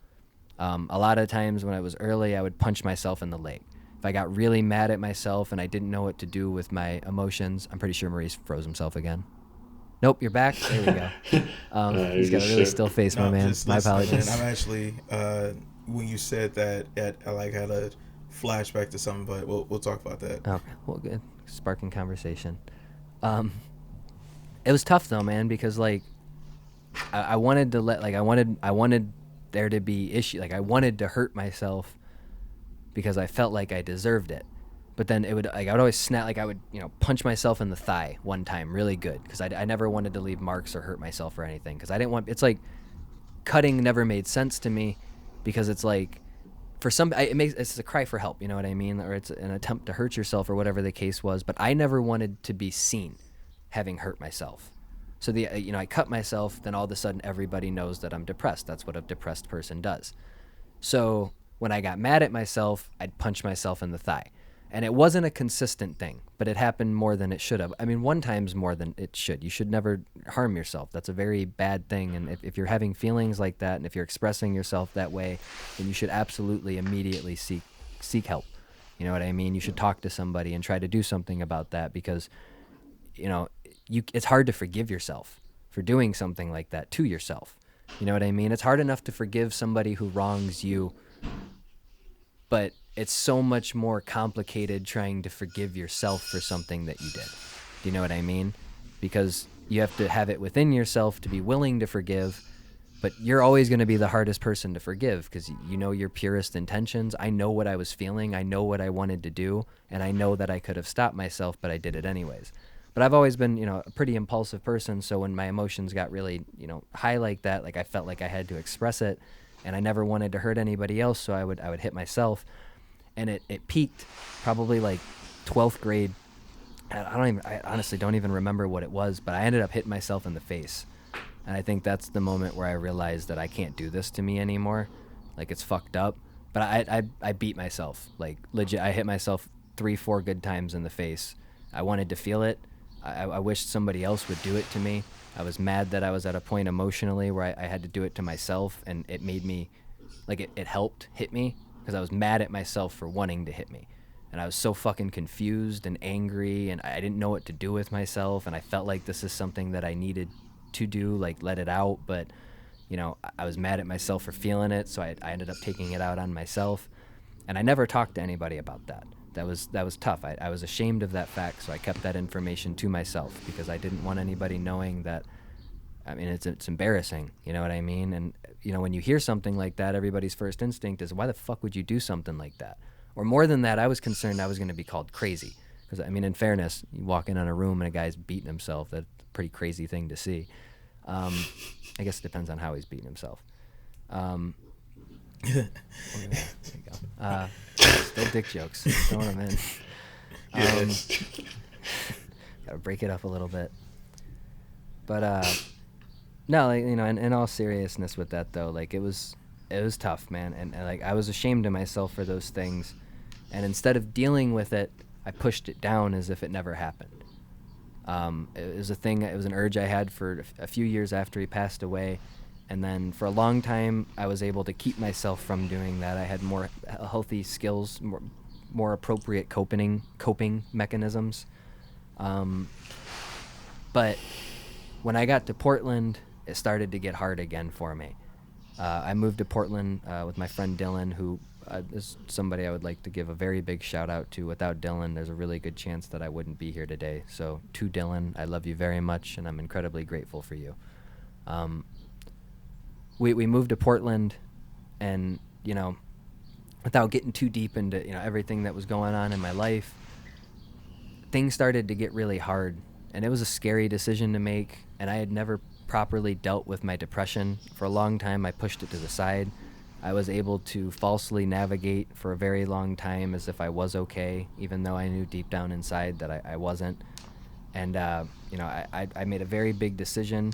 A lot of times when I was early, I would punch myself in the leg. If I got really mad at myself and I didn't know what to do with my emotions, I'm pretty sure Maurice froze himself again. Nope, you're back. There we go. He's got a really still face, my man. My apologies. I'm actually, when you said that, I like had a flashback to something, but we'll talk about that. Okay, well, good. Sparking conversation. It was tough though, man, because like I wanted to I wanted there to be issue. Like I wanted to hurt myself because I felt like I deserved it. But then I would always snap, like I would, punch myself in the thigh one time really good because I never wanted to leave marks or hurt myself or anything, because I didn't want, it's like cutting never made sense to me, because it's like for some, it's a cry for help, you know what I mean? Or it's an attempt to hurt yourself or whatever the case was, but I never wanted to be seen having hurt myself. So I cut myself, then all of a sudden everybody knows that I'm depressed. That's what a depressed person does. So when I got mad at myself, I'd punch myself in the thigh. And it wasn't a consistent thing, but it happened more than it should have. I mean, one time's more than it should. You should never harm yourself. That's a very bad thing. And if you're having feelings like that, and if you're expressing yourself that way, then you should absolutely immediately seek help. You know what I mean? You should talk to somebody and try to do something about that, because, it's hard to forgive yourself for doing something like that to yourself. You know what I mean? It's hard enough to forgive somebody who wrongs you, but it's so much more complicated trying to forgive yourself for something that you did. Do you know what I mean? Because you have to have it within yourself to be willing to forgive, but you're always going to be the hardest person to forgive because you know your purest intentions. I know what I was feeling. I know what I wanted to do, and I know that I could have stopped myself, but I did it anyways. But I've always been, a pretty impulsive person, so when my emotions got really, high like that, like I felt like I had to express it, and I never wanted to hurt anybody else, so I would hit myself. And it peaked probably like 12th grade. I honestly don't even remember what it was, but I ended up hitting myself in the face. And I think that's the moment where I realized that I can't do this to me anymore. Like, it's fucked up. But I beat myself. Like, legit, I hit myself 3-4 good times in the face. I wanted to feel it. I wished somebody else would do it to me. I was mad that I was at a point emotionally where I had to do it to myself, and it made me, like, it helped hit me, because I was mad at myself for wanting to hit me. And I was so fucking confused and angry, and I didn't know what to do with myself, and I felt like this is something that I needed to do, like let it out, but I was mad at myself for feeling it, so I ended up taking it out on myself. And I never talked to anybody about that. That was tough. I was ashamed of that fact, so I kept that information to myself, because I didn't want anybody knowing that. I mean, it's embarrassing, you know what I mean? And, when you hear something like that, everybody's first instinct is, why the fuck would you do something like that? Or more than that, I was concerned I was going to be called crazy. Because, I mean, in fairness, you walk in on a room and a guy's beating himself. That's a pretty crazy thing to see. I guess it depends on how he's beating himself. There you go. Still dick jokes. Throwing them in. Gotta break it up a little bit. But, no, like, in all seriousness with that, though, like, it was tough, man. And like, I was ashamed of myself for those things. And instead of dealing with it, I pushed it down as if it never happened. It was a thing, it was an urge I had for a few years after he passed away. And then for a long time, I was able to keep myself from doing that. I had more healthy skills, more appropriate coping mechanisms. But when I got to Portland, it started to get hard again for me. I moved to Portland with my friend Dylan, who is somebody I would like to give a very big shout out to. Without Dylan, there's a really good chance that I wouldn't be here today. So to Dylan, I love you very much, and I'm incredibly grateful for you. We moved to Portland, And, without getting too deep into, everything that was going on in my life, things started to get really hard. And it was a scary decision to make. And I had never properly dealt with my depression. For a long time, I pushed it to the side. I was able to falsely navigate for a very long time as if I was okay, even though I knew deep down inside that I wasn't. And, I made a very big decision.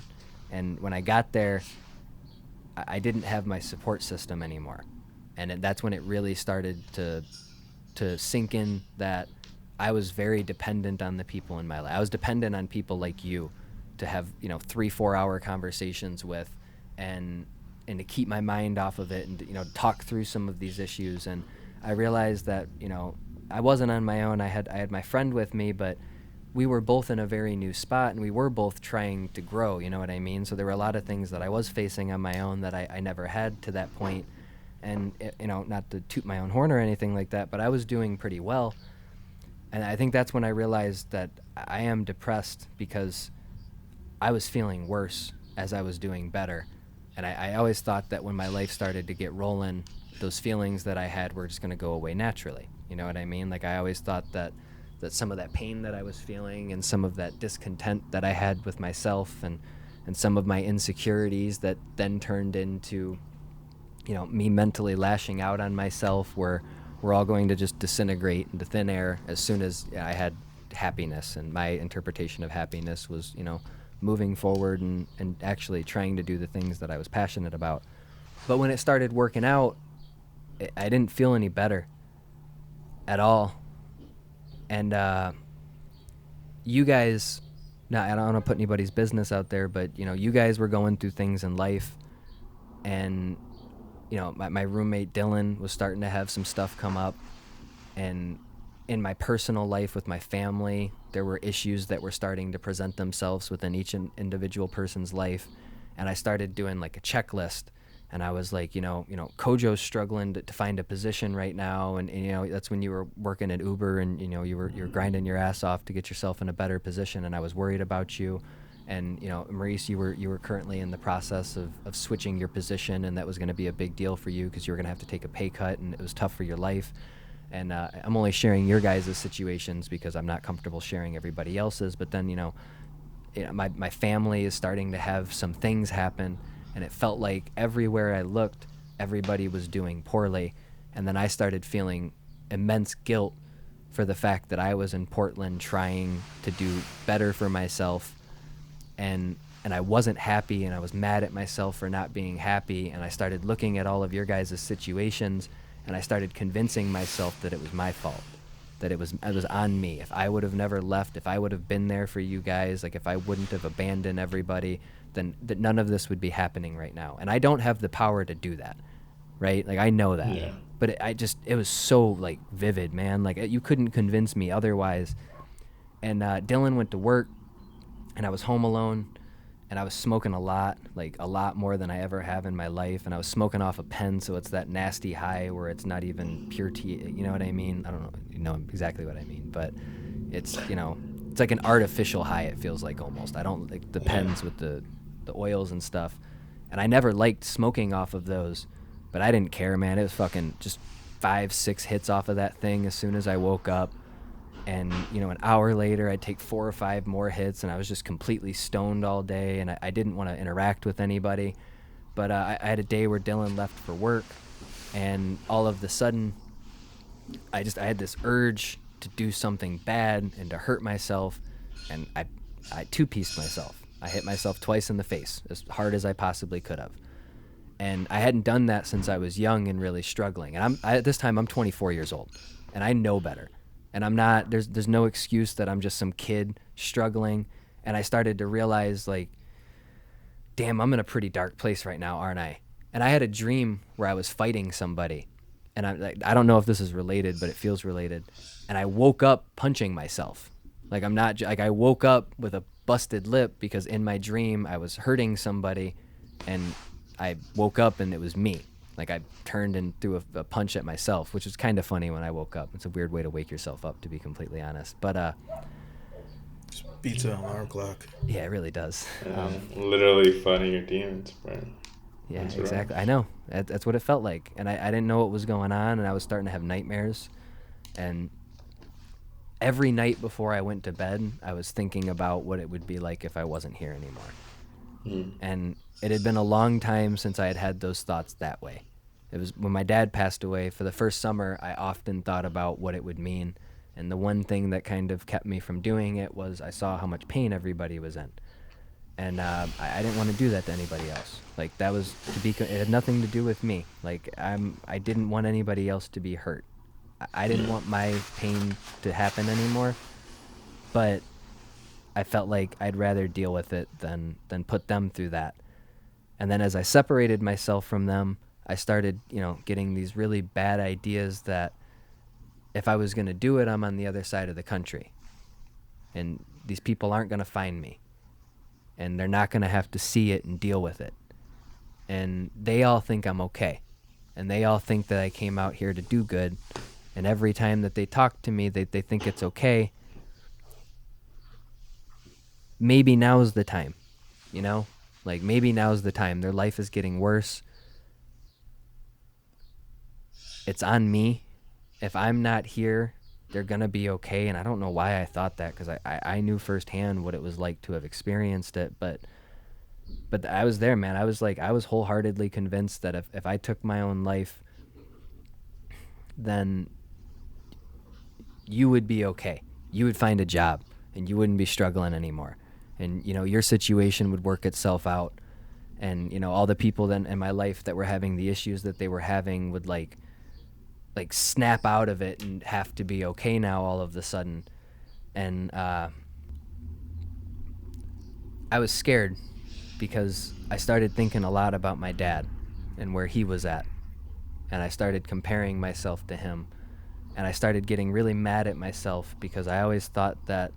And when I got there, I didn't have my support system anymore. And that's when it really started to sink in that I was very dependent on the people in my life. I was dependent on people like you to have, 3-4 hour conversations with, and to keep my mind off of it, and talk through some of these issues. And I realized that, I wasn't on my own. I had my friend with me, but we were both in a very new spot, and we were both trying to grow, you know what I mean? So there were a lot of things that I was facing on my own that I never had to that point. And, not to toot my own horn or anything like that, but I was doing pretty well. And I think that's when I realized that I am depressed because I was feeling worse as I was doing better. And I always thought that when my life started to get rolling, those feelings that I had were just going to go away naturally. You know what I mean? Like, I always thought that some of that pain that I was feeling, and some of that discontent that I had with myself, and some of my insecurities that then turned into, me mentally lashing out on myself, were all going to just disintegrate into thin air as soon as I had happiness. And my interpretation of happiness was, moving forward and actually trying to do the things that I was passionate about. But when it started working out, I didn't feel any better at all. And you guys, now I don't want to put anybody's business out there, but, you guys were going through things in life. And, my roommate Dylan was starting to have some stuff come up. And in my personal life with my family, there were issues that were starting to present themselves within each individual person's life. And I started doing like a checklist. And I was like, Kojo's struggling to find a position right now. And that's when you were working at Uber, and, you're grinding your ass off to get yourself in a better position. And I was worried about you. And, Maurice, you were currently in the process of switching your position, and that was going to be a big deal for you because you were going to have to take a pay cut, and it was tough for your life. And I'm only sharing your guys' situations because I'm not comfortable sharing everybody else's. But then, my family is starting to have some things happen, and it felt like everywhere I looked, everybody was doing poorly. And then I started feeling immense guilt for the fact that I was in Portland trying to do better for myself. And I wasn't happy, and I was mad at myself for not being happy. And I started looking at all of your guys' situations, and I started convincing myself that it was my fault, that it was on me. If I would have never left, if I would have been there for you guys, like if I wouldn't have abandoned everybody, then that none of this would be happening right now. And I don't have the power to do that, right? Like, I know that. Yeah. But it was so, like, vivid, man. Like, you couldn't convince me otherwise. And Dylan went to work, and I was home alone, and I was smoking a lot more than I ever have in my life. And I was smoking off a pen, so it's that nasty high where it's not even pure tea. You know what I mean? I don't know. You know exactly what I mean. But it's, it's like an artificial high, it feels like, almost. I don't like the pens with the oils and stuff. And I never liked smoking off of those, but I didn't care, man. It was fucking just 5-6 hits off of that thing as soon as I woke up. And, an hour later, I'd take 4 or 5 more hits, and I was just completely stoned all day, and I didn't want to interact with anybody. But I had a day where Dylan left for work, and all of a sudden, I had this urge to do something bad and to hurt myself, and I two-pieced myself. I hit myself twice in the face, as hard as I possibly could have. And I hadn't done that since I was young and really struggling. And at this time, I'm 24 years old, and I know better. And I'm not, there's no excuse that I'm just some kid struggling. And I started to realize, like, damn, I'm in a pretty dark place right now, aren't I? And I had a dream where I was fighting somebody. And I don't know if this is related, but it feels related. And I woke up punching myself. Like, I woke up with a busted lip because in my dream I was hurting somebody, and I woke up and it was me. Like, I turned and threw a punch at myself, which was kind of funny when I woke up. It's a weird way to wake yourself up, to be completely honest. But Just beats an alarm clock. yeah, it really does. Literally fighting your demons, bro. Yeah, That's exactly. I rough. know. That's what it felt like. And I didn't know what was going on, and I was starting to have nightmares. And every night before I went to bed, I was thinking about what it would be like if I wasn't here anymore. Mm. And it had been a long time since I had had those thoughts that way. It was when my dad passed away. For the first summer, I often thought about what it would mean. And the one thing that kind of kept me from doing it was I saw how much pain everybody was in. And I didn't want to do that to anybody else. Like, that was it had nothing to do with me. Like, I didn't want anybody else to be hurt. I didn't Yeah. want my pain to happen anymore. But I felt like I'd rather deal with it than put them through that. And then as I separated myself from them, I started, getting these really bad ideas that if I was going to do it, I'm on the other side of the country. And these people aren't going to find me. And they're not going to have to see it and deal with it. And they all think I'm okay. And they all think that I came out here to do good. And every time that they talk to me, they think it's okay. Maybe now's the time, you know? Like, maybe now's the time. Their life is getting worse. It's on me. If I'm not here, they're going to be okay. And I don't know why I thought that, because I knew firsthand what it was like to have experienced it. But I was there, man. I was wholeheartedly convinced that if I took my own life, then you would be okay. You would find a job and you wouldn't be struggling anymore. And, your situation would work itself out. And, all the people then in my life that were having the issues that they were having would like snap out of it and have to be okay now all of a sudden. And I was scared because I started thinking a lot about my dad and where he was at. And I started comparing myself to him. And I started getting really mad at myself because I always thought that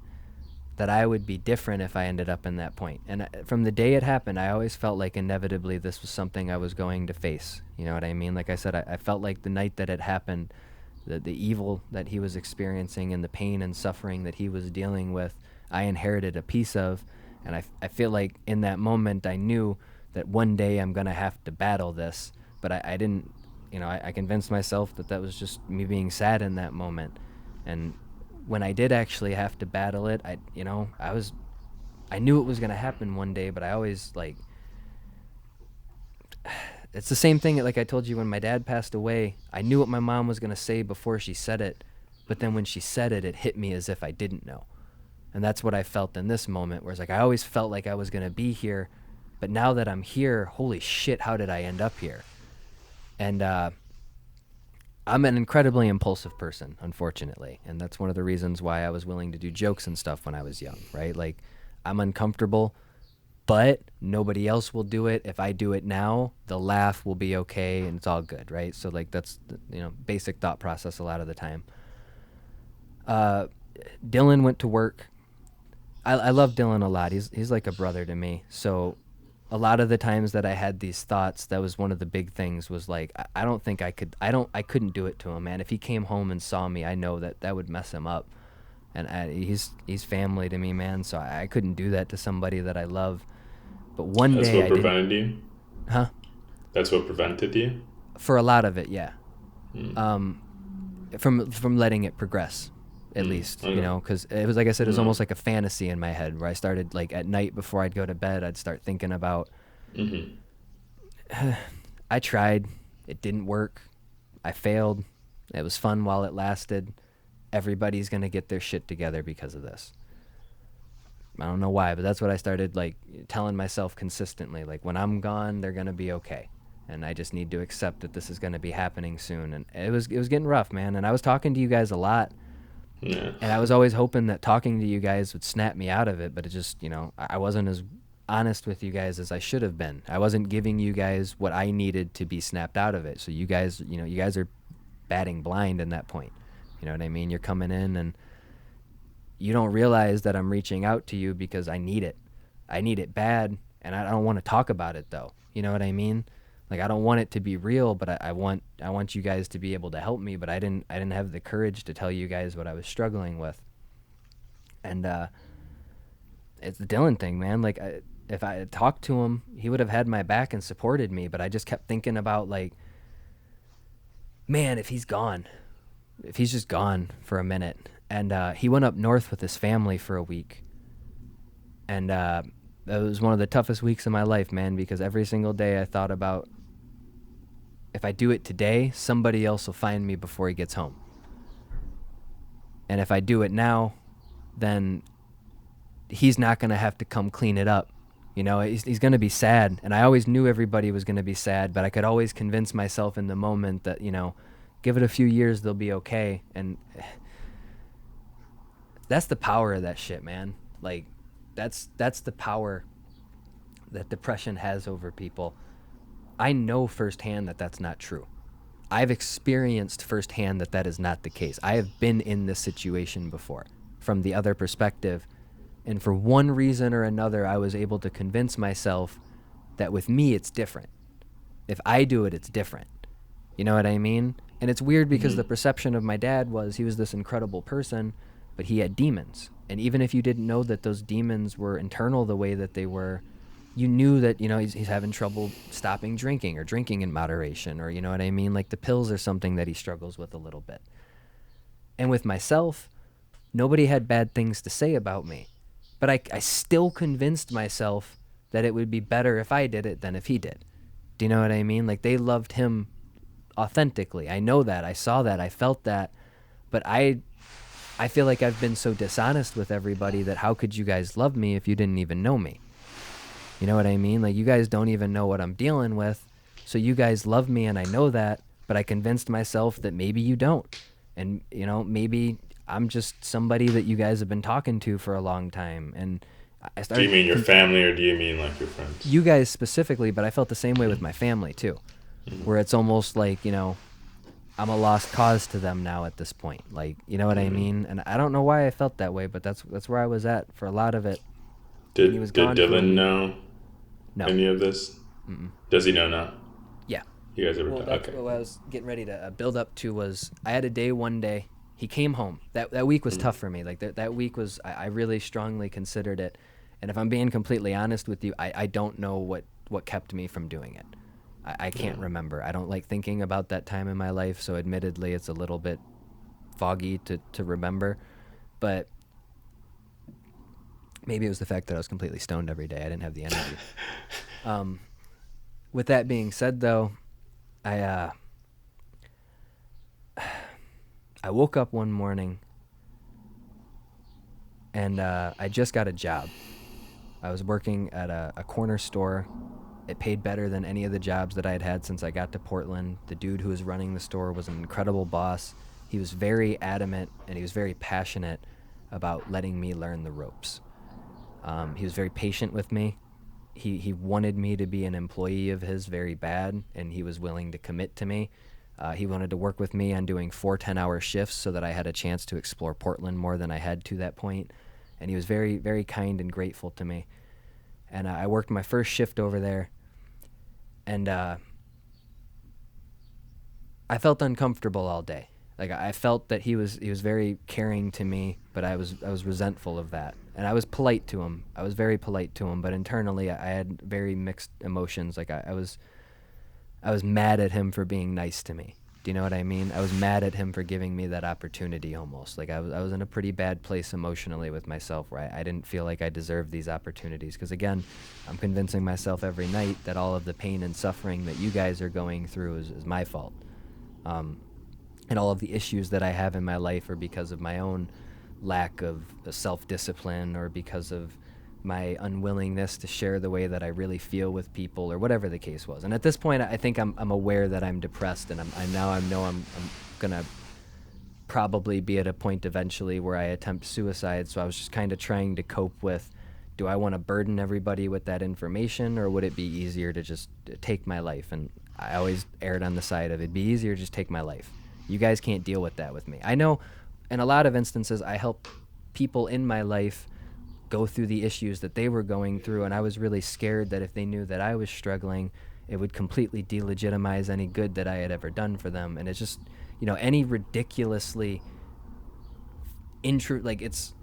I would be different if I ended up in that point. And from the day it happened, I always felt like inevitably this was something I was going to face. You know what I mean? Like I said, I felt like the night that it happened, the evil that he was experiencing and the pain and suffering that he was dealing with, I inherited a piece of. And I feel like in that moment I knew that one day I'm going to have to battle this. But I didn't, I convinced myself that was just me being sad in that moment. And when I did actually have to battle it, I knew it was going to happen one day, but I always it's the same thing like I told you when my dad passed away. I knew what my mom was going to say before she said it, but then when she said it, it hit me as if I didn't know. And that's what I felt in this moment, where it's like I always felt like I was going to be here, but now that I'm here, holy shit, how did I end up here? And I'm an incredibly impulsive person, unfortunately, and that's one of the reasons why I was willing to do jokes and stuff when I was young, right? Like, I'm uncomfortable, but nobody else will do it. If I do it now, the laugh will be okay and it's all good, right? So, like, that's the, basic thought process a lot of the time. Dylan went to work. I love Dylan a lot. He's like a brother to me. So a lot of the times that I had these thoughts, that was one of the big things, was like, I don't think I couldn't do it to him, man. If he came home and saw me, I know that would mess him up. And he's family to me, man. So I couldn't do that to somebody that I love. But one That's day what I didn't. prevented you. Huh? That's what prevented you. For a lot of it, yeah. Mm. From letting it progress, at least, Okay. because it was, like I said, it was almost like a fantasy in my head, where I started, like, at night before I'd go to bed, I'd start thinking about, I tried, it didn't work, I failed, it was fun while it lasted, everybody's gonna get their shit together because of this. I don't know why, but that's what I started, like, telling myself consistently, like, when I'm gone, they're gonna be okay. And I just need to accept that this is going to be happening soon. And it was getting rough, man. And I was talking to you guys a lot. Yeah. And I was always hoping that talking to you guys would snap me out of it. But it just, I wasn't as honest with you guys as I should have been. I wasn't giving you guys what I needed to be snapped out of it. So you guys, you guys are batting blind in that point. You know what I mean? You're coming in and you don't realize that I'm reaching out to you because I need it. I need it bad. And I don't want to talk about it, though. You know what I mean? Like, I don't want it to be real, but I want you guys to be able to help me. But I didn't have the courage to tell you guys what I was struggling with. And it's the Dylan thing, man. Like, if I had talked to him, he would have had my back and supported me. But I just kept thinking about, like, man, if he's gone, if he's just gone for a minute. And he went up north with his family for a week. And that was one of the toughest weeks of my life, man, because every single day I thought about, if I do it today, somebody else will find me before he gets home. And if I do it now, then he's not going to have to come clean it up. You know, he's going to be sad. And I always knew everybody was going to be sad, but I could always convince myself in the moment that, you know, give it a few years, they'll be okay. And that's the power of that shit, man. Like, that's the power that depression has over people. I know firsthand that that's not true. I've experienced firsthand that that is not the case. I have been in this situation before from the other perspective. And for one reason or another, I was able to convince myself that with me, it's different. If I do it, it's different. You know what I mean? And it's weird because the perception of my dad was he was this incredible person, but he had demons. And even if you didn't know that those demons were internal the way that they were, you knew that, you know, he's having trouble stopping drinking or drinking in moderation, or, you know what I mean? Like the pills are something that he struggles with a little bit. And with myself, nobody had bad things to say about me. But I still convinced myself that it would be better if I did it than if he did. Do you know what I mean? Like, they loved him authentically. I know that. I saw that. I felt that. But I feel like I've been so dishonest with everybody that how could you guys love me if you didn't even know me? You know what I mean? Like, you guys don't even know what I'm dealing with. So you guys love me, and I know that. But I convinced myself that maybe you don't. And, you know, maybe I'm just somebody that you guys have been talking to for a long time. And I started. Do you mean your family, or do you mean like your friends? You guys specifically, but I felt the same way with my family too, where it's almost like, you know, I'm a lost cause to them now at this point. Like, you know what I mean? And I don't know why I felt that way, but that's where I was at for a lot of it. Did he was gone Dylan know No. any of this? Does he know now? Yeah. You guys ever Well, talk? that's Okay. what I was getting ready to build up to was I had a day one day. He came home. That week was tough for me. Like that week was, I really strongly considered it. And if I'm being completely honest with you, I don't know what kept me from doing it. I can't remember. I don't like thinking about that time in my life, so admittedly it's a little bit foggy to remember. But maybe it was the fact that I was completely stoned every day. I didn't have the energy. With that being said, though, I woke up one morning and I just got a job. I was working at a corner store. It paid better than any of the jobs that I had had since I got to Portland. The dude who was running the store was an incredible boss. He was very adamant and he was very passionate about letting me learn the ropes. He was very patient with me. He wanted me to be an employee of his very bad, and he was willing to commit to me. He wanted to work with me on doing 4 10-hour shifts so that I had a chance to explore Portland more than I had to that point. And he was very, very kind and grateful to me. And I worked my first shift over there, and I felt uncomfortable all day. Like, I felt that he was very caring to me, but I was resentful of that. And I was polite to him. I was very polite to him, but internally I had very mixed emotions. Like, I was mad at him for being nice to me. Do you know what I mean? I was mad at him for giving me that opportunity almost. Like, I was in a pretty bad place emotionally with myself where I didn't feel like I deserved these opportunities. Because, again, I'm convincing myself every night that all of the pain and suffering that you guys are going through is my fault. And all of the issues that I have in my life are because of my own lack of self-discipline, or because of my unwillingness to share the way that I really feel with people, or whatever the case was. And at this point, I think I'm aware that I'm depressed, and I know I'm gonna probably be at a point eventually where I attempt suicide. So I was just kind of trying to cope with, do I want to burden everybody with that information, or would it be easier to just take my life? And I always erred on the side of it'd be easier to just take my life. You guys can't deal with that with me. I know in a lot of instances I help people in my life go through the issues that they were going through, and I was really scared that if they knew that I was struggling, it would completely delegitimize any good that I had ever done for them. And it's just, you know, any ridiculously like it's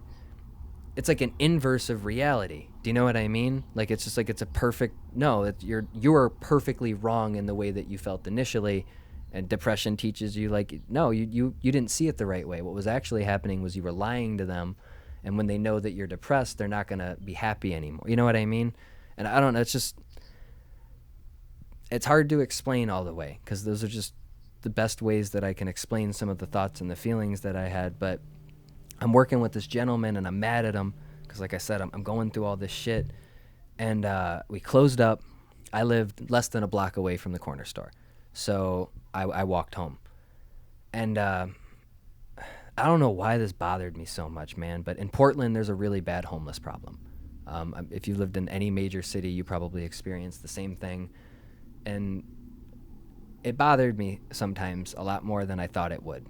like an inverse of reality. Do you know what I mean? Like, it's just like, it's a perfect, no, you're perfectly wrong in the way that you felt initially. And depression teaches you, like, no, you didn't see it the right way. What was actually happening was you were lying to them. And when they know that you're depressed, they're not going to be happy anymore. You know what I mean? And I don't know, it's hard to explain all the way, because those are just the best ways that I can explain some of the thoughts and the feelings that I had. But I'm working with this gentleman, and I'm mad at him because, like I said, I'm going through all this shit. And we closed up. I lived less than a block away from the corner store, so I walked home. And I don't know why this bothered me so much, man, but in Portland, there's a really bad homeless problem. If you lived in any major city, you probably experienced the same thing. And it bothered me sometimes a lot more than I thought it would.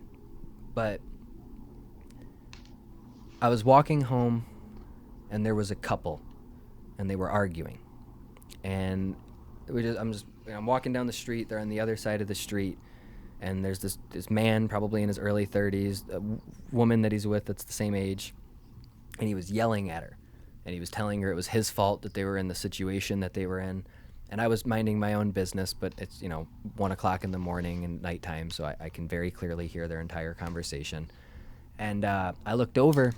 But I was walking home, and there was a couple, and they were arguing. And I'm walking down the street. They're on the other side of the street, and there's this man, probably in his early 30s, a woman that he's with that's the same age, and he was yelling at her, and he was telling her it was his fault that they were in the situation that they were in. And I was minding my own business, but it's 1 o'clock in the morning and nighttime, so I can very clearly hear their entire conversation. And I looked over,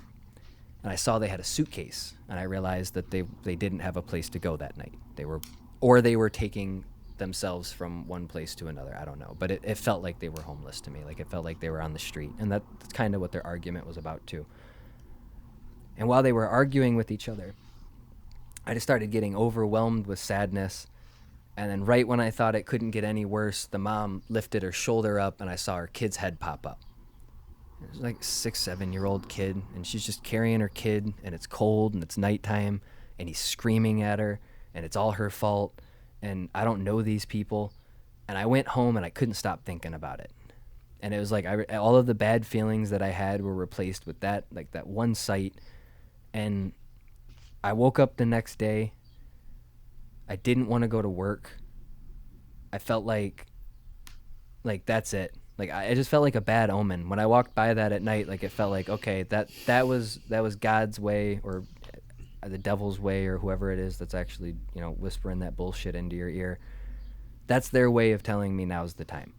and I saw they had a suitcase, and I realized that they didn't have a place to go that night. They were taking themselves from one place to another. I don't know, but it felt like they were homeless to me. Like, it felt like they were on the street, and that's kind of what their argument was about too. And while they were arguing with each other, I just started getting overwhelmed with sadness. And then right when I thought it couldn't get any worse, the mom lifted her shoulder up, and I saw her kid's head pop up. It was like a 6-7-year-old kid, and she's just carrying her kid, and it's cold, and it's nighttime, and he's screaming at her, and it's all her fault, and I don't know these people. And I went home, and I couldn't stop thinking about it. And it was like all of the bad feelings that I had were replaced with that one sight. And I woke up the next day. I didn't want to go to work. I felt like that's it. Like, I just felt like a bad omen. When I walked by that at night, like, it felt like, okay, that was God's way, or the devil's way, or whoever it is that's actually, whispering that bullshit into your ear. That's their way of telling me now's the time.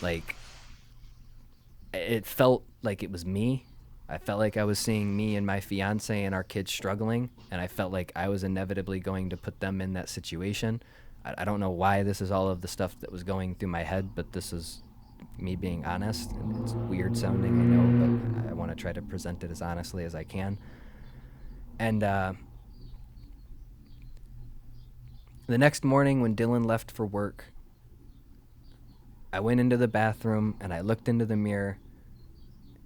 Like, it felt like it was me. I felt like I was seeing me and my fiance and our kids struggling, and I felt like I was inevitably going to put them in that situation. I don't know why this is all of the stuff that was going through my head, but this is me being honest. It's weird sounding, I know, but I want to try to present it as honestly as I can. And the next morning when Dylan left for work, I went into the bathroom and I looked into the mirror.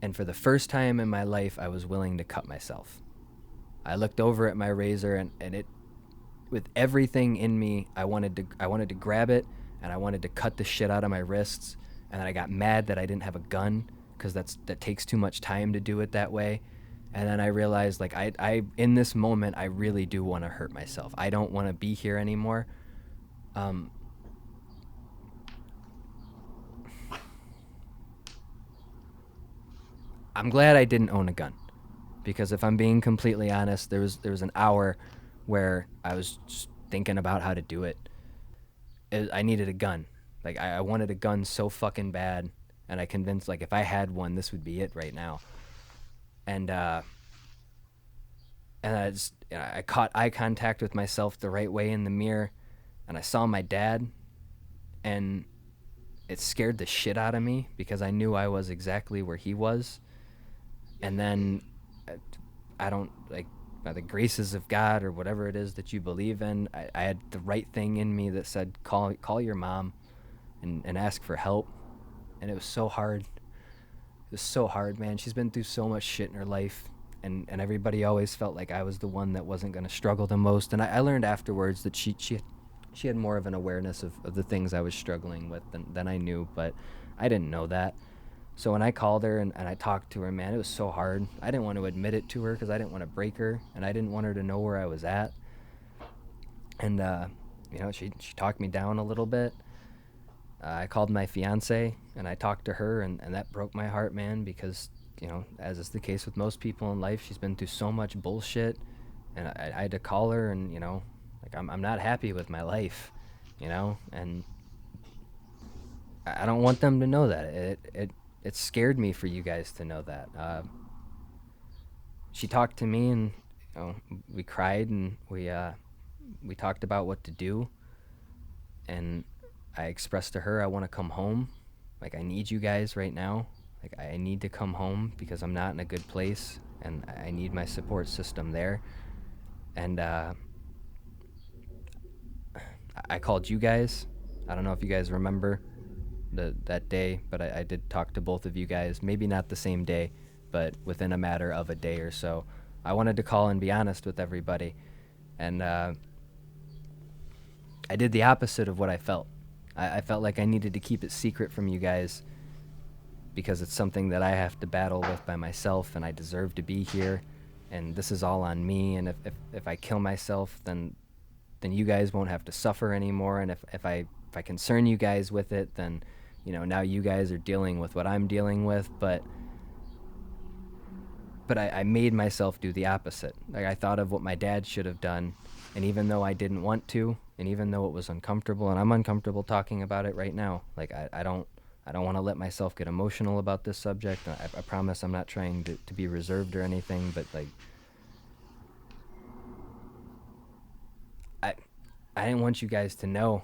And for the first time in my life, I was willing to cut myself. I looked over at my razor, and it, with everything in me, I wanted to grab it, and I wanted to cut the shit out of my wrists. And then I got mad that I didn't have a gun, because that takes too much time to do it that way. And then I realized, like, I in this moment, I really do want to hurt myself. I don't want to be here anymore. I'm glad I didn't own a gun, because if I'm being completely honest, there was an hour where I was just thinking about how to do it. I needed a gun. Like, I wanted a gun so fucking bad, and I convinced, like, if I had one, this would be it right now. And I caught eye contact with myself the right way in the mirror, and I saw my dad, and it scared the shit out of me, because I knew I was exactly where he was. And then I don't, like, by the graces of God or whatever it is that you believe in, I had the right thing in me that said, call your mom and ask for help. And it was so hard. It was so hard, man. She's been through so much shit in her life, and everybody always felt like I was the one that wasn't going to struggle the most. And I learned afterwards that she had more of an awareness of the things I was struggling with than I knew, but I didn't know that. So when I called her and I talked to her, man, it was so hard. I didn't want to admit it to her because I didn't want to break her, and I didn't want her to know where I was at. And, she talked me down a little bit. I called my fiance, and I talked to her, and that broke my heart, man, because, as is the case with most people in life, she's been through so much bullshit, And I had to call her, and like I'm not happy with my life, and I don't want them to know that. It scared me for you guys to know that. She talked to me, and we cried, and we talked about what to do, and I expressed to her I want to come home. Like, I need you guys right now. Like, I need to come home because I'm not in a good place, and I need my support system there. And I called you guys. I don't know if you guys remember that day, but I did talk to both of you guys. Maybe not the same day, but within a matter of a day or so. I wanted to call and be honest with everybody, and I did the opposite of what I felt. I felt like I needed to keep it secret from you guys because it's something that I have to battle with by myself, and I deserve to be here, and this is all on me. And if I kill myself, then you guys won't have to suffer anymore. And if I concern you guys with it, then now you guys are dealing with what I'm dealing with. But I made myself do the opposite. Like, I thought of what my dad should have done, and even though I didn't want to, and even though it was uncomfortable, and I'm uncomfortable talking about it right now, like I don't want to let myself get emotional about this subject. I promise I'm not trying to be reserved or anything, but like I didn't want you guys to know,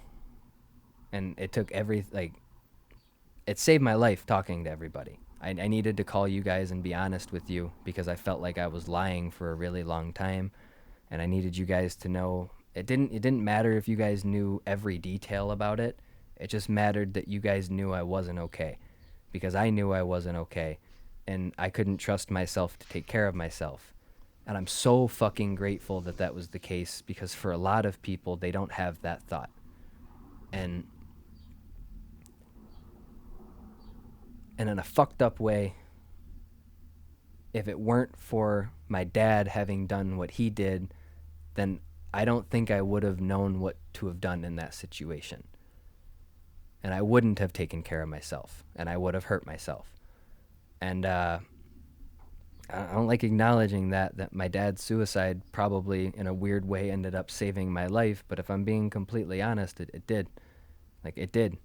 and it took it saved my life talking to everybody. I needed to call you guys and be honest with you because I felt like I was lying for a really long time, and I needed you guys to know. It didn't matter if you guys knew every detail about it. It just mattered that you guys knew I wasn't okay, because I knew I wasn't okay, and I couldn't trust myself to take care of myself. And I'm so fucking grateful that that was the case, because for a lot of people, they don't have that thought. And in a fucked up way, if it weren't for my dad having done what he did, then I don't think I would have known what to have done in that situation. And I wouldn't have taken care of myself, and I would have hurt myself. And I don't like acknowledging that my dad's suicide probably in a weird way ended up saving my life, but if I'm being completely honest, it did. Like, it did.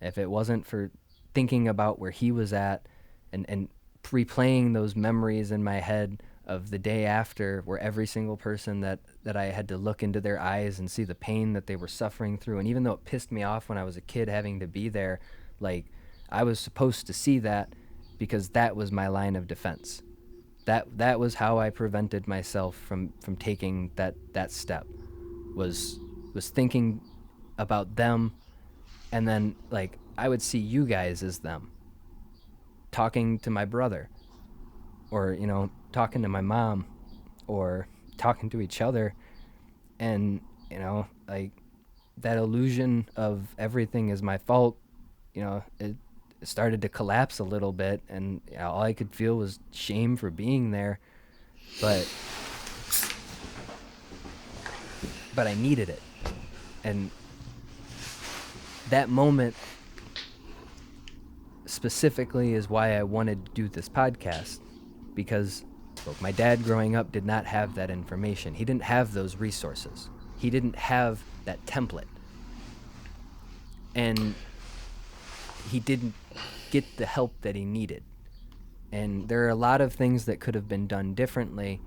If it wasn't for thinking about where he was at and replaying those memories in my head of the day after, where every single person that I had to look into their eyes and see the pain that they were suffering through, and even though it pissed me off when I was a kid having to be there, like, I was supposed to see that because that was my line of defense. That was how I prevented myself from taking that step, was thinking about them. And then, like, I would see you guys as them, talking to my brother, or talking to my mom, or talking to each other. And like, that illusion of everything is my fault, it started to collapse a little bit, and all I could feel was shame for being there. But I needed it. And that moment specifically is why I wanted to do this podcast, because look, my dad growing up did not have that information. He didn't have those resources. He didn't have that template. And he didn't get the help that he needed. And there are a lot of things that could have been done differently,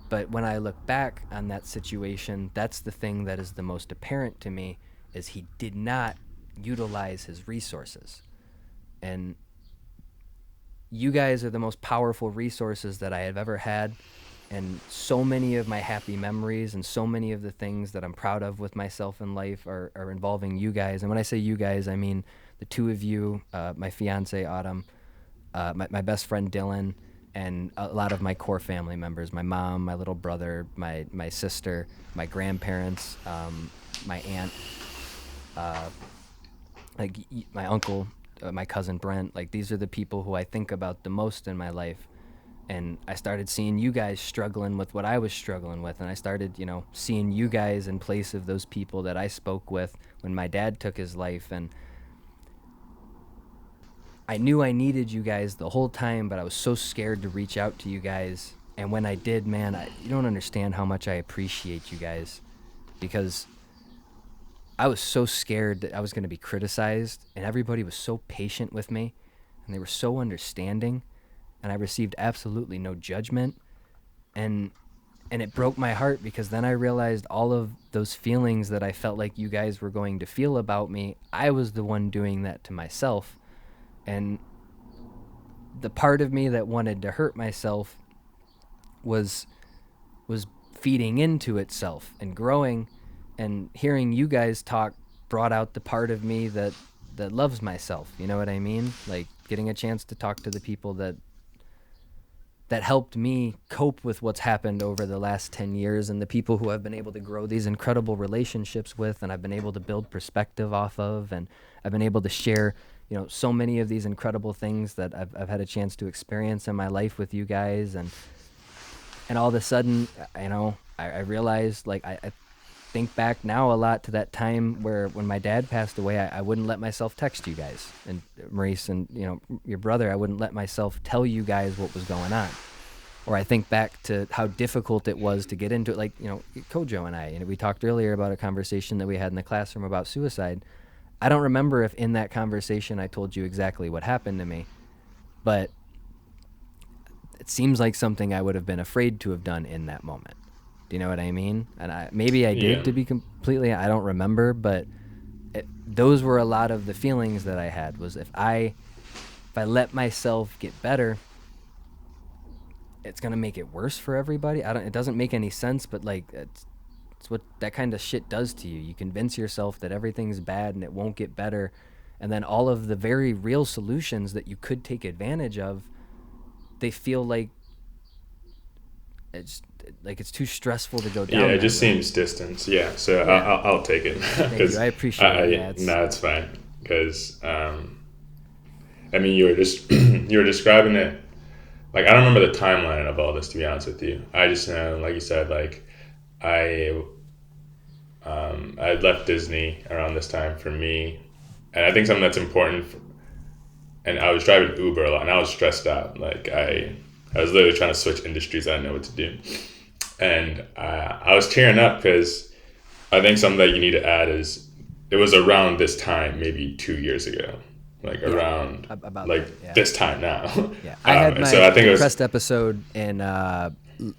but when I look back on that situation, that's the thing that is the most apparent to me, is he did not utilize his resources. And you guys are the most powerful resources that I have ever had, and so many of my happy memories and so many of the things that I'm proud of with myself in life are involving you guys. And when I say you guys, I mean the two of you, my fiance Autumn, my best friend Dylan, and a lot of my core family members, my mom, my little brother, my sister, my grandparents, my aunt, like my uncle, my cousin Brent. Like, these are the people who I think about the most in my life. And I started seeing you guys struggling with what I was struggling with, and I started, seeing you guys in place of those people that I spoke with when my dad took his life. And I knew I needed you guys the whole time, but I was so scared to reach out to you guys And when I did, man, you don't understand how much I appreciate you guys, because I was so scared that I was going to be criticized, and everybody was so patient with me, and they were so understanding, and I received absolutely no judgment. And it broke my heart, because then I realized all of those feelings that I felt like you guys were going to feel about me, I was the one doing that to myself. And the part of me that wanted to hurt myself was feeding into itself and growing, and hearing you guys talk brought out the part of me that loves myself. You know what I mean? Like, getting a chance to talk to the people that helped me cope with what's happened over the last 10 years, and the people who I've been able to grow these incredible relationships with, and I've been able to build perspective off of, and I've been able to share, so many of these incredible things that I've had a chance to experience in my life with you guys. And all of a sudden, I realized, like, I think back now a lot to that time when my dad passed away. I wouldn't let myself text you guys, and Maurice, and your brother. I wouldn't let myself tell you guys what was going on. Or I think back to how difficult it was to get into it. Like, Kojo and I, we talked earlier about a conversation that we had in the classroom about suicide. I don't remember if in that conversation I told you exactly what happened to me, but it seems like something I would have been afraid to have done in that moment. Do you know what I mean? And maybe I did, to be completely, I don't remember, but those were a lot of the feelings that I had, was if I let myself get better, it's going to make it worse for everybody. It doesn't make any sense, but like, it's what that kind of shit does to you. You convince yourself that everything's bad and it won't get better. And then all of the very real solutions that you could take advantage of, they feel like it's too stressful to go down. Yeah, it just seems distant. Yeah, so yeah. I'll take it. Thank you. I appreciate it. No, it's fine. Because, you were just you were describing it. Like, I don't remember the timeline of all this, to be honest with you. I just know, like you said, like, I left Disney around this time for me. And I think something that's important, and I was driving Uber a lot, and I was stressed out. Like, I was literally trying to switch industries. I didn't know what to do. And I was tearing up, because I think something that you need to add is, it was around this time, maybe 2 years ago. Like, around about like this time now. Yeah, I had my depressed episode in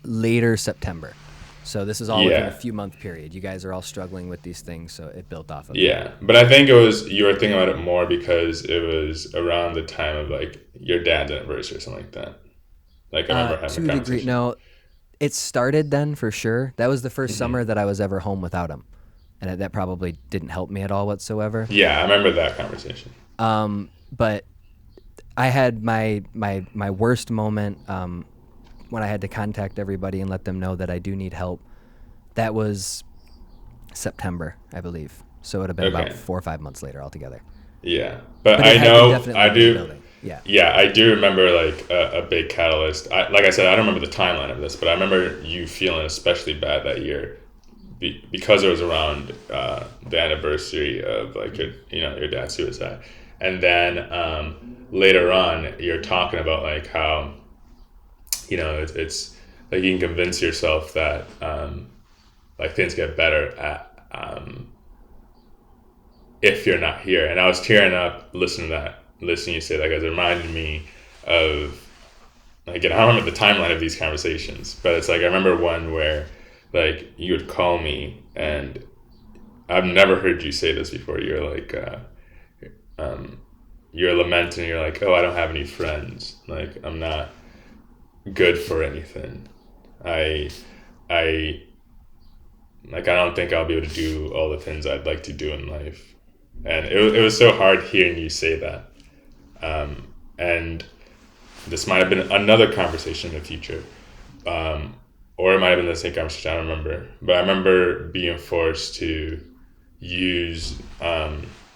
later September. So this is all within a few month period. You guys are all struggling with these things, so it built off of it. Yeah, but I think you were thinking about it more because it was around the time of, like, your dad's anniversary or something like that. Like, I remember having a conversation. No, it started then for sure. That was the first summer that I was ever home without him, and that probably didn't help me at all whatsoever. Yeah, I remember that conversation. But I had my worst moment when I had to contact everybody and let them know that I do need help. That was September, I believe. So it would have been about 4 or 5 months later altogether. Yeah, but I do. Yeah, I do remember, like, a big catalyst. Like I said, I don't remember the timeline of this, but I remember you feeling especially bad that year because it was around the anniversary of, like, your dad's suicide. And then later on, you're talking about, like, how, it's like you can convince yourself that like, things get better if you're not here. And I was tearing up listening you say that, because it reminded me of, again, I don't remember the timeline of these conversations, but it's like, I remember one where, like, you would call me, and I've never heard you say this before. You're like, you're lamenting, you're like, oh, I don't have any friends. Like, I'm not good for anything. I don't think I'll be able to do all the things I'd like to do in life. And it was so hard hearing you say that. And this might have been another conversation in the future. Or it might have been the same conversation, I don't remember. But I remember being forced to use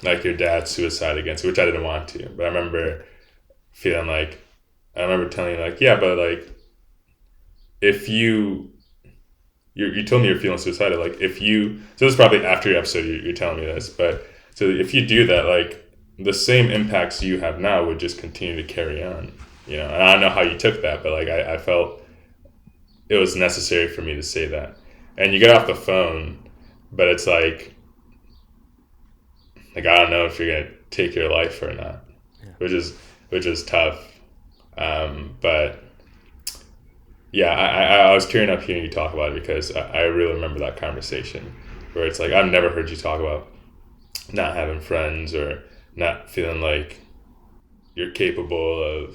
like your dad's suicide against, which I didn't want to. But I remember feeling like, I remember telling you, like, yeah, but, like, if you told me you're feeling suicidal, like, so this is probably after your episode, you're telling me this, but so if you do that, like, the same impacts you have now would just continue to carry on, and I don't know how you took that, but, like, I felt it was necessary for me to say that. And you get off the phone, but it's like I don't know if you're gonna take your life or not, Yeah. which is tough. But yeah, I was tearing up hearing you talk about it because I really remember that conversation where it's like I've never heard you talk about not having friends or not feeling like you're capable of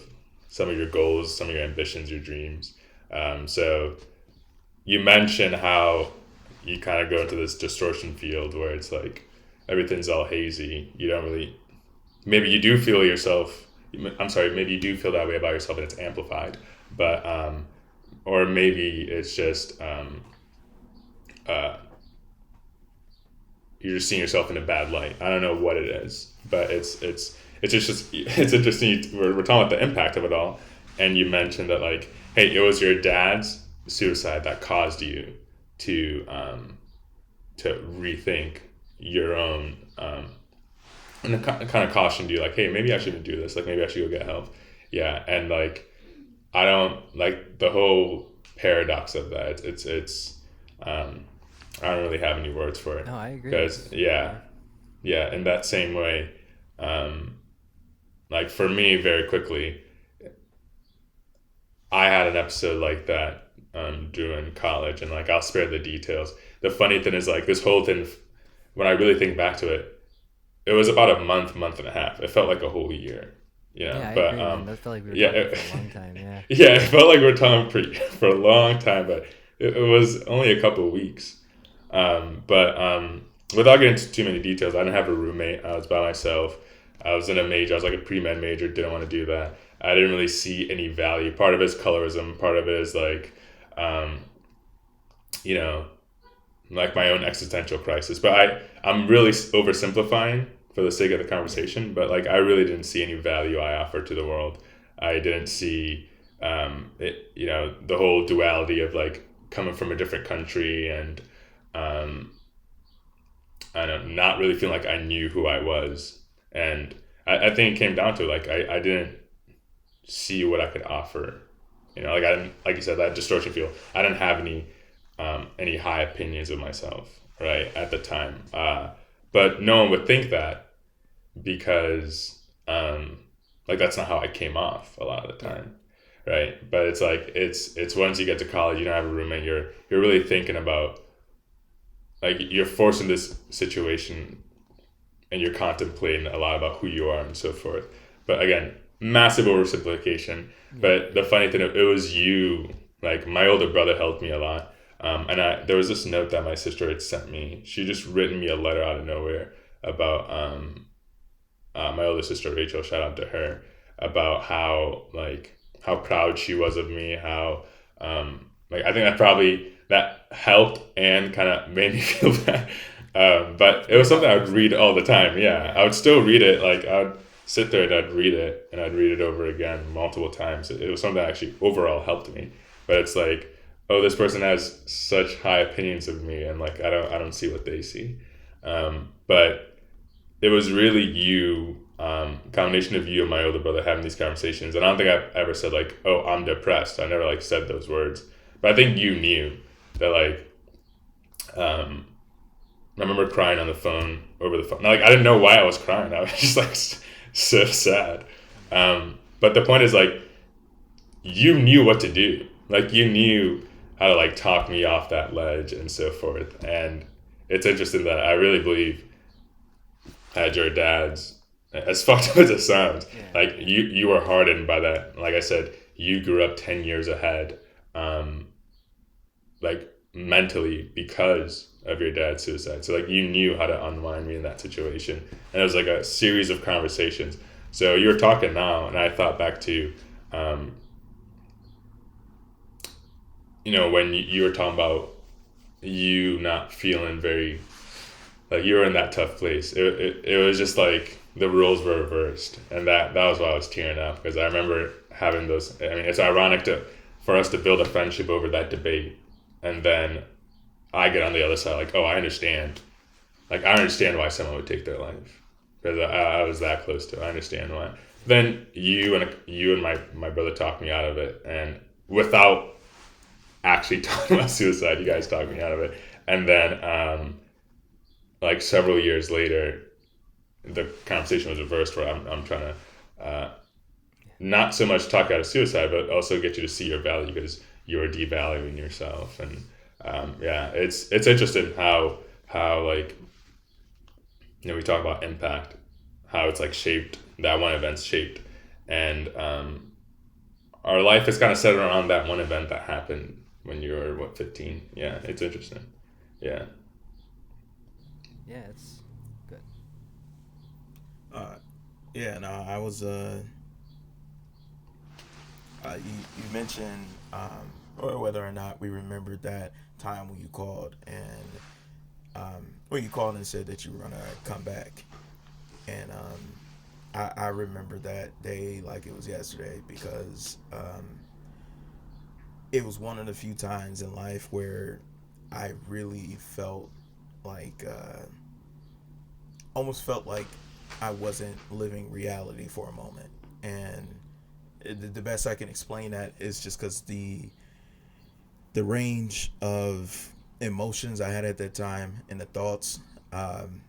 some of your goals, some of your ambitions, your dreams. So you mentioned how you kind of go into this distortion field where it's like everything's all hazy. You don't really, maybe you do feel yourself. I'm sorry, maybe you do feel that way about yourself and it's amplified, but or maybe it's just you're just seeing yourself in a bad light. I don't know what it is, but it's just it's interesting. We're talking about the impact of it all, and you mentioned that like, hey, it was your dad's suicide that caused you to rethink your own, and it kind of cautioned you like, hey, maybe I shouldn't do this. Like maybe I should go get help. Yeah, and like I don't like the whole paradox of that. It's I don't really have any words for it. No, I agree. Because yeah, in that same way, like for me, very quickly, I had an episode like that during college, and like I'll spare the details. The funny thing is like this whole thing, when I really think back to it, it was about a month and a half. It felt like a whole year. Yeah, I but agree, man. That felt like we were yeah, talking for a long time. Yeah. yeah, it felt like we were talking for a long time, but it was only a couple of weeks. But without getting into too many details, I didn't have a roommate. I was by myself. I was in a major. I was like a pre-med major. Didn't want to do that. I didn't really see any value. Part of it is colorism. Part of it is like, you know, like my own existential crisis. But I'm really oversimplifying for the sake of the conversation. But like, I really didn't see any value I offered to the world. I didn't see, it, you know, the whole duality of like coming from a different country and, I don't know, not really feeling like I knew who I was. And I think it came down to like, I didn't see what I could offer. You know, like I didn't, like you said, that distortion field. I didn't have any high opinions of myself, right, at the time. But no one would think that because like that's not how I came off a lot of the time, right? But it's like it's once you get to college, you don't have a roommate. You're really thinking about like you're forced in this situation, and you're contemplating a lot about who you are and so forth. But again, massive oversimplification. But the funny thing, it was you. Like my older brother helped me a lot. And there was this note that my sister had sent me. She just written me a letter out of nowhere about my older sister Rachel. Shout out to her about how proud she was of me. How like I think that helped and kind of made me feel bad. But it was something I would read all the time. Yeah, I would still read it. Like I would sit there and I'd read it over again multiple times. It was something that actually overall helped me. But it's like, oh, this person has such high opinions of me, and like I don't see what they see. But it was really you, combination of you and my older brother having these conversations. And I don't think I've ever said like, oh, I'm depressed. I never like said those words. But I think you knew that like, I remember crying on the phone over the phone. Like I didn't know why I was crying. I was just like so sad. But the point is like, you knew what to do. Like you knew how to like talk me off that ledge and so forth. And it's interesting that I really believe had your dad's, as fucked up as it sounds, like you were hardened by that. Like I said, you grew up 10 years ahead, like mentally because of your dad's suicide. So like you knew how to unwind me in that situation. And it was like a series of conversations. So you were talking now and I thought back to, you know, when you were talking about you not feeling very, like you were in that tough place. It was just like the roles were reversed. And that was why I was tearing up, because I remember having those, I mean, it's ironic for us to build a friendship over that debate. And then I get on the other side like, oh, I understand. Like, I understand why someone would take their life. Because I was that close to it. I understand why. Then you and my brother talked me out of it. And without actually talking about suicide. You guys talked me out of it. And then, like several years later, the conversation was reversed where I'm trying to not so much talk out of suicide, but also get you to see your value because you're devaluing yourself. And yeah, it's interesting how like we talk about impact, how it's like shaped, that one event's shaped, and our life is kind of centered around that one event that happened when you were 15. Yeah, it's interesting. Yeah. Yeah, it's good. Uh, yeah, no, I was. You mentioned or whether or not we remembered that time when you called when you called and said that you were gonna come back, and I remember that day like it was yesterday because it was one of the few times in life where I really felt like almost felt like I wasn't living reality for a moment, and the best I can explain that is just because the range of emotions I had at that time and the thoughts um,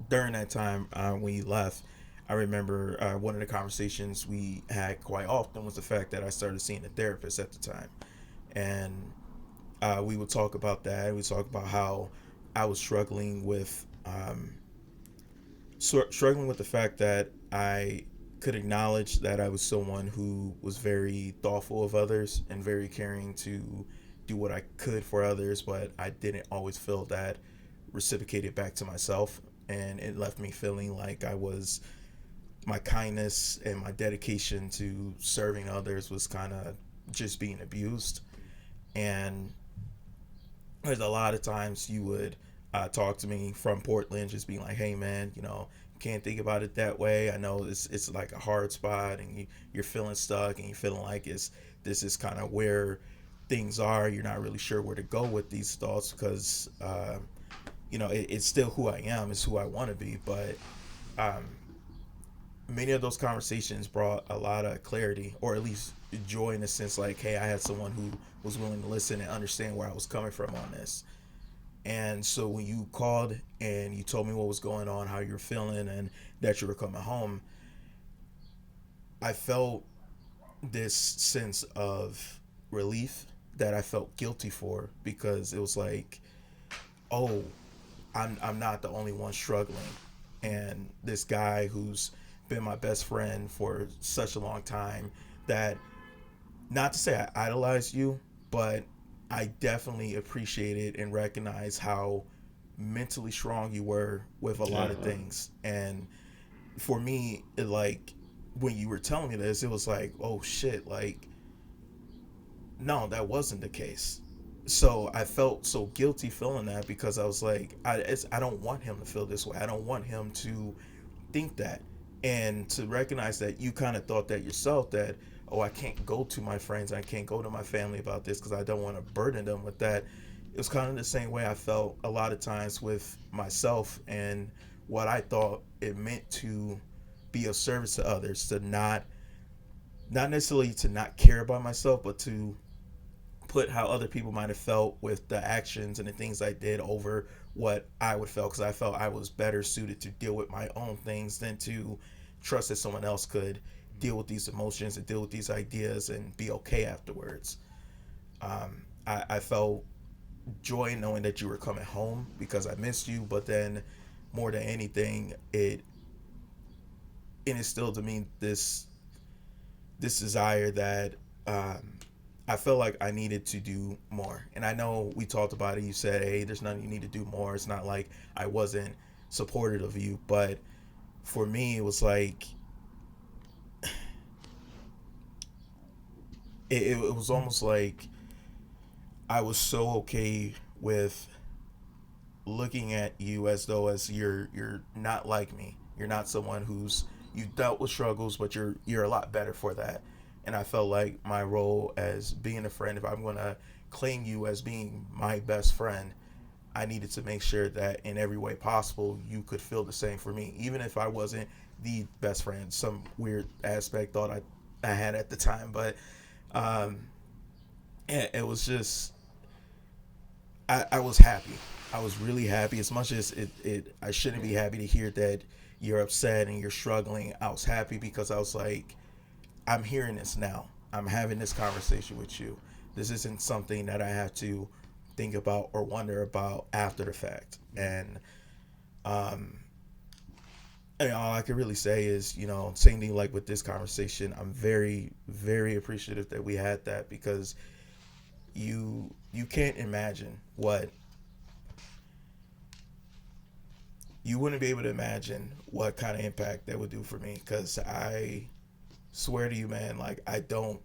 during that time when you left. I remember one of the conversations we had quite often was the fact that I started seeing a therapist at the time, and we would talk about that. We talk about how I was struggling with the fact that I could acknowledge that I was someone who was very thoughtful of others and very caring to do what I could for others, but I didn't always feel that reciprocated back to myself. And it left me feeling like my kindness and my dedication to serving others was kind of just being abused. And there's a lot of times you would talk to me from Portland, just being like, "Hey, man, can't think about it that way. I know it's like a hard spot, and you're feeling stuck, and you're feeling like this is kind of where things are. You're not really sure where to go with these thoughts because it's still who I am, it's who I want to be, but." Um, Many of those conversations brought a lot of clarity, or at least joy, in the sense like, hey, I had someone who was willing to listen and understand where I was coming from on this. And so when you called and you told me what was going on, how you're feeling, and that you were coming home, I felt this sense of relief that I felt guilty for, because it was like, oh, I'm not the only one struggling. And this guy who's been my best friend for such a long time, that, not to say I idolize you, but I definitely appreciated and recognize how mentally strong you were with a lot Yeah. of things. And for me, when you were telling me this, it was like, oh shit, like, no, that wasn't the case. So I felt so guilty feeling that, because I was like, I don't want him to feel this way. I don't want him to think that. And to recognize that you kind of thought that yourself, that, oh, I can't go to my friends, I can't go to my family about this because I don't want to burden them with that. It was kind of the same way I felt a lot of times with myself and what I thought it meant to be of service to others, to not necessarily to not care about myself, but to put how other people might have felt with the actions and the things I did over what I would feel, because I felt I was better suited to deal with my own things than to trust that someone else could deal with these emotions and deal with these ideas and be okay afterwards. I felt joy knowing that you were coming home because I missed you, but then more than anything, it instilled in me this desire that I felt like I needed to do more. And I know we talked about it. You said, hey, there's nothing you need to do more. It's not like I wasn't supportive of you. But for me, it was like, it was almost like I was so okay with looking at you as though as you're not like me. You're not someone who's you dealt with struggles, but you're a lot better for that. And I felt like my role as being a friend, if I'm gonna claim you as being my best friend, I needed to make sure that in every way possible you could feel the same for me, even if I wasn't the best friend. Some weird aspect thought I had at the time, but um, And it was just, I was happy. I was really happy. As much as I shouldn't be happy to hear that you're upset and you're struggling. I was happy because I was like, I'm hearing this now. I'm having this conversation with you. This isn't something that I have to think about or wonder about after the fact. And all I can really say is, same thing like with this conversation. I'm very, very appreciative that we had that, because you can't imagine what you wouldn't be able to imagine what kind of impact that would do for me. Because I swear to you, man, like, I don't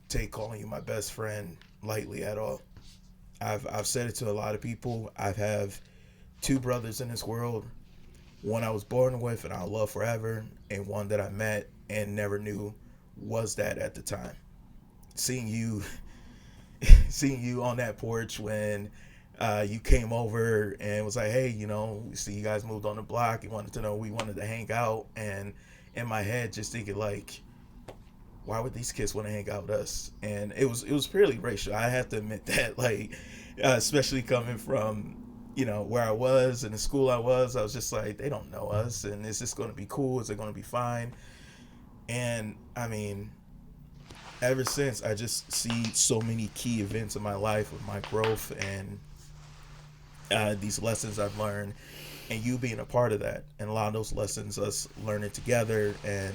take calling you my best friend lightly at all. I've said it to a lot of people. I have two brothers in this world. One I was born with and I'll love forever, and one that I met and never knew was that at the time. Seeing you, seeing you on that porch when you came over and was like, hey, we see you guys moved on the block. You wanted to know we wanted to hang out, and in my head, just thinking like, why would these kids want to hang out with us? And it was purely racial. I have to admit that, like, especially coming from where I was and the school I was just like, they don't know us, and is this going to be cool? Is it going to be fine? And I mean, ever since, I just see so many key events in my life with my growth and these lessons I've learned, and you being a part of that, and a lot of those lessons us learning together. And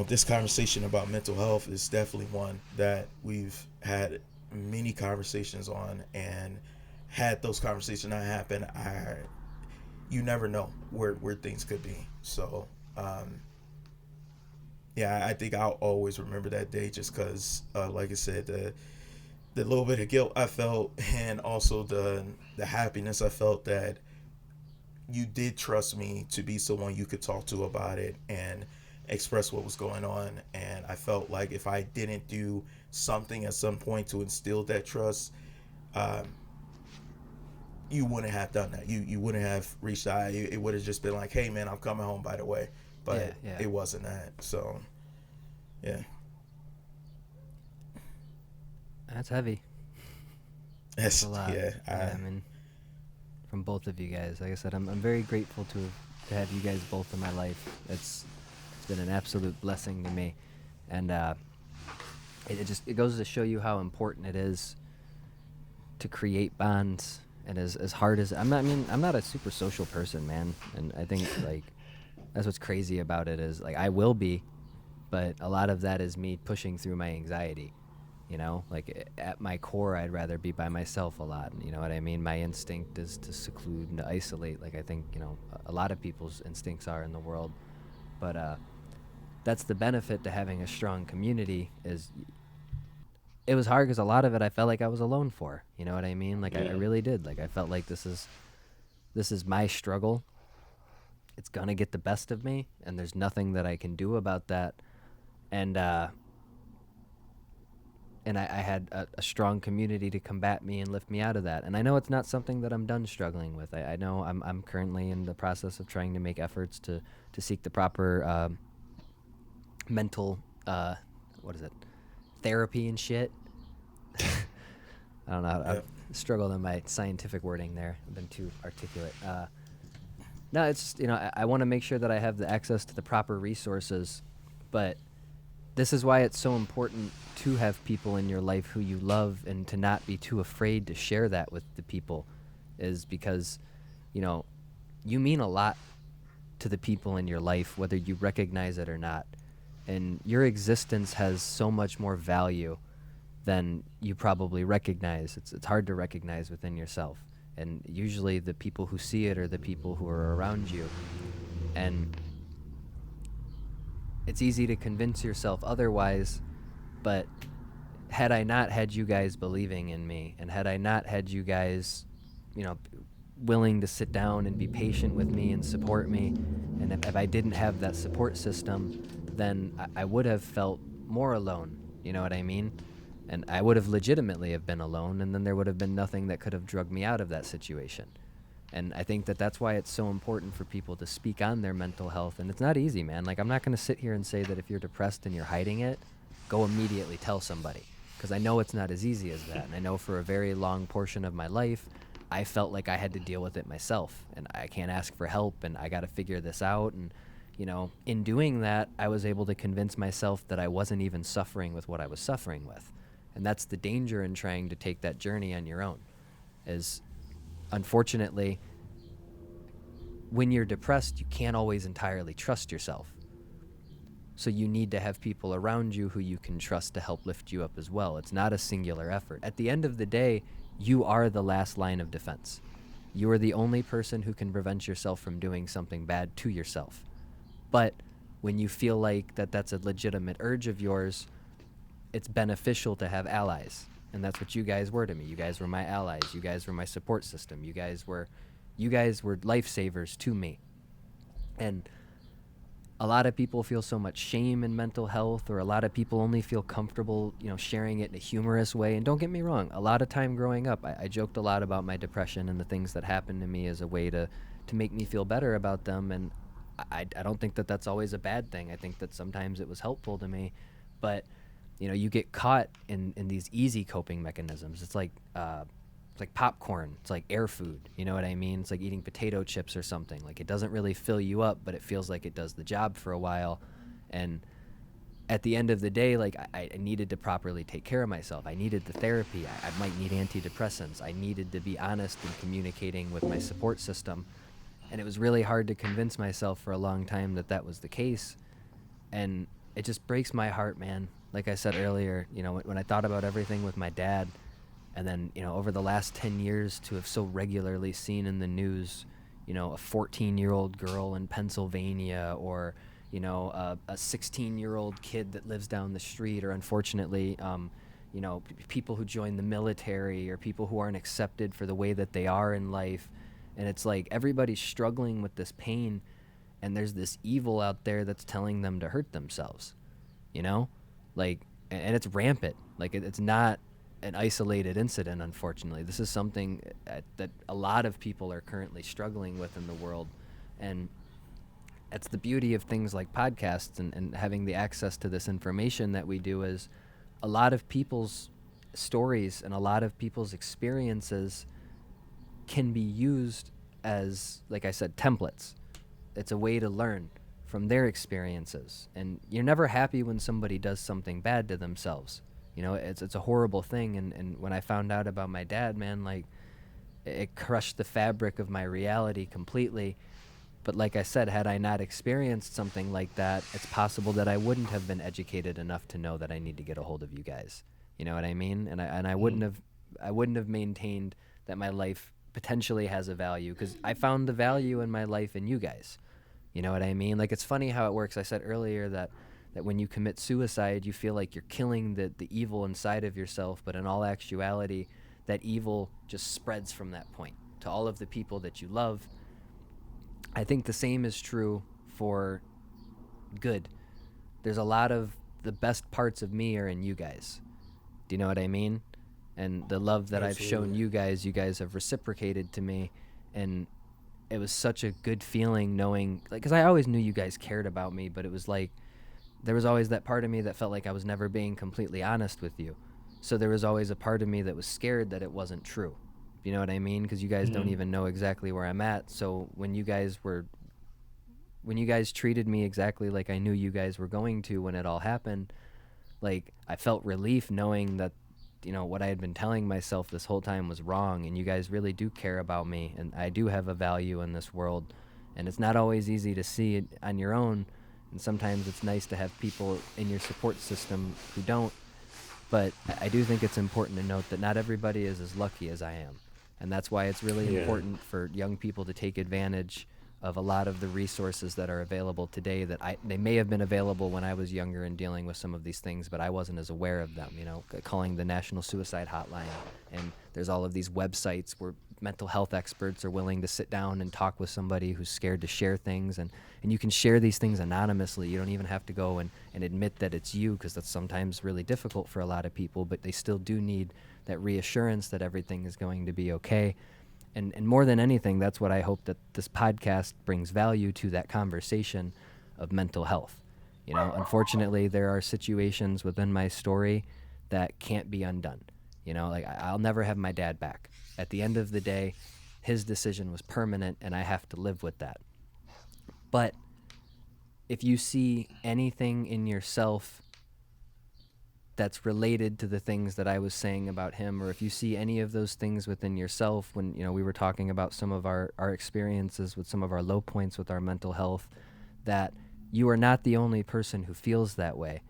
this conversation about mental health is definitely one that we've had many conversations on, and had those conversations not happen, you never know where things could be. So yeah, I think I'll always remember that day, just because, like I said, the little bit of guilt I felt, and also the happiness I felt that you did trust me to be someone you could talk to about it and express what was going on. And I felt like if I didn't do something at some point to instill that trust, um, you wouldn't have done that. You wouldn't have reached out. It would have just been like, hey man, I'm coming home, by the way. Yeah, But yeah. it wasn't that. So yeah, That's heavy. That's that's a lot. yeah. Yeah, I mean, from both of you guys. Like I said, I'm very grateful to have you guys both in my life. It's been an absolute blessing to me, and it goes to show you how important it is to create bonds. And as hard as I'm not a super social person, man. And I think like that's what's crazy about it is like I will be, but a lot of that is me pushing through my anxiety. Like at my core, I'd rather be by myself a lot. You know what I mean? My instinct is to seclude and to isolate. Like I think a lot of people's instincts are in the world, but that's the benefit to having a strong community. Is it was hard because a lot of it I felt like I was alone for. You know what I mean? Like I really did. Like I felt like this is my struggle. It's gonna get the best of me, and there's nothing that I can do about that. And I had a strong community to combat me and lift me out of that. And I know it's not something that I'm done struggling with. I know I'm currently in the process of trying to make efforts to seek the proper mental what is it, therapy and shit. I don't know. I've struggled in my scientific wording there. I've been too articulate. No, it's just, I want to make sure that I have the access to the proper resources, but this is why it's so important to have people in your life who you love, and to not be too afraid to share that with the people, is because, you mean a lot to the people in your life, whether you recognize it or not. And your existence has so much more value than you probably recognize. It's hard to recognize within yourself. And usually the people who see it are the people who are around you. And it's easy to convince yourself otherwise, but had I not had you guys believing in me, and had I not had you guys, willing to sit down and be patient with me and support me, and if I didn't have that support system, then I would have felt more alone. You know what I mean? And I would have legitimately have been alone, and then there would have been nothing that could have drugged me out of that situation. And I think that that's why it's so important for people to speak on their mental health. And it's not easy, man. Like, I'm not going to sit here and say that if you're depressed and you're hiding it, go immediately tell somebody, because I know it's not as easy as that. And I know for a very long portion of my life, I felt like I had to deal with it myself, and I can't ask for help, and I got to figure this out. And, in doing that, I was able to convince myself that I wasn't even suffering with what I was suffering with. And that's the danger in trying to take that journey on your own, is unfortunately, when you're depressed, you can't always entirely trust yourself. So you need to have people around you who you can trust to help lift you up as well. It's not a singular effort. At the end of the day, you are the last line of defense. You are the only person who can prevent yourself from doing something bad to yourself. But when you feel like that's a legitimate urge of yours, it's beneficial to have allies. And that's what you guys were to me. You guys were my allies. You guys were my support system. You guys were lifesavers to me. And a lot of people feel so much shame in mental health, or a lot of people only feel comfortable, sharing it in a humorous way. And don't get me wrong, a lot of time growing up, I joked a lot about my depression and the things that happened to me as a way to make me feel better about them. And I don't think that that's always a bad thing. I think that sometimes it was helpful to me. But, you get caught in these easy coping mechanisms. It's like popcorn. It's like air food. You know what I mean? It's like eating potato chips or something. Like, it doesn't really fill you up, but it feels like it does the job for a while. And at the end of the day, like, I needed to properly take care of myself. I needed the therapy. I might need antidepressants. I needed to be honest in communicating with my support system. And it was really hard to convince myself for a long time that that was the case. And it just breaks my heart, man. Like I said earlier, when I thought about everything with my dad, and then, over the last 10 years to have so regularly seen in the news, a 14-year-old girl in Pennsylvania, or, a 16-year-old kid that lives down the street, or unfortunately, people who join the military, or people who aren't accepted for the way that they are in life. And it's like everybody's struggling with this pain, and there's this evil out there that's telling them to hurt themselves, Like, and it's rampant. Like, it's not an isolated incident, unfortunately. This is something that a lot of people are currently struggling with in the world. And that's the beauty of things like podcasts and having the access to this information that we do, is a lot of people's stories and a lot of people's experiences can be used as, like I said, templates. It's a way to learn from their experiences. And you're never happy when somebody does something bad to themselves. It's a horrible thing. And when I found out about my dad, man, like, it crushed the fabric of my reality completely. But like I said, had I not experienced something like that, it's possible that I wouldn't have been educated enough to know that I need to get a hold of you guys. You know what I mean? And I wouldn't have maintained that my life potentially has a value, because I found the value in my life in you guys. You know what I mean? Like, it's funny how it works. I said earlier that when you commit suicide, you feel like you're killing the evil inside of yourself, but in all actuality, that evil just spreads from that point to all of the people that you love. I think the same is true for good. There's a lot of the best parts of me are in you guys. Do you know what I mean? And the love that I've shown you guys have reciprocated to me. And it was such a good feeling knowing, like, because I always knew you guys cared about me, but it was like, there was always that part of me that felt like I was never being completely honest with you. So there was always a part of me that was scared that it wasn't true. You know what I mean? Because you guys don't even know exactly where I'm at. So when you guys treated me exactly like I knew you guys were going to when it all happened, like, I felt relief knowing that, what I had been telling myself this whole time was wrong, and you guys really do care about me, and I do have a value in this world. And it's not always easy to see it on your own, and sometimes it's nice to have people in your support system who don't. But I do think it's important to note that not everybody is as lucky as I am. And that's why it's really important for young people to take advantage of a lot of the resources that are available today that they may have been available when I was younger and dealing with some of these things, but I wasn't as aware of them, calling the National Suicide Hotline. And there's all of these websites where mental health experts are willing to sit down and talk with somebody who's scared to share things. And you can share these things anonymously. You don't even have to go and admit that it's you, because that's sometimes really difficult for a lot of people, but they still do need that reassurance that everything is going to be okay. And more than anything, that's what I hope that this podcast brings value to, that conversation of mental health. You know, unfortunately, there are situations within my story that can't be undone. You know, like I'll never have my dad back. At the end of the day, his decision was permanent and I have to live with that. But if you see anything in yourself that's related to the things that I was saying about him, or if you see any of those things within yourself, when, you know, we were talking about some of our experiences with some of our low points with our mental health, that you are not the only person who feels that way.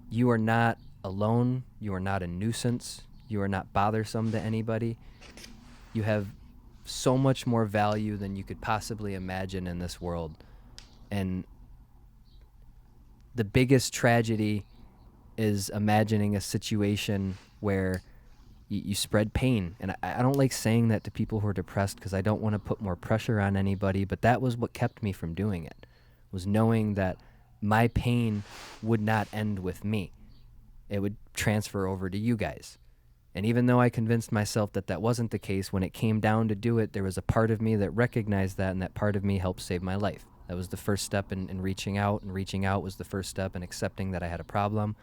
You are not alone. You are not a nuisance. You are not bothersome to anybody. You have so much more value than you could possibly imagine in this world. And the biggest tragedy is imagining a situation where you spread pain. And I don't like saying that to people who are depressed because I don't want to put more pressure on anybody, but that was what kept me from doing it, was knowing that my pain would not end with me. It would transfer over to you guys. And even though I convinced myself that that wasn't the case, when it came down to do it, there was a part of me that recognized that, and that part of me helped save my life. That was the first step in reaching out, and reaching out was the first step in accepting that I had a problem.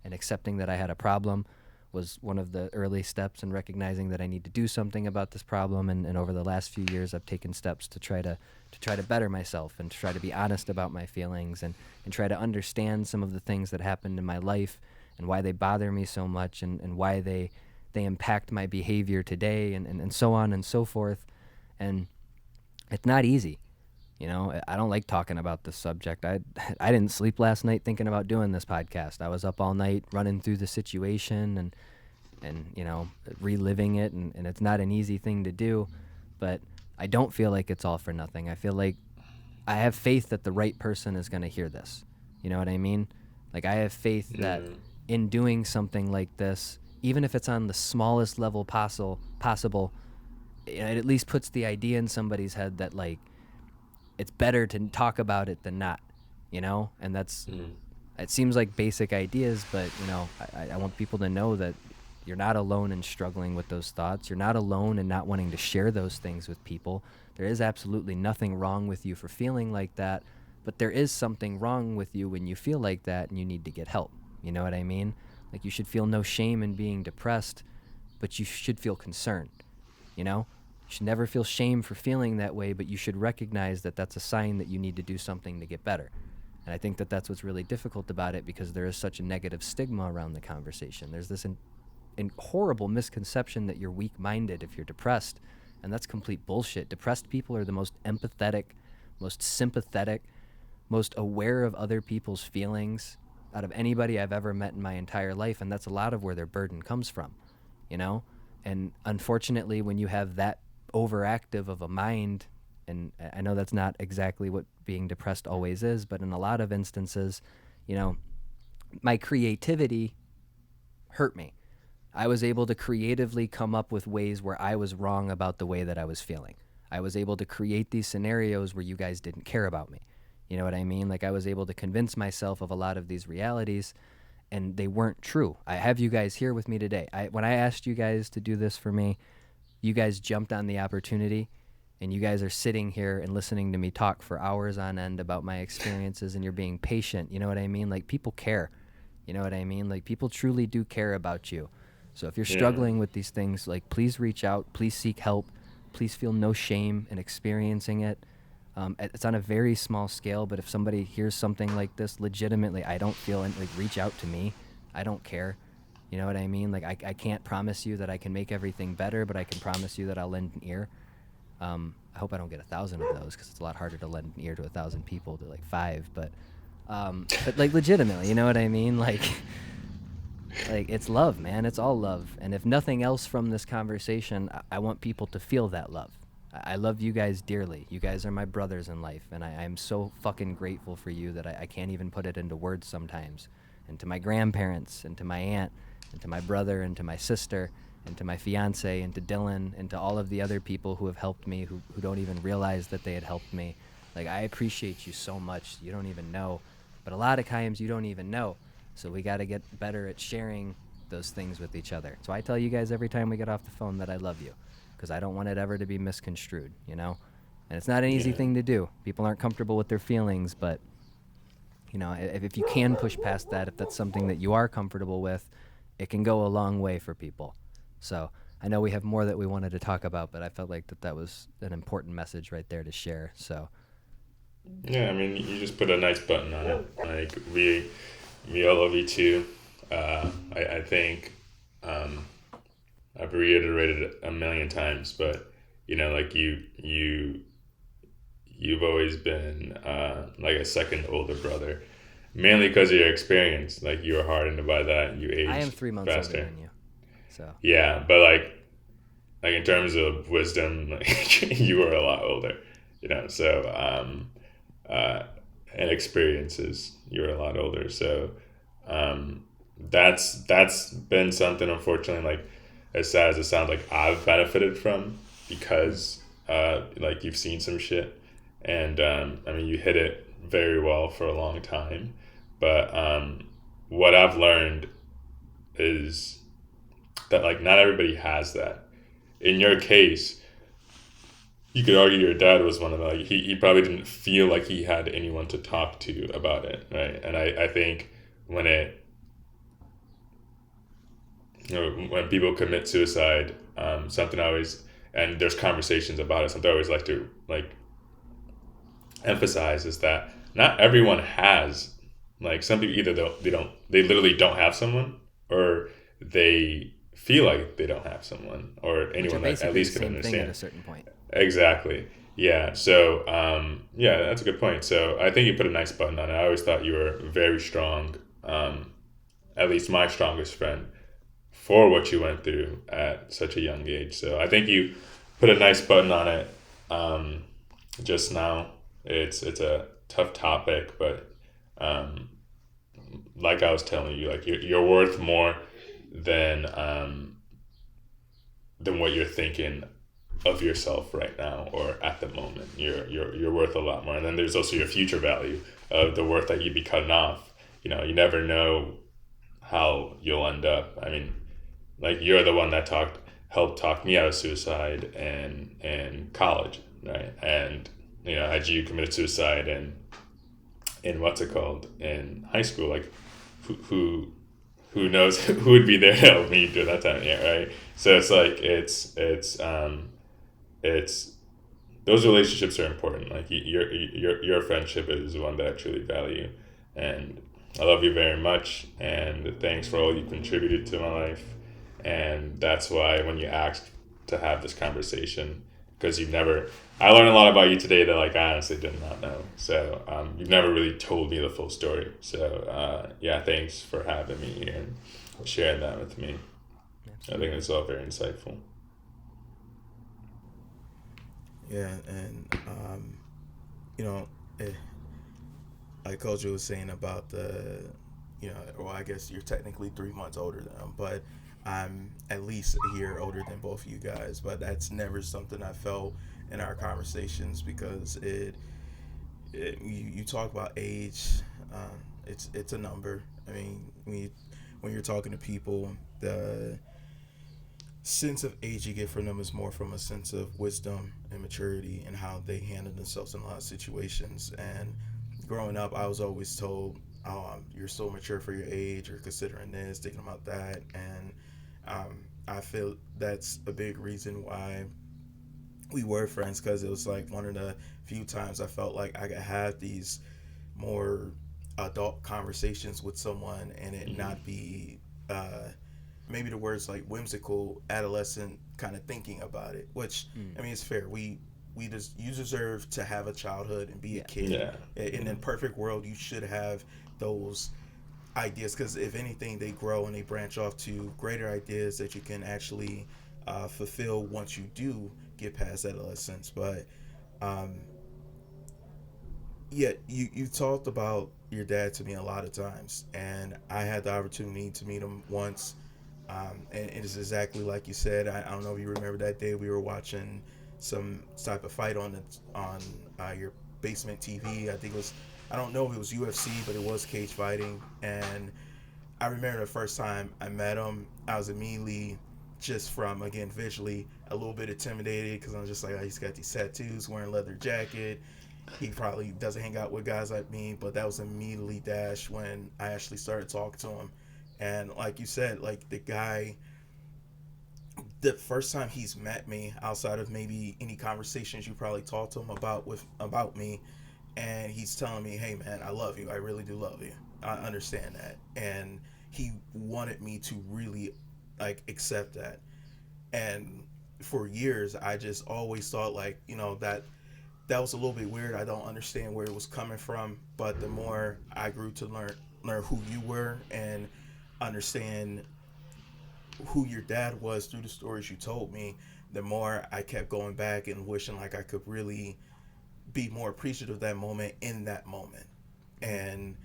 And accepting that I had a problem was one of the early steps in recognizing that I need to do something about this problem. And over the last few years, I've taken steps to try to better myself and to try to be honest about my feelings and try to understand some of the things that happened in my life and why they bother me so much and why they impact my behavior today and so on and so forth. And it's not easy. You know, I don't like talking about this subject. I didn't sleep last night thinking about doing this podcast. I was up all night running through the situation and you know, reliving it, and it's not an easy thing to do, but I don't feel like it's all for nothing. I feel like I have faith that the right person is going to hear this. You know what I mean? Like, I have faith that in doing something like this, even if it's on the smallest level possible, it at least puts the idea in somebody's head that, like, it's better to talk about it than not, you know? And that's, it seems like basic ideas, but, you know, I want people to know that you're not alone in struggling with those thoughts. You're not alone in not wanting to share those things with people. There is absolutely nothing wrong with you for feeling like that, but there is something wrong with you when you feel like that and you need to get help. You know what I mean? Like, you should feel no shame in being depressed, but you should feel concern, you know? You should never feel shame for feeling that way, but you should recognize that that's a sign that you need to do something to get better. And I think that that's what's really difficult about it, because there is such a negative stigma around the conversation. There's this horrible misconception that you're weak-minded if you're depressed, and that's complete bullshit. Depressed people are the most empathetic, most sympathetic, most aware of other people's feelings out of anybody I've ever met in my entire life, and that's a lot of where their burden comes from, you know? And unfortunately, when you have that overactive of a mind, and I know that's not exactly what being depressed always is, but in a lot of instances, you know, my creativity hurt me. I was able to creatively come up with ways where I was wrong about the way that I was feeling. I was able to create these scenarios where you guys didn't care about me. You know what I mean? Like, I was able to convince myself of a lot of these realities, and they weren't true. I have you guys here with me today. When I asked you guys to do this for me, you guys jumped on the opportunity, and you guys are sitting here and listening to me talk for hours on end about my experiences, and you're being patient. You know what I mean? Like, people care. You know what I mean? Like, people truly do care about you. So if you're struggling with these things, like, please reach out, please seek help, please feel no shame in experiencing it. It's on a very small scale, but if somebody hears something like this, legitimately, I don't feel, like, reach out to me. I don't care. You know what I mean? Like, I can't promise you that I can make everything better, but I can promise you that I'll lend an ear. I hope I don't get 1,000 of those, because it's a lot harder to lend an ear to 1,000 people to, like, 5. But like, legitimately, you know what I mean? Like, it's love, man. It's all love. And if nothing else from this conversation, I want people to feel that love. I love you guys dearly. You guys are my brothers in life, and I'm so fucking grateful for you that I can't even put it into words sometimes. And to my grandparents, and to my aunt, and to my brother, and to my sister, and to my fiance, and to Dylan, and to all of the other people who have helped me, who don't even realize that they had helped me. Like, I appreciate you so much. You don't even know. But a lot of times you don't even know. So we got to get better at sharing those things with each other. So I tell you guys every time we get off the phone that I love you, because I don't want it ever to be misconstrued, you know? And it's not an easy thing to do. People aren't comfortable with their feelings, but If you can push past that, if that's something that you are comfortable with, it can go a long way for people. So I know we have more that we wanted to talk about, but I felt like that was an important message right there to share. So Yeah, I mean, you just put a nice button on it. Like we all love you too. I think I've reiterated it a million times, but like you've always been like a second older brother, mainly because of your experience. Like you were hardened by that. You I am aged 3 months older faster. than you. So Yeah, but like in terms of wisdom, like you were a lot older. So uh, and experiences, you were a lot older. So um, that's been something, unfortunately, like as sad as it sounds, like I've benefited from because like you've seen some shit, and I mean you hit it very well for a long time, but what I've learned is that like not everybody has that. In your case, you could argue your dad was one of the, like, he probably didn't feel like he had anyone to talk to about it, right? And I think when it when people commit suicide, something I always, and there's conversations about it, something I always like to like emphasize is that not everyone has, like some people either they literally don't have someone, or they feel like they don't have someone or which are anyone that at basically the least can same thing at understand. a certain point. Exactly. Yeah. So, yeah, that's a good point. So, I think you put a nice button on it. I always thought you were very strong, at least my strongest friend, for what you went through at such a young age. So, I think you put a nice button on it um, just now. It's a tough topic, but um, like I was telling you, like you're worth more than what you're thinking of yourself right now or at the moment. You're worth a lot more. And then there's also your future value of the worth that you'd be cutting off. You never know how you'll end up. I mean, like you're the one that helped talk me out of suicide and college, right? And had you committed suicide in what's it called in high school, like who knows who would be there to help me during that time, yeah, right? So it's like it's those relationships are important. Like your friendship is one that I truly value, and I love you very much. And thanks for all you contributed to my life. And that's why when you asked to have this conversation, because I learned a lot about you today that like I honestly did not know. So you've never really told me the full story. So yeah, thanks for having me here and sharing that with me. I think it's all very insightful. Yeah, and you know, eh, like Kojo was saying about well, I guess you're technically 3 months older than him, but I'm at least a year older than both of you guys. But that's never something I felt in our conversations because you talk about age, it's a number. I mean, when you're talking to people, the sense of age you get from them is more from a sense of wisdom and maturity and how they handle themselves in a lot of situations. And growing up, I was always told, "Oh, you're so mature for your age, or considering this, thinking about that," and I feel that's a big reason why we were friends because it was like one of the few times I felt like I could have these more adult conversations with someone and it Mm-hmm. not be maybe the words like whimsical adolescent kind of thinking about it, which Mm. I mean it's fair. We just you deserve to have a childhood and be a Yeah. kid. Yeah. In a perfect world, you should have those ideas because if anything, they grow and they branch off to greater ideas that you can actually fulfill once you do get past adolescence. But um, yeah, you talked about your dad to me a lot of times, and I had the opportunity to meet him once. And it's exactly like you said. I don't know if you remember that day we were watching some type of fight on your basement TV. I think it was, I don't know if it was UFC, but it was cage fighting. And I remember the first time I met him, I was immediately just from again visually a little bit intimidated because I'm just like, oh, he's got these tattoos, wearing leather jacket, He probably doesn't hang out with guys like me, but that was immediately dashed when I actually started talking to him. And like you said, like the guy, the first time he's met me outside of maybe any conversations you probably talked to him about me, and he's telling me, "Hey man, I love you. I really do love you. I understand that." And he wanted me to really like accept that. And for years, I just always thought like, that was a little bit weird. I don't understand where it was coming from, but the more I grew to learn who you were and understand who your dad was through the stories you told me, the more I kept going back and wishing like I could really be more appreciative of that moment in that moment. And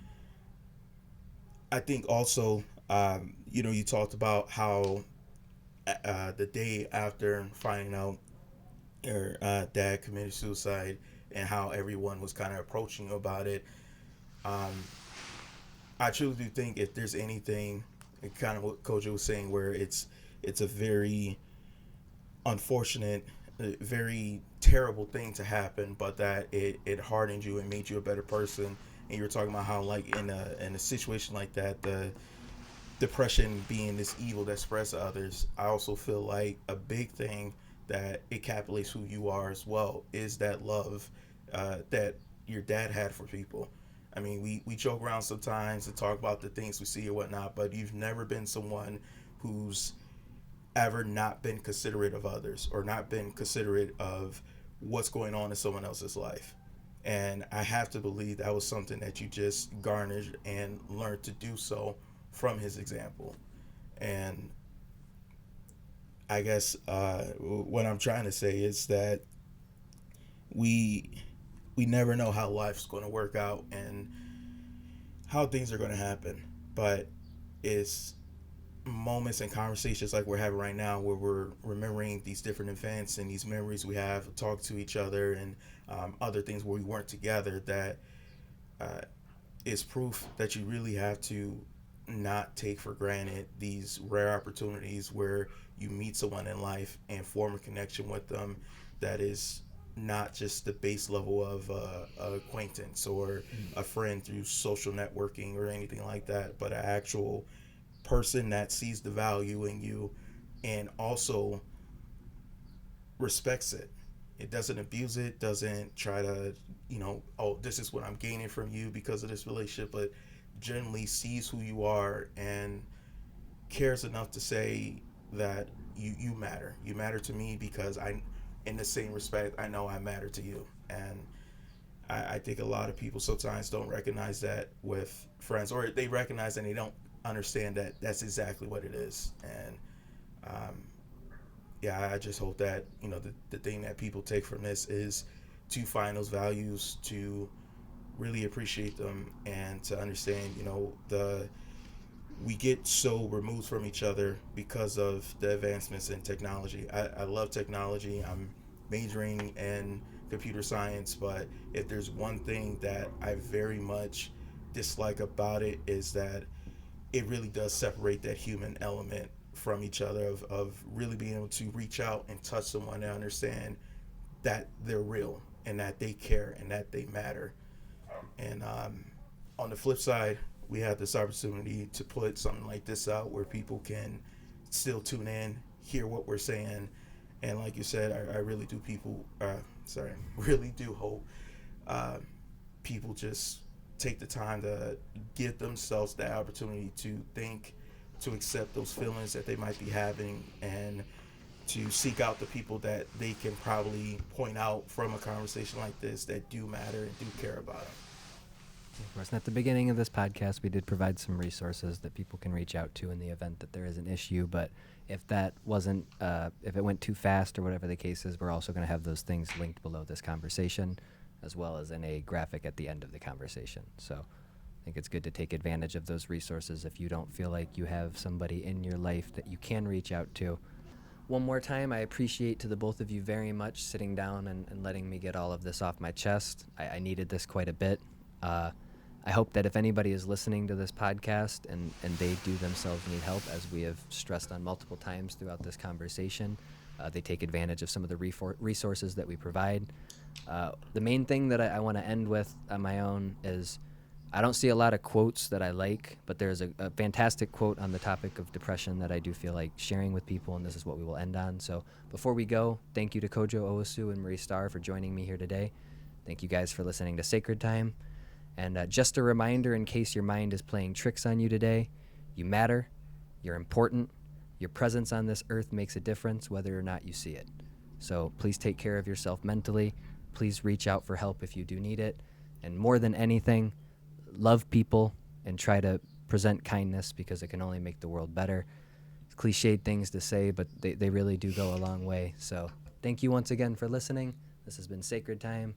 I think also, you talked about how the day after finding out your dad committed suicide and how everyone was kind of approaching you about it. Um, I truly do think if there's anything, kind of what Kojo was saying, where it's a very unfortunate, very terrible thing to happen, but that it hardened you and made you a better person. And you're talking about how like in a situation like that, the depression being this evil that spreads to others. I also feel like a big thing that it capitulates who you are as well is that love that your dad had for people. I mean, we joke around sometimes and talk about the things we see or whatnot, but you've never been someone who's ever not been considerate of others or not been considerate of what's going on in someone else's life. And I have to believe that was something that you just garnered and learned to do so from his example. And I guess what I'm trying to say is that we we never know how life's going to work out and how things are going to happen. But it's moments and conversations like we're having right now where we're remembering these different events and these memories we have talk to each other and other things where we weren't together that uh, is proof that you really have to not take for granted these rare opportunities where you meet someone in life and form a connection with them that is not just the base level of acquaintance or a friend through social networking or anything like that, but an actual person that sees the value in you and also respects it. It doesn't abuse it, doesn't try to, oh, this is what I'm gaining from you because of this relationship, but generally sees who you are and cares enough to say that you matter. You matter to me because in the same respect, I know I matter to you. And I think a lot of people sometimes don't recognize that with friends, or they recognize and they don't understand that that's exactly what it is. And um, yeah, I just hope that the thing that people take from this is to find those values, to really appreciate them, and to understand, the we get so removed from each other because of the advancements in technology. I love technology. I'm majoring in computer science, but if there's one thing that I very much dislike about it is that it really does separate that human element from each other of really being able to reach out and touch someone and understand that they're real and that they care and that they matter. And on the flip side, we have this opportunity to put something like this out where people can still tune in, hear what we're saying, and like you said, I really do really do hope uh, people just take the time to give themselves that opportunity to think, to accept those feelings that they might be having, and to seek out the people that they can probably point out from a conversation like this that do matter and do care about them. Of course, and at the beginning of this podcast, we did provide some resources that people can reach out to in the event that there is an issue. But if that wasn't, if it went too fast or whatever the case is, we're also going to have those things linked below this conversation, as well as in a graphic at the end of the conversation. So I think it's good to take advantage of those resources if you don't feel like you have somebody in your life that you can reach out to. One more time, I appreciate to the both of you very much sitting down and letting me get all of this off my chest. I needed this quite a bit. I hope that if anybody is listening to this podcast and they do themselves need help, as we have stressed on multiple times throughout this conversation, They take advantage of some of the resources that we provide. The main thing that I want to end with on my own is I don't see a lot of quotes that I like, but there's a fantastic quote on the topic of depression that I do feel like sharing with people, and this is what we will end on. So before we go, thank you to Kojo Owasu and Marie Starr for joining me here today. Thank you guys for listening to Sacred Time. And just a reminder, in case your mind is playing tricks on you today, you matter, you're important, your presence on this earth makes a difference whether or not you see it. So please take care of yourself mentally. Please reach out for help if you do need it. And more than anything, love people and try to present kindness, because it can only make the world better. It's cliched things to say, but they really do go a long way. So thank you once again for listening. This has been Sacred Time.